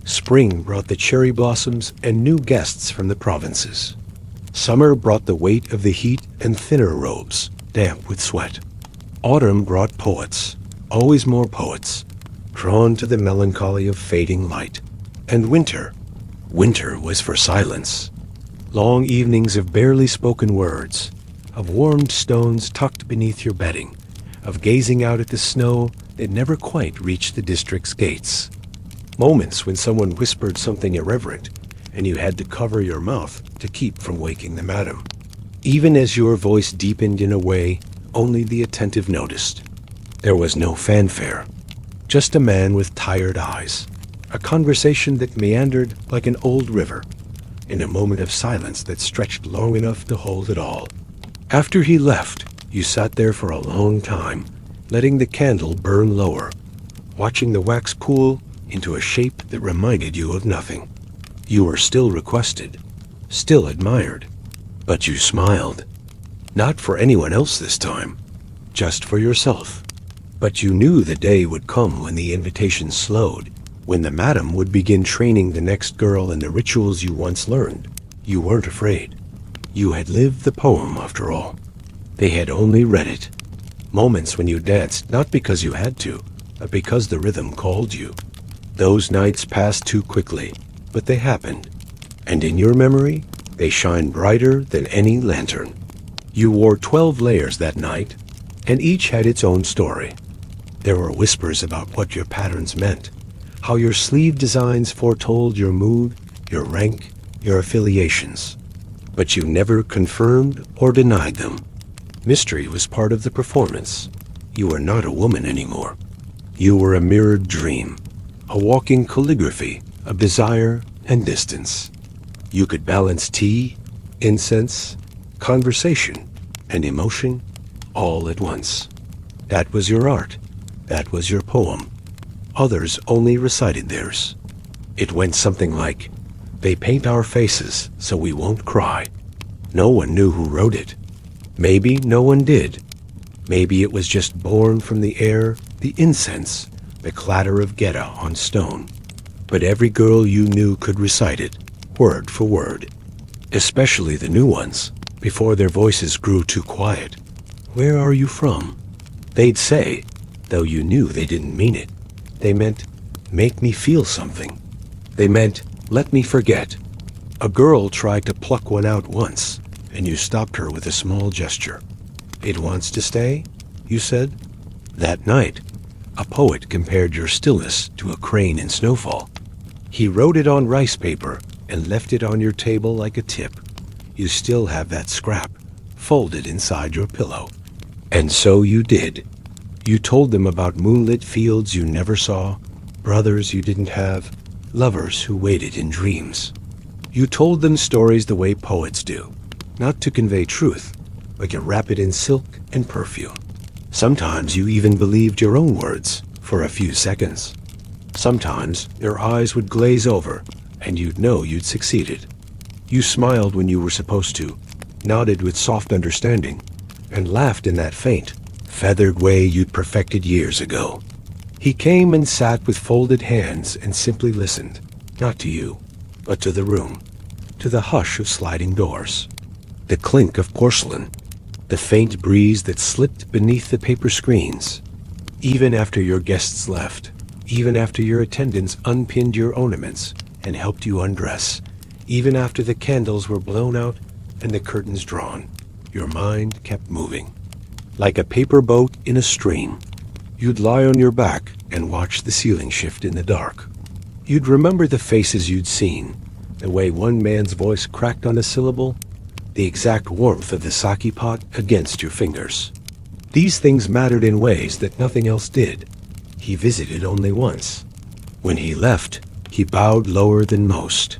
Spring brought the cherry blossoms and new guests from the provinces. Summer brought the weight of the heat and thinner robes, damp with sweat. Autumn brought poets, always more poets, drawn to the melancholy of fading light. And winter was for silence. Long evenings of barely spoken words, of warmed stones tucked beneath your bedding, of gazing out at the snow that never quite reached the district's gates. Moments when someone whispered something irreverent, and you had to cover your mouth to keep from waking the madam. Even as your voice deepened in a way only the attentive noticed. There was no fanfare, just a man with tired eyes, a conversation that meandered like an old river, in a moment of silence that stretched long enough to hold it all. After he left, you sat there for a long time, letting the candle burn lower, watching the wax cool into a shape that reminded you of nothing. You were still requested, still admired, but you smiled. Not for anyone else this time, just for yourself. But you knew the day would come when the invitation slowed, when the madam would begin training the next girl in the rituals you once learned. You weren't afraid. You had lived the poem, after all. They had only read it. Moments when you danced, not because you had to, but because the rhythm called you. Those nights passed too quickly, but they happened. And in your memory, they shine brighter than any lantern. You wore 12 layers that night, and each had its own story. There were whispers about what your patterns meant, how your sleeve designs foretold your mood, your rank, your affiliations. But you never confirmed or denied them. Mystery was part of the performance. You were not a woman anymore. You were a mirrored dream, a walking calligraphy of desire and distance. You could balance tea, incense, conversation, and emotion all at once. That was your art. That was your poem. Others only recited theirs. It went something like, "They paint our faces so we won't cry." No one knew who wrote it. Maybe no one did. Maybe it was just born from the air, the incense, the clatter of geta on stone. But every girl you knew could recite it, word for word. Especially the new ones, before their voices grew too quiet. "Where are you from?" They'd say, though you knew they didn't mean it. They meant, "Make me feel something." They meant, "Let me forget." A girl tried to pluck one out once, and you stopped her with a small gesture. "It wants to stay?" you said. That night, a poet compared your stillness to a crane in snowfall. He wrote it on rice paper and left it on your table like a tip. You still have that scrap, folded inside your pillow. And so you did. You told them about moonlit fields you never saw, brothers you didn't have, lovers who waited in dreams. You told them stories the way poets do, not to convey truth, but to wrap it in silk and perfume. Sometimes you even believed your own words for a few seconds. Sometimes your eyes would glaze over and you'd know you'd succeeded. You smiled when you were supposed to, nodded with soft understanding, and laughed in that faint, feathered way you'd perfected years ago. He came and sat with folded hands and simply listened, not to you, but to the room, to the hush of sliding doors, the clink of porcelain, the faint breeze that slipped beneath the paper screens. Even after your guests left, even after your attendants unpinned your ornaments and helped you undress, even after the candles were blown out and the curtains drawn, your mind kept moving. Like a paper boat in a stream, you'd lie on your back and watch the ceiling shift in the dark. You'd remember the faces you'd seen, the way one man's voice cracked on a syllable, the exact warmth of the sake pot against your fingers. These things mattered in ways that nothing else did. He visited only once. When he left, he bowed lower than most.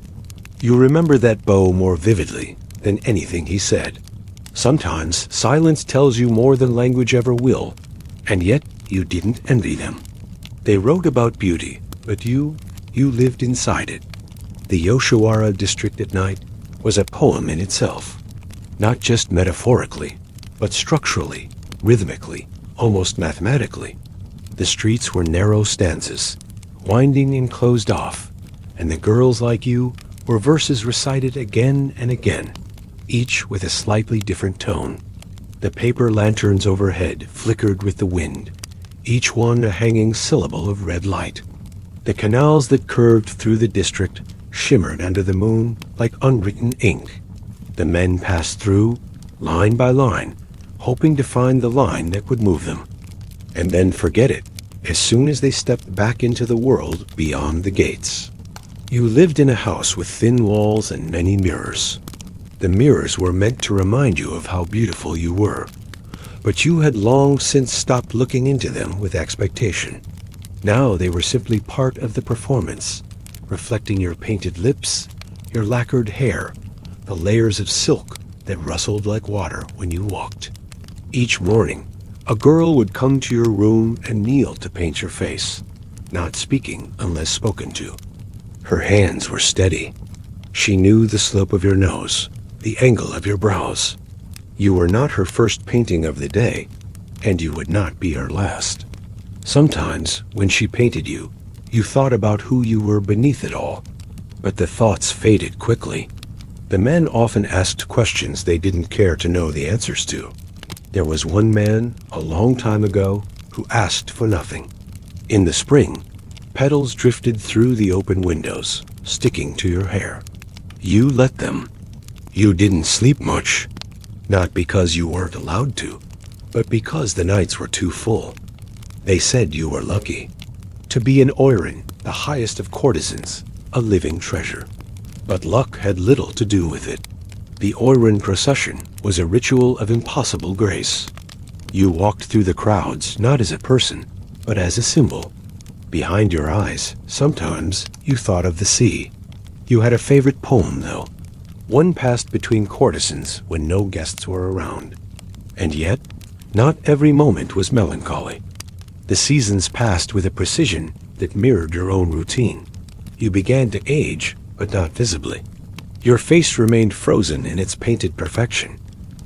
You remember that bow more vividly than anything he said. Sometimes silence tells you more than language ever will, and yet you didn't envy them. They wrote about beauty, but you lived inside it. The Yoshiwara district at night was a poem in itself, not just metaphorically, but structurally, rhythmically, almost mathematically. The streets were narrow stanzas, winding and closed off, and the girls like you were verses recited again and again, each with a slightly different tone. The paper lanterns overhead flickered with the wind, each one a hanging syllable of red light. The canals that curved through the district shimmered under the moon like unwritten ink. The men passed through, line by line, hoping to find the line that would move them, and then forget it as soon as they stepped back into the world beyond the gates. You lived in a house with thin walls and many mirrors. The mirrors were meant to remind you of how beautiful you were, but you had long since stopped looking into them with expectation. Now they were simply part of the performance, reflecting your painted lips, your lacquered hair, the layers of silk that rustled like water when you walked. Each morning, a girl would come to your room and kneel to paint your face, not speaking unless spoken to. Her hands were steady. She knew the slope of your nose, the angle of your brows. You were not her first painting of the day, and you would not be her last. Sometimes, when she painted you, you thought about who you were beneath it all, but the thoughts faded quickly. The men often asked questions they didn't care to know the answers to. There was one man, a long time ago, who asked for nothing. In the spring, petals drifted through the open windows, sticking to your hair. You let them. You didn't sleep much, not because you weren't allowed to, but because the nights were too full. They said you were lucky to be an Oiran, the highest of courtesans, a living treasure. But luck had little to do with it. The Oiran procession was a ritual of impossible grace. You walked through the crowds not as a person, but as a symbol. Behind your eyes, sometimes you thought of the sea. You had a favorite poem, though. One passed between courtesans when no guests were around. And yet, not every moment was melancholy. The seasons passed with a precision that mirrored your own routine. You began to age, but not visibly. Your face remained frozen in its painted perfection,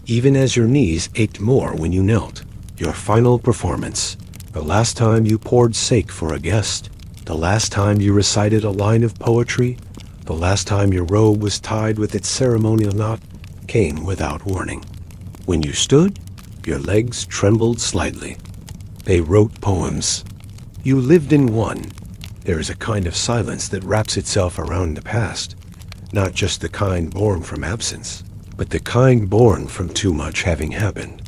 even as your knees ached more when you knelt. Your final performance, the last time you poured sake for a guest, the last time you recited a line of poetry, the last time your robe was tied with its ceremonial knot, came without warning. When you stood, your legs trembled slightly. They wrote poems. You lived in one. There is a kind of silence that wraps itself around the past, not just the kind born from absence, but the kind born from too much having happened.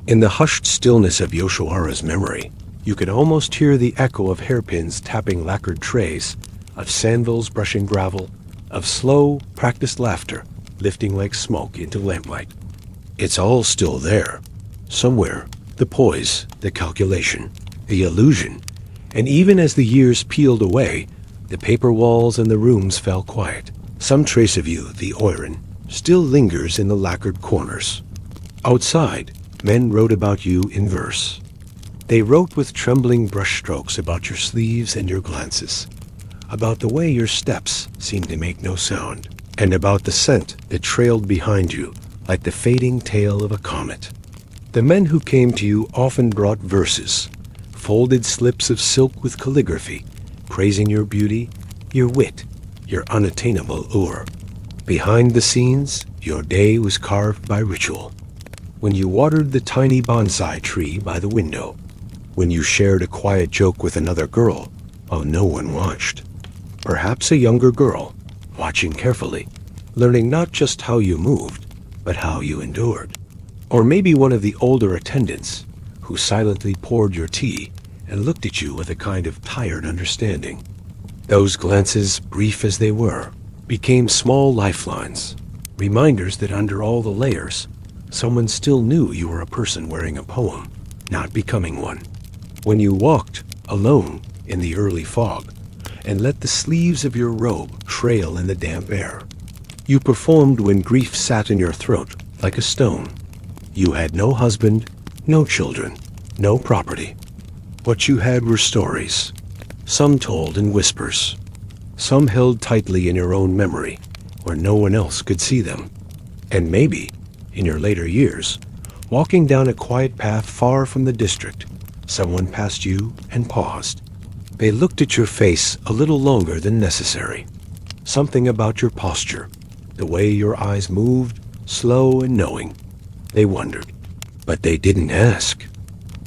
In the hushed stillness of Yoshiwara's memory, you could almost hear the echo of hairpins tapping lacquered trays, of sandals brushing gravel, of slow, practiced laughter lifting like smoke into lamplight. It's all still there, somewhere, The poise, the calculation, the illusion, and even as the years peeled away, the paper walls and the rooms fell quiet. Some trace of you, the Oiran, still lingers in the lacquered corners. Outside, men wrote about you in verse. They wrote with trembling brushstrokes about your sleeves and your glances, about the way your steps seemed to make no sound, and about the scent that trailed behind you like the fading tail of a comet. The men who came to you often brought verses, folded slips of silk with calligraphy, praising your beauty, your wit, your unattainable lure. Behind the scenes, your day was carved by ritual. When you watered the tiny bonsai tree by the window, when you shared a quiet joke with another girl while no one watched. Perhaps a younger girl, watching carefully, learning not just how you moved, but how you endured. Or maybe one of the older attendants who silently poured your tea and looked at you with a kind of tired understanding. Those glances, brief as they were, became small lifelines, reminders that under all the layers, someone still knew you were a person wearing a poem, not becoming one. When you walked, alone, in the early fog, and let the sleeves of your robe trail in the damp air, you performed when grief sat in your throat like a stone. You had no husband, no children, no property. What you had were stories, some told in whispers, some held tightly in your own memory, where no one else could see them. And maybe, in your later years, walking down a quiet path far from the district, someone passed you and paused. They looked at your face a little longer than necessary. Something about your posture, the way your eyes moved, slow and knowing. They wondered, but they didn't ask.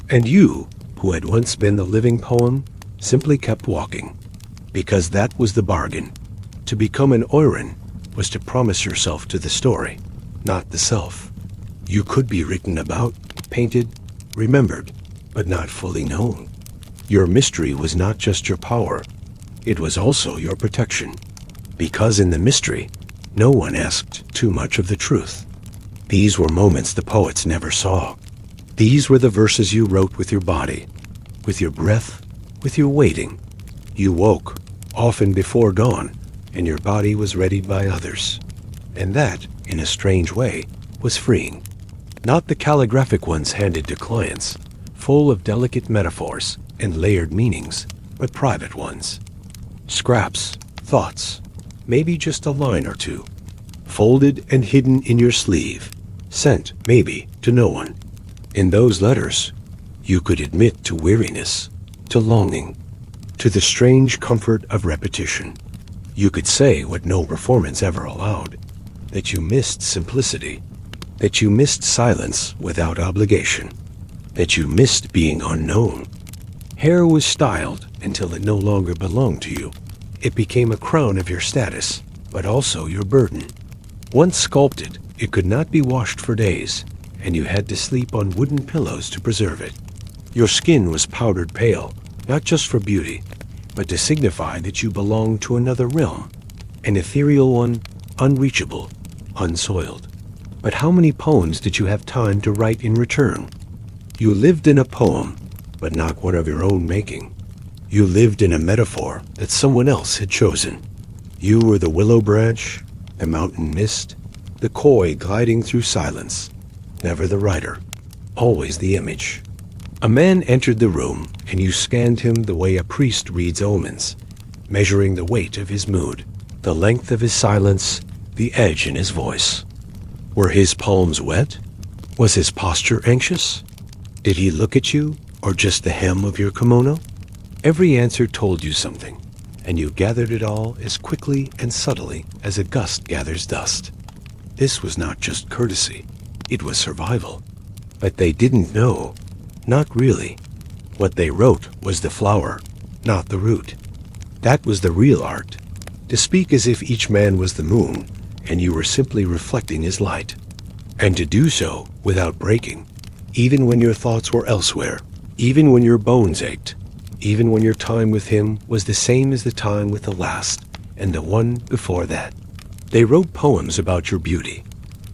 And you, who had once been the living poem, simply kept walking, because that was the bargain. To become an Oiran was to promise yourself to the story, not the self. You could be written about, painted, remembered, but not fully known. Your mystery was not just your power, it was also your protection. Because in the mystery, no one asked too much of the truth. These were moments the poets never saw. These were the verses you wrote with your body, with your breath, with your waiting. You woke, often before dawn, and your body was readied by others. And that, in a strange way, was freeing. Not the calligraphic ones handed to clients, full of delicate metaphors and layered meanings, but private ones. Scraps, thoughts, maybe just a line or two, folded and hidden in your sleeve, sent, maybe, to no one. In those letters, you could admit to weariness, to longing, to the strange comfort of repetition. You could say what no performance ever allowed, that you missed simplicity, that you missed silence without obligation, that you missed being unknown. Hair was styled until it no longer belonged to you. It became a crown of your status, but also your burden. Once sculpted, it could not be washed for days, and you had to sleep on wooden pillows to preserve it. Your skin was powdered pale, not just for beauty, but to signify that you belonged to another realm, an ethereal one, unreachable, unsoiled. But how many poems did you have time to write in return? You lived in a poem, but not one of your own making. You lived in a metaphor that someone else had chosen. You were the willow branch, the mountain mist, the koi gliding through silence, never the writer, always the image. A man entered the room, and you scanned him the way a priest reads omens, measuring the weight of his mood, the length of his silence, the edge in his voice. Were his palms wet? Was his posture anxious? Did he look at you, or just the hem of your kimono? Every answer told you something, and you gathered it all as quickly and subtly as a gust gathers dust. This was not just courtesy, it was survival. But they didn't know, not really. What they wrote was the flower, not the root. That was the real art, to speak as if each man was the moon, and you were simply reflecting his light. And to do so without breaking, even when your thoughts were elsewhere, even when your bones ached, even when your time with him was the same as the time with the last, and the one before that. They wrote poems about your beauty,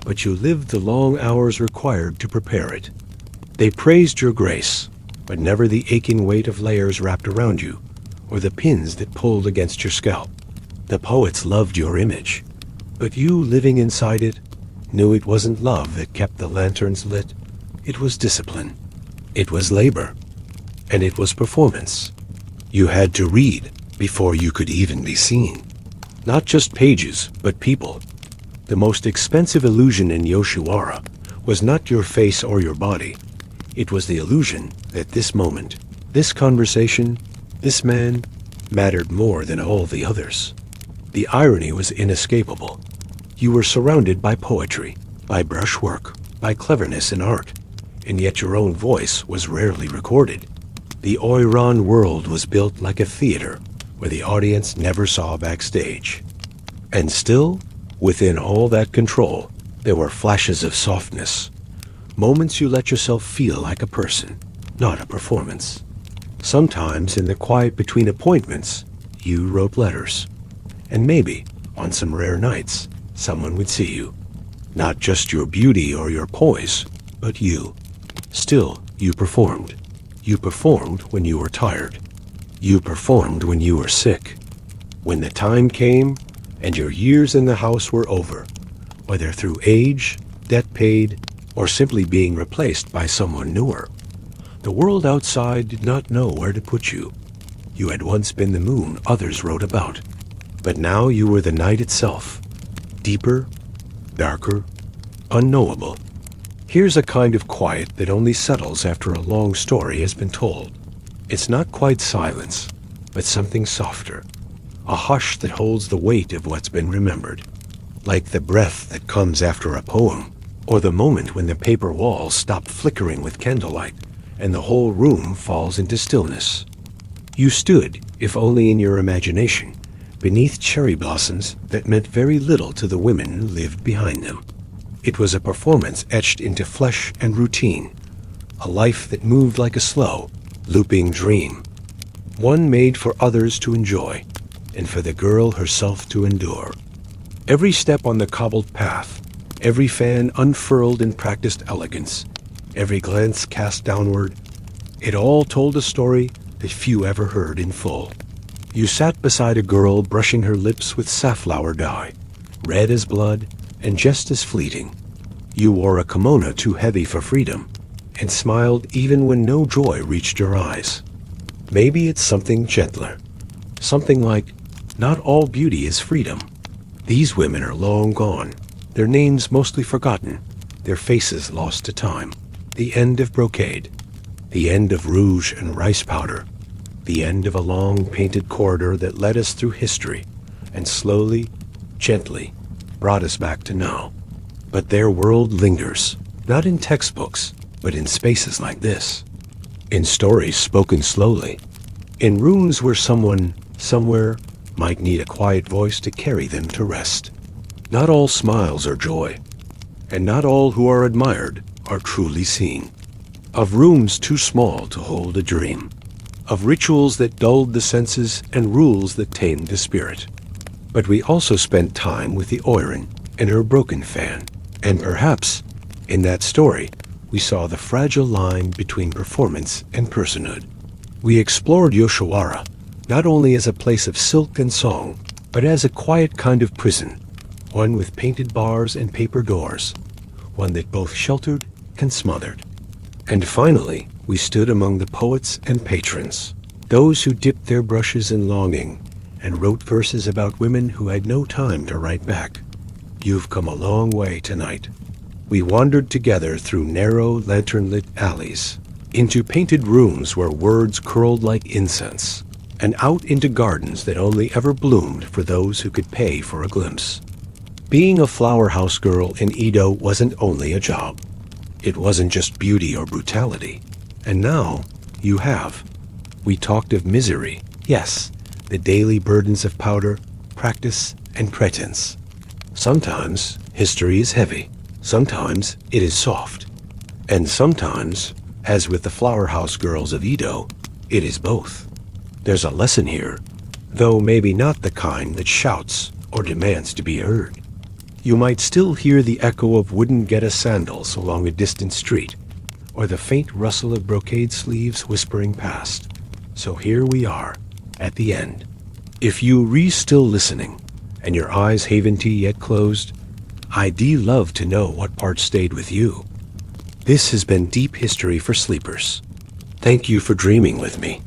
but you lived the long hours required to prepare it. They praised your grace, but never the aching weight of layers wrapped around you, or the pins that pulled against your scalp. The poets loved your image, but you, living inside it, knew it wasn't love that kept the lanterns lit. It was discipline. It was labor. And it was performance. You had to read before you could even be seen. Not just pages, but people. The most expensive illusion in Yoshiwara was not your face or your body. It was the illusion that this moment, this conversation, this man, mattered more than all the others. The irony was inescapable. You were surrounded by poetry, by brushwork, by cleverness in art, and yet your own voice was rarely recorded. The Oiran world was built like a theater, where the audience never saw backstage. And still, within all that control, there were flashes of softness. Moments you let yourself feel like a person, not a performance. Sometimes in the quiet between appointments, you wrote letters. And maybe, on some rare nights, someone would see you. Not just your beauty or your poise, but you. Still, you performed. You performed when you were tired. You performed when you were sick. When the time came, and your years in the house were over, whether through age, debt paid, or simply being replaced by someone newer. The world outside did not know where to put you. You had once been the moon others wrote about, but now you were the night itself. Deeper, darker, unknowable. Here's a kind of quiet that only settles after a long story has been told. It's not quite silence, but something softer. A hush that holds the weight of what's been remembered. Like the breath that comes after a poem, or the moment when the paper walls stop flickering with candlelight, and the whole room falls into stillness. You stood, if only in your imagination, beneath cherry blossoms that meant very little to the women who lived behind them. It was a performance etched into flesh and routine, a life that moved like a slow, looping dream, one made for others to enjoy, and for the girl herself to endure. Every step on the cobbled path, every fan unfurled in practiced elegance, every glance cast downward, it all told a story that few ever heard in full. You sat beside a girl brushing her lips with safflower dye, red as blood and just as fleeting. You wore a kimono too heavy for freedom, and smiled even when no joy reached your eyes. Maybe it's something gentler. Something like, not all beauty is freedom. These women are long gone, their names mostly forgotten, their faces lost to time. The end of brocade, the end of rouge and rice powder, the end of a long painted corridor that led us through history, and slowly, gently, brought us back to now. But their world lingers, not in textbooks, but in spaces like this. In stories spoken slowly. In rooms where someone, somewhere, might need a quiet voice to carry them to rest. Not all smiles are joy, and not all who are admired are truly seen. Of rooms too small to hold a dream. Of rituals that dulled the senses and rules that tamed the spirit. But we also spent time with the Oiran and her broken fan, and perhaps, in that story, we saw the fragile line between performance and personhood. We explored Yoshiwara, not only as a place of silk and song, but as a quiet kind of prison, one with painted bars and paper doors, one that both sheltered and smothered. And finally, we stood among the poets and patrons, those who dipped their brushes in longing and wrote verses about women who had no time to write back. You've come a long way tonight. We wandered together through narrow, lantern-lit alleys, into painted rooms where words curled like incense, and out into gardens that only ever bloomed for those who could pay for a glimpse. Being a flower house girl in Edo wasn't only a job. It wasn't just beauty or brutality. And now, you have. We talked of misery, yes, the daily burdens of powder, practice, and pretense. Sometimes, history is heavy. Sometimes, it is soft. And sometimes, as with the flower house girls of Edo, it is both. There's a lesson here, though maybe not the kind that shouts or demands to be heard. You might still hear the echo of wooden geta sandals along a distant street, or the faint rustle of brocade sleeves whispering past. So here we are, at the end. If you still listening, and your eyes haven't yet closed, I'd love to know what part stayed with you. This has been Deep History for Sleepers. Thank you for dreaming with me.